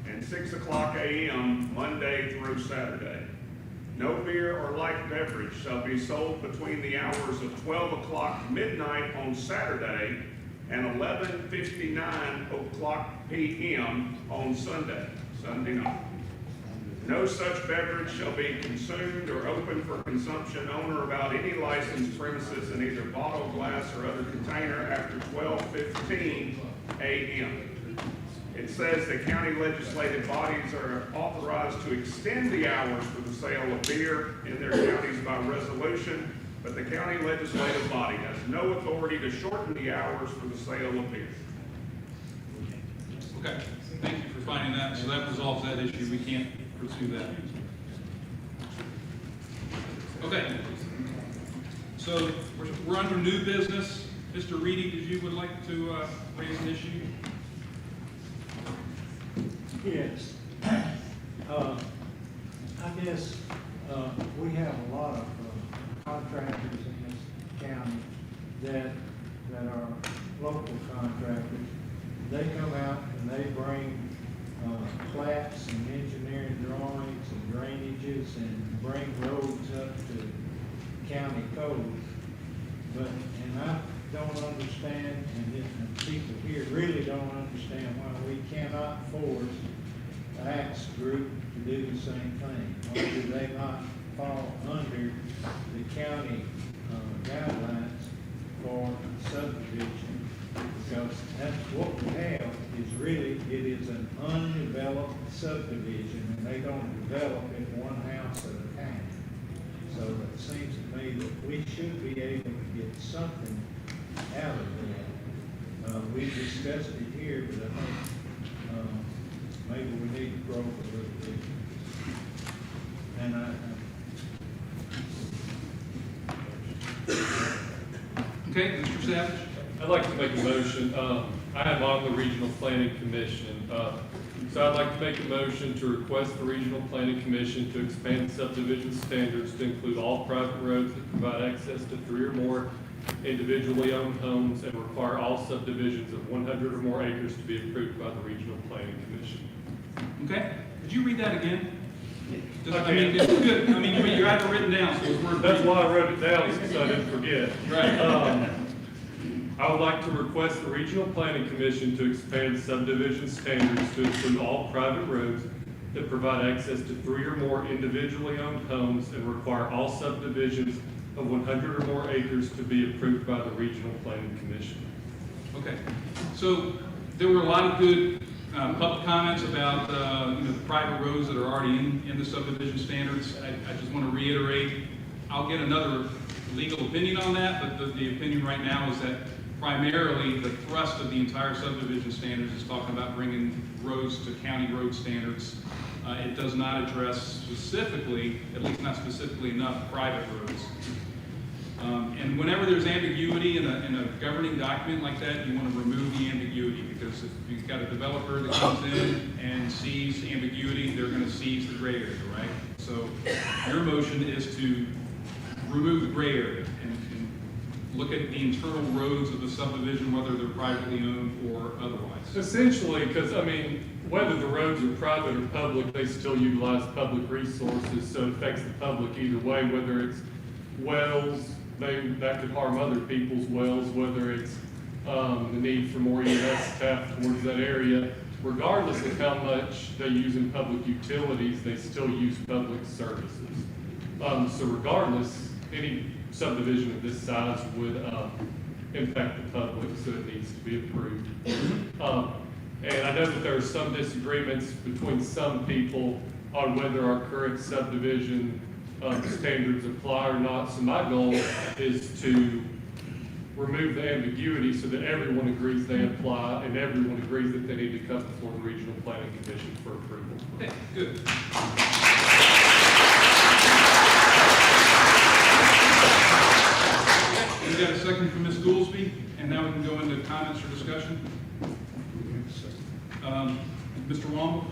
Speaker 16: and 6 o'clock a.m. Monday through Saturday. No beer or light beverage shall be sold between the hours of 12 o'clock midnight on Saturday and 11:59 o'clock p.m. on Sunday night. No such beverage shall be consumed or open for consumption on or about any licensed premises in either bottle, glass, or other container after 12:15 a.m. It says that county legislative bodies are authorized to extend the hours for the sale of beer in their counties by resolution, but the county legislative body has no authority to shorten the hours for the sale of beer.
Speaker 8: Okay, thank you for finding that. So that resolves that issue. We can't pursue that. Okay. So we're under new business. Mr. Reedy, did you would like to raise an issue?
Speaker 9: Yes. I guess we have a lot of contractors in this county that are local contractors. They come out and they bring plats and engineering drawings and drainages and bring roads up to county code. And I don't understand, and people here really don't understand why we cannot force the Axe group to do the same thing. Why do they not fall under the county guidelines for subdivision? Because that's what we have, is really, it is an undeveloped subdivision, and they don't develop it one house at a time. So it seems to me that we should be able to get something out of that. We discussed it here, but I think maybe we need to grow a little bit. And
Speaker 8: Okay, Mr. Savage?
Speaker 19: I'd like to make a motion. I am on the Regional Planning Commission. So I'd like to make a motion to request the Regional Planning Commission to expand subdivision standards to include all private roads that provide access to 3 or more individually owned homes and require all subdivisions of 100 or more acres to be approved by the Regional Planning Commission.
Speaker 8: Okay, could you read that again? Just,
Speaker 19: Okay.
Speaker 8: I mean, it's good. I mean, you have it written down, so it's worth
Speaker 19: That's
Speaker 8: reading.
Speaker 19: why I wrote it down, so I didn't forget.
Speaker 8: Right.
Speaker 19: I would like to request the Regional Planning Commission to expand subdivision standards to include all private roads that provide access to 3 or more individually owned homes and require all subdivisions of 100 or more acres to be approved by the Regional Planning Commission.
Speaker 8: Okay, so there were a lot of good public comments about the private roads that are already in the subdivision standards. I just want to reiterate, I'll get another legal opinion on that, but the opinion right now is that primarily the thrust of the entire subdivision standards is talking about bringing roads to county road standards. It does not address specifically, at least not specifically enough, private roads. And whenever there's ambiguity in a governing document like that, you want to remove the ambiguity, because if you've got a developer that comes in and sees ambiguity, they're going to seize the gray area, right? So your motion is to remove the gray area and look at the internal roads of the subdivision, whether they're privately owned or otherwise.
Speaker 19: Essentially, because, I mean, whether the roads are private or public, they still utilize public resources, so it affects the public either way, whether it's wells, that could harm other people's wells, whether it's the need for more EMS staff towards that area. Regardless of how much they use in public utilities, they still use public services. So regardless, any subdivision of this size would, impact the public, so it needs to be approved. And I know that there are some disagreements between some people on whether our current subdivision, standards apply or not. So my goal is to remove the ambiguity so that everyone agrees they apply and everyone agrees that they need to come before the Regional Planning Commission for approval.
Speaker 8: Okay, good. We got a second from Ms. Goolsby, and now we can go into comments or discussion. Mr. Wong?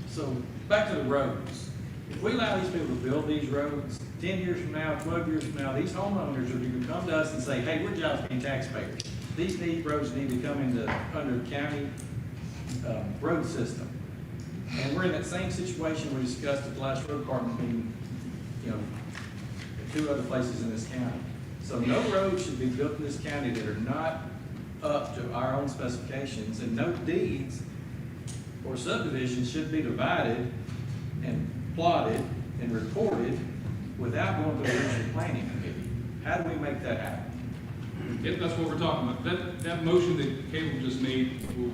Speaker 18: So, back to the roads. If we allow these people to build these roads, 10 years from now, 12 years from now, these homeowners are going to come to us and say, hey, we're Giles County taxpayers. These roads need to come under the county road system. And we're in that same situation we discussed at the last road department meeting, you know, at 2 other places in this county. So no roads should be built in this county that are not up to our own specifications, and no deeds or subdivisions should be divided and plotted and recorded without going to the regional planning committee. How do we make that happen?
Speaker 8: Yeah, that's what we're talking about. That motion that Caleb just made will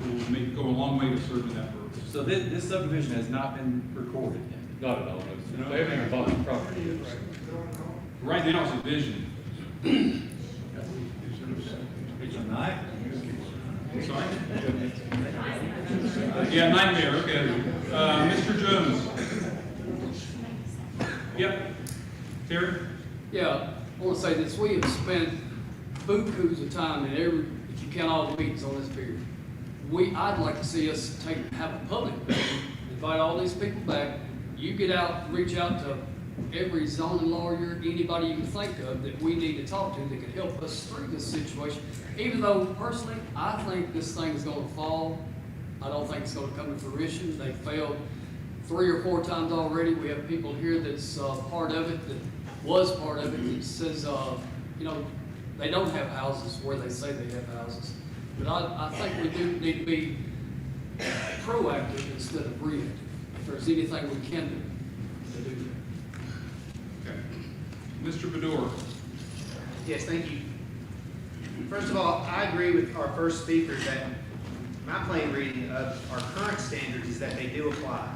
Speaker 8: go a long way to serving that purpose.
Speaker 18: So this subdivision has not been recorded yet?
Speaker 19: Not at all. They haven't even bought the property yet.
Speaker 8: Right now, it's a vision. Sorry? Yeah, nightmare, okay. Mr. Jones? Yep. Terry?
Speaker 21: Yeah, I want to say this, we have spent bukus of time if you count all the meetings on this period. I'd like to see us have a public meeting, invite all these people back. You get out, reach out to every zoning lawyer, anybody you can think of that we need to talk to that could help us through this situation. Even though personally, I think this thing is going to fall. I don't think it's going to come to fruition. They failed 3 or 4 times already. We have people here that's part of it, that was part of it, that says, you know, they don't have houses where they say they have houses. But I think we do need to be proactive instead of reactive. If there's anything we can do to do that.
Speaker 8: Okay. Mr. Bedore?
Speaker 1: Yes, thank you. First of all, I agree with our first speaker that my plain reading of our current standards is that they do apply.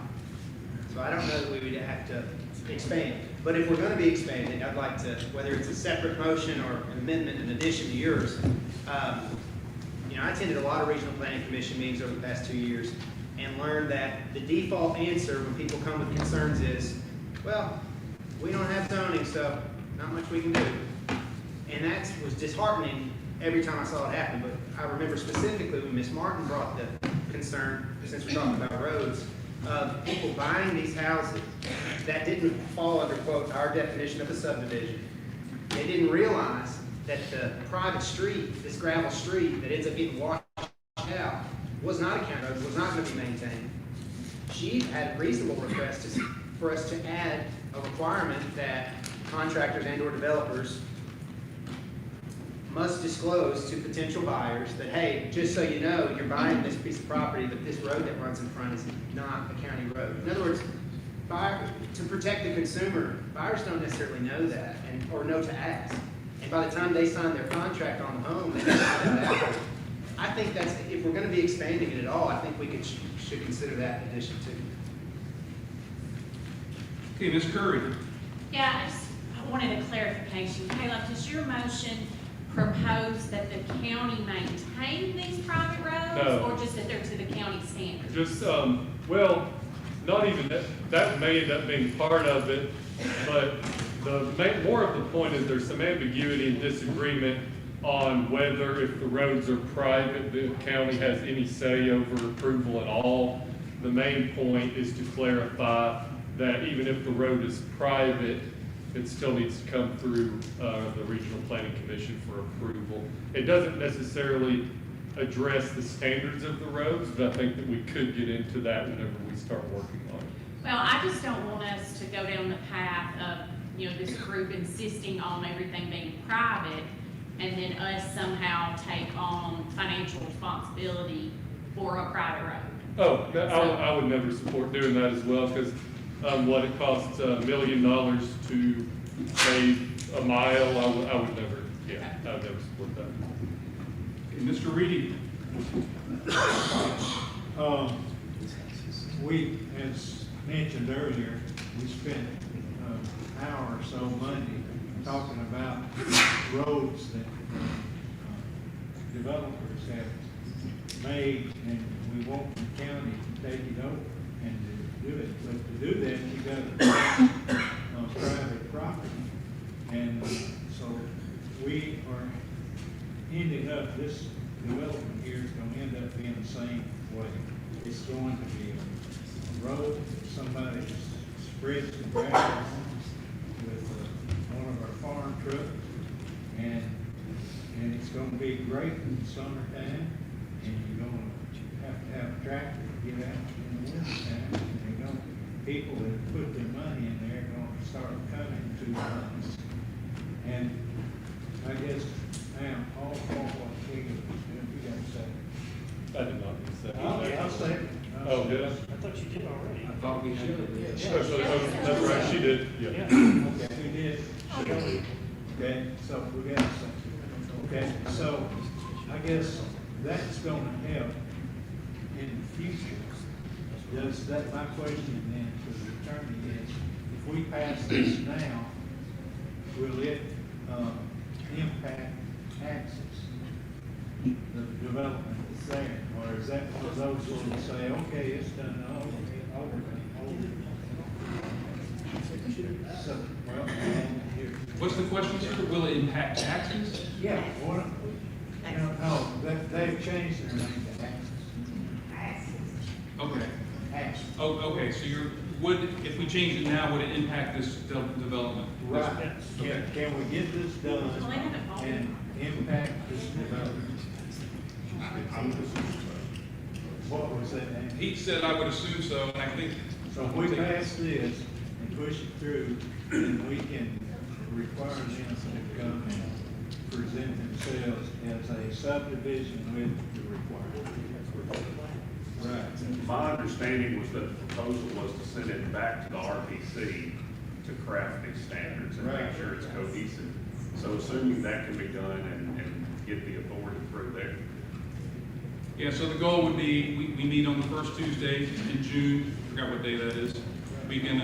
Speaker 1: So I don't know that we would have to expand. But if we're going to be expanding, I'd like to, whether it's a separate motion or an amendment in addition to yours, you know, I attended a lot of Regional Planning Commission meetings over the past 2 years and learned that the default answer when people come with concerns is, well, we don't have zoning, so not much we can do. And that was disheartening every time I saw it happen. But I remember specifically when Ms. Martin brought the concern, since we're talking about roads, of people buying these houses that didn't fall under, quote, our definition of a subdivision. They didn't realize that the private street, this gravel street that ends up getting washed out, was not a county road, was not going to be maintained. She had a reasonable request for us to add a requirement that contractors and or developers must disclose to potential buyers that, hey, just so you know, you're buying this piece of property, but this road that runs in front is not a county road. In other words, to protect the consumer, buyers don't necessarily know that or know to ask. And by the time they sign their contract on the home, they don't know that. I think that's, if we're going to be expanding it at all, I think we should consider that in addition too.
Speaker 8: Okay, Ms. Curry?
Speaker 10: Yeah, I wanted a clarification. Caleb, does your motion propose that the county maintain these private roads?
Speaker 19: No.
Speaker 10: Or just that they're to the county standard?
Speaker 19: Just, well, not even that, that may end up being part of it, but more of the point is there's some ambiguity and disagreement on whether if the roads are private, the county has any say over approval at all. The main point is to clarify that even if the road is private, it still needs to come through the Regional Planning Commission for approval. It doesn't necessarily address the standards of the roads, but I think that we could get into that whenever we start working on it.
Speaker 10: Well, I just don't want us to go down the path of, you know, this group insisting on everything being private and then us somehow take on financial responsibility for a private road.
Speaker 19: Oh, I would never support doing that as well, because what it costs $1 million to pave a mile, I would never, yeah, I would never support that.
Speaker 8: Okay, Mr. Reedy?
Speaker 9: We, as mentioned earlier, we spent an hour or so Monday talking about roads that developers have made, and we want the county to take it over and to do it. But to do that, you got to private property. And so we are ending up, this development here is going to end up being the same way. It's going to be a road, somebody spreads the grass with one of our farm trucks, and it's going to be great in the summertime, and you're going to have a tractor to get out in the wintertime, and people that put their money in there are going to start coming to us. And I guess I am all for what Higgins was doing. You got to say.
Speaker 19: I did not say.
Speaker 9: I'll say it.
Speaker 19: Oh, did I?
Speaker 6: I thought you did already.
Speaker 9: I thought we should.
Speaker 19: That's right, she did, yeah.
Speaker 9: Okay, we did. Okay, so we got to say. Okay, so I guess that's going to help in the future. Does that, my question then to the attorney is, if we pass this now, will it impact access, the development that's there? Or is that for those who will say, okay, it's done, over. So, well, here.
Speaker 8: What's the question, sir? Will it impact taxes?
Speaker 9: Yeah, no, they've changed their name to access.
Speaker 8: Okay.
Speaker 9: Access.
Speaker 8: Oh, okay, so if we change it now, would it impact this development?
Speaker 9: Right.
Speaker 8: Okay.
Speaker 9: Can we get this done and impact this development? What was that name?
Speaker 8: He said I would assume so, and I think.
Speaker 9: So if we pass this and push it through, then we can require them to come and present themselves as a subdivision with the requirement. Right.
Speaker 16: My understanding was that the proposal was to send it back to the RPC to craft these standards and make sure it's cohesive. So assuming that can be done and get the authority through there.
Speaker 8: Yeah, so the goal would be, we meet on the first Tuesday in June, I forgot what day that is. We can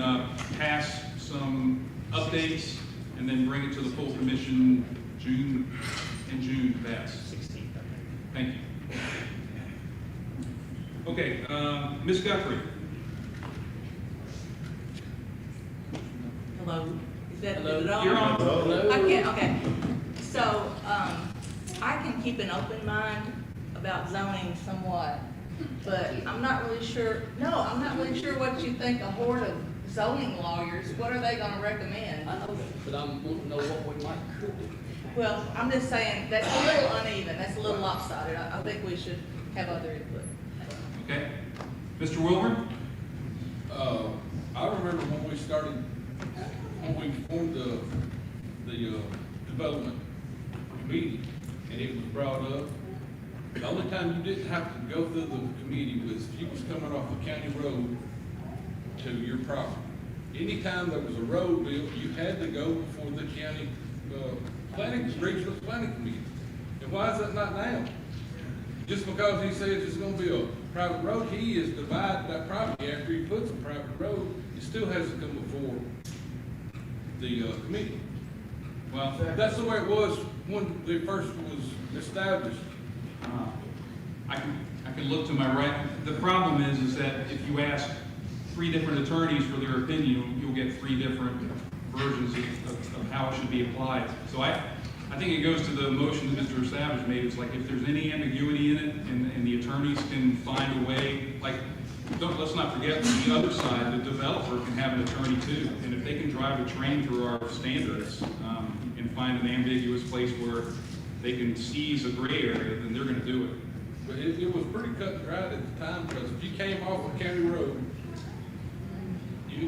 Speaker 8: pass some updates and then bring it to the full commission in June to pass. Thank you. Okay, Ms. Guthrie.
Speaker 3: Hello, is it
Speaker 8: Hello.
Speaker 3: on?
Speaker 8: You're on. Hello.
Speaker 3: I can, okay. So, I can keep an open mind about zoning somewhat, but I'm not really sure what you think a horde of zoning lawyers, what are they gonna recommend?
Speaker 5: I know that, but I'm wanting to know what we might could do.
Speaker 3: Well, I'm just saying, that's a little uneven, that's a little lopsided, I think we should have other input.
Speaker 8: Okay. Mr. Wilburn?
Speaker 7: I remember when we formed the development committee, and it was brought up, the only time you didn't have to go through the committee was if you was coming off a county road to your property. Anytime there was a road built, you had to go before the county regional planning committee. And why is that not now? Just because he says it's gonna be a private road, he is dividing that property after he puts a private road, it still has to come before the committee. Well, that's the way it was when the first was established.
Speaker 8: I can look to my right. The problem is that if you ask 3 different attorneys for their opinion, you'll get 3 different versions of how it should be applied. So I think it goes to the motion that Mr. Savage made. It's like if there's any ambiguity in it and the attorneys can find a way, like, let's not forget the other side, the developer can have an attorney too. And if they can drive a train through our standards and find an ambiguous place where they can seize a gray area, then they're gonna do it.
Speaker 7: But it was pretty cut and dried at the time, because if you came off a county road,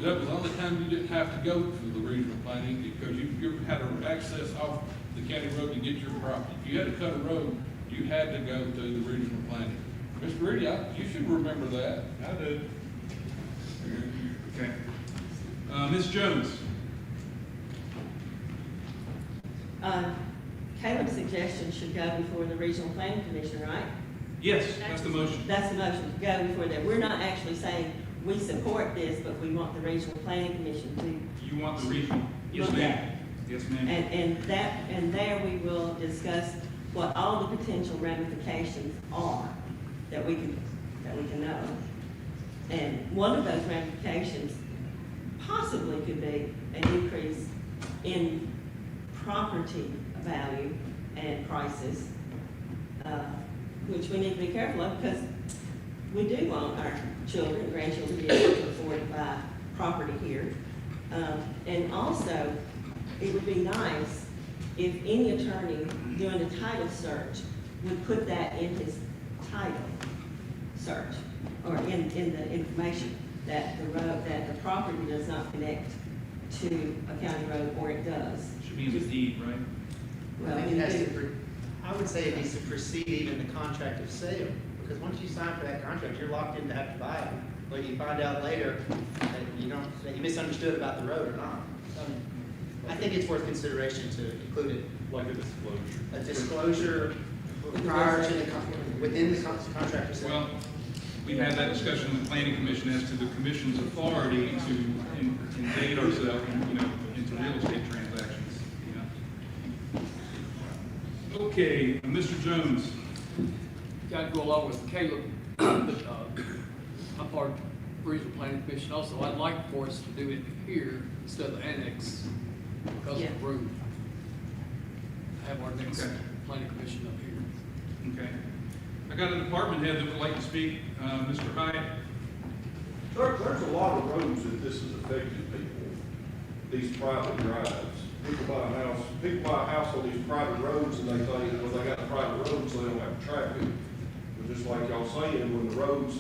Speaker 7: that was the only time you didn't have to go to the regional planning, because you had to access off the county road to get your property. If you had to cut a road, you had to go to the regional planning. Mr. Reedy, you should remember that.
Speaker 9: I do.
Speaker 8: Okay. Ms. Jones?
Speaker 2: suggestion should go before the regional planning commission, right?
Speaker 8: Yes, that's the motion.
Speaker 2: That's the motion, to go before that. We're not actually saying we support this, but we want the regional planning commission to.
Speaker 8: You want the regional? Yes, ma'am. Yes, ma'am.
Speaker 2: And there we will discuss what all the potential ramifications are that we can know. And one of those ramifications possibly could be an increase in property value and prices, which we need to be careful of, because we do want our children and grandchildren to be able to afford to buy property here. And also, it would be nice if any attorney doing a title search would put that in his title search, or in the information, that the property does not connect to a county road, or it does.
Speaker 8: Should be in the deed, right?
Speaker 2: Well,
Speaker 1: I think it has to, I would say it needs to precede even the contract of sale, because once you sign for that contract, you're locked in to have to buy it. But you find out later that that you misunderstood about the road or not. I think it's worth consideration to include it.
Speaker 19: Like a disclosure.
Speaker 1: A disclosure prior to within the contract of sale.
Speaker 8: Well, we've had that discussion with the planning commission as to the commission's authority to invade ourselves, into real estate transactions, Okay, Mr. Jones.
Speaker 5: Got to go along with Caleb, but I'm part of the Regional Planning Commission also. I'd like for us to do it here instead of the annex because of the room. Have our next planning commission up here.
Speaker 8: Okay. I got a department head that would like to speak, Mr. Hyatt.
Speaker 6: There's a lot of roads that this has affected people, these private drives. People buy a house on these private roads and they think, well, they got private roads, so they don't have traffic. But just like y'all saying, when the roads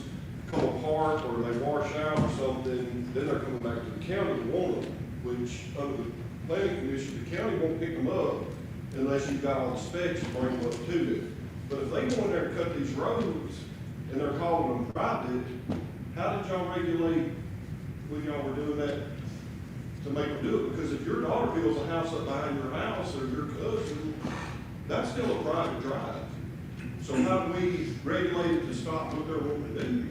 Speaker 6: come apart or they wash out or something, then they're coming back to the county to want them, which under the planning commission, the county won't pick them up unless you've got all the specs to bring them up to it. But if they go in there and cut these roads and they're calling them private, how did y'all regulate when y'all were doing that to make them do it? Because if your daughter builds a house up behind your house or your cousin, that's still a private drive. So how do we regulate it to stop what they're wanting to do?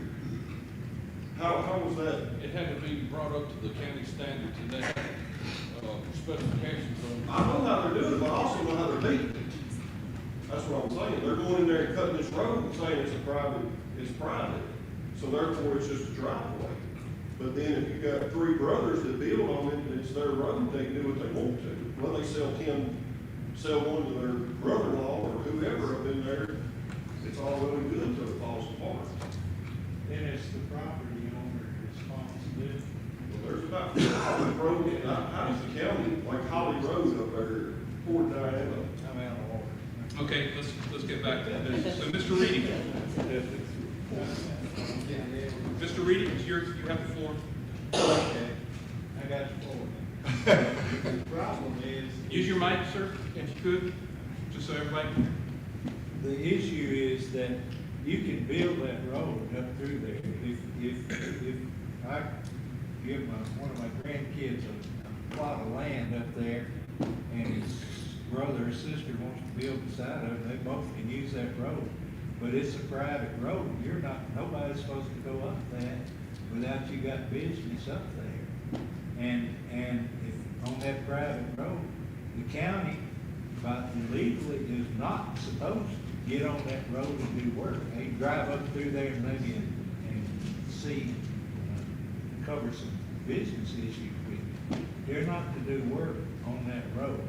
Speaker 6: How was that?
Speaker 7: It had to be brought up to the county standards, and they had specifications on.
Speaker 6: I know how they're doing it, but I also know how they're beating it. That's what I'm saying. They're going in there and cutting this road and saying it's private. So therefore, it's just a driveway. But then if you got three brothers that build on it and it's their road, they can do what they want to. Well, they sell one to their brother-in-law or whoever up in there. It's all really good until it falls apart.
Speaker 9: Then it's the property owner's responsibility.
Speaker 6: Well, there's about Holly Road, how does the county, like Holly Road up there, Fort Diana?
Speaker 9: I'm out of order.
Speaker 8: Okay, let's get back to business. So, Mr. Reedy. Mr. Reedy, you have the floor.
Speaker 9: Okay, I got the floor. The problem is.
Speaker 8: Use your mic, sir, if you could, just so everybody can.
Speaker 9: The issue is that you can build that road up through there. If I give one of my grandkids a plot of land up there and his brother or sister wants to build beside of it, they both can use that road. But it's a private road. Nobody's supposed to go up that without you got business up there. And if on that private road, the county, but legally is not supposed to get on that road and do work. They drive up through there maybe and see, cover some business issues with you. They're not to do work on that road.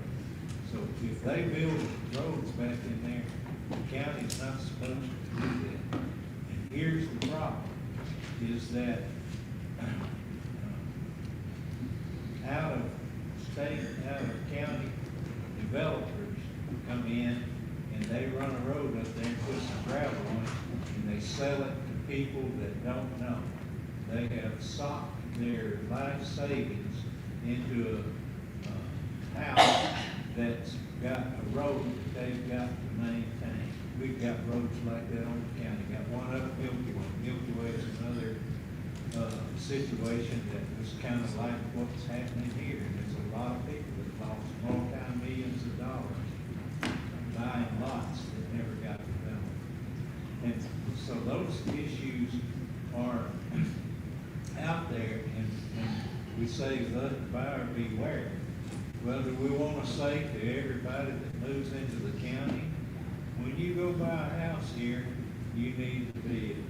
Speaker 9: So if they build roads back in there, the county's not supposed to do that. And here's the problem, is that out of state, out of county developers come in and they run a road up there and put some gravel on it and they sell it to people that don't know. They have socked their life savings into a house that's got a road that they've got to maintain. We've got roads like that on the county. Got one up Milky Way. Milky Way is another situation that was kind of like what's happening here. There's a lot of people that lost multi-millions of dollars buying lots that never got developed. And so those issues are out there, and we say, let the buyer beware. Well, do we want to say to everybody that moves into the county, when you go buy a house here, you need to be an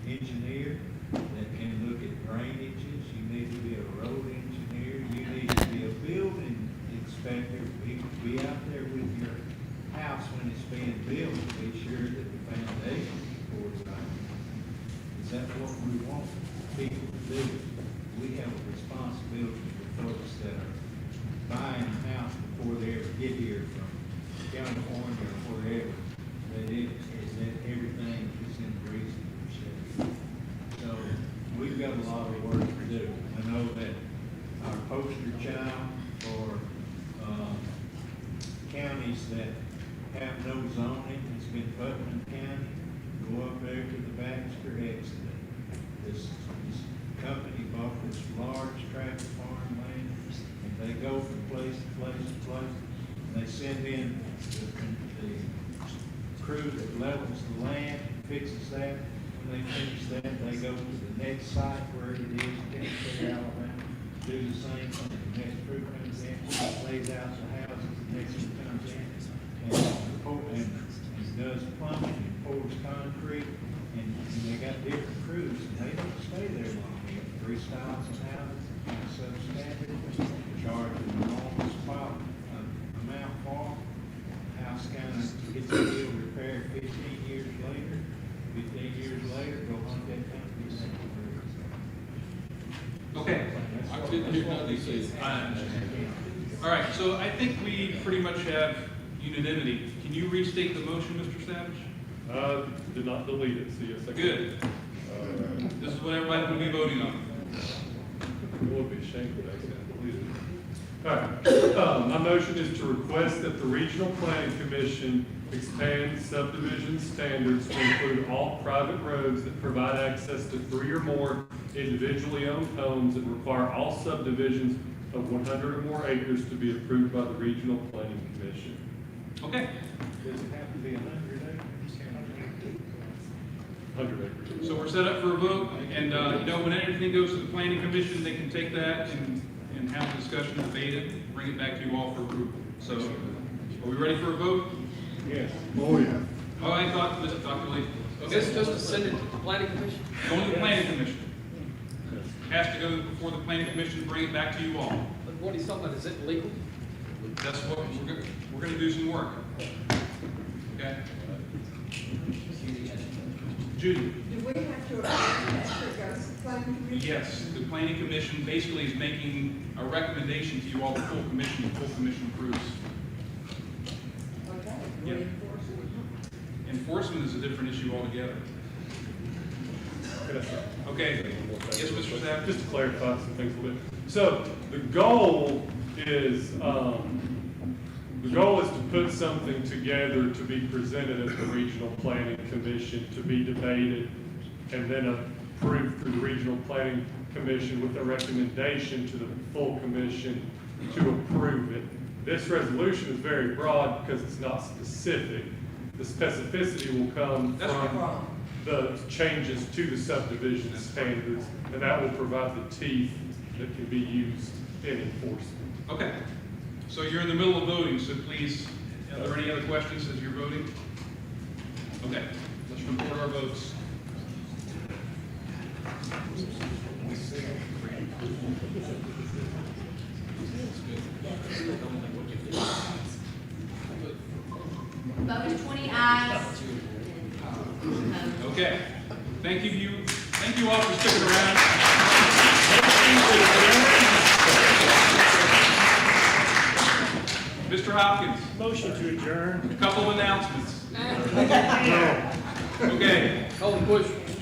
Speaker 9: engineer that can look at drainages, you need to be a road engineer, you need to be a building inspector, be out there with your house when it's being built to be sure that the foundation is right. Is that what we want people to do? We have a responsibility for folks that are buying a house before they ever get here from California or wherever, that everything is in reasonable shape. So we've got a lot of work to do. I know that our poster child for counties that have no zoning has been Putnam County. Go up there to the Baxter exit. This company bought this large tract of farmland, and they go from place to place to place. They send in the crew that levels the land, fixes that. When they finish that, they go to the next site where it is, Tennessee, Alabama, do the same thing. The next crew comes in, lays out the houses, the next one comes in, and does plumbing, and pours concrete, and they got different crews, and they don't stay there long. They got 3 styles of houses, kind of substandard, charge an enormous amount for them. House kind of gets a bill repaired 15 years later. 15 years later, go hunt that company.
Speaker 8: Okay.
Speaker 7: I didn't hear none of these things.
Speaker 8: All right, so I think we pretty much have unanimity. Can you restate the motion, Mr. Savage?
Speaker 19: Did not delete it, so yes, I can.
Speaker 8: Good. This is what everybody will be voting on.
Speaker 19: It would be a shame if I got deleted. All right, my motion is to request that the Regional Planning Commission expand subdivision standards to include all private roads that provide access to 3 or more individually owned homes and require all subdivisions of 100 or more acres to be approved by the Regional Planning Commission.
Speaker 8: Okay.
Speaker 9: Does it have to be 100 acres?
Speaker 19: 100 acres.
Speaker 8: So we're set up for a vote, and when anything goes to the planning commission, they can take that and have a discussion, debate it, bring it back to you all for approval. So, are we ready for a vote?
Speaker 9: Yes.
Speaker 6: Oh, yeah.
Speaker 8: Oh, I thought, Dr. Lee. Okay,
Speaker 21: Is this just to send it to the planning commission?
Speaker 8: going to the planning commission. Has to go before the planning commission, bring it back to you all.
Speaker 21: But what he's talking about, is it legal?
Speaker 8: That's what we're gonna do some work. Okay? Judy?
Speaker 12: Do we have to approve that to go to the planning commission?
Speaker 8: Yes, the planning commission basically is making a recommendation to you all, the full commission approves.
Speaker 12: Okay.
Speaker 8: Yeah. Enforcement is a different issue altogether. Okay, yes, Mr. Savage?
Speaker 19: Just to clarify some things a little bit. So the goal is to put something together to be presented at the Regional Planning Commission, to be debated, and then approved through the Regional Planning Commission with a recommendation to the full commission to approve it. This resolution is very broad because it's not specific. The specificity will come from the changes to the subdivision standards, and that will provide the teeth that can be used in enforcement.
Speaker 8: Okay, so you're in the middle of voting, so please, are there any other questions as you're voting? Okay, let's report our votes.
Speaker 22: Voted 20 ayes.
Speaker 8: Okay, thank you all for sticking around. Mr. Hopkins.
Speaker 9: Motion to adjourn.
Speaker 8: A couple of announcements. Okay.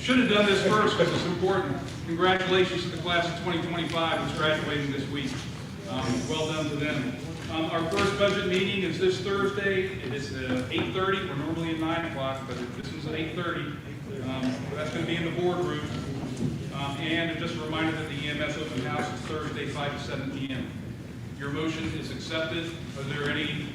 Speaker 8: Should have done this first because it's important. Congratulations to the class of 2025 who's graduating this week. Well done to them. Our first budget meeting is this Thursday. It is 8:30. We're normally at 9 o'clock, but this one's at 8:30. That's going to be in the boardroom. And just a reminder that the EMS open house is Thursday, 5 to 7 p.m. Your motion is accepted. Are there any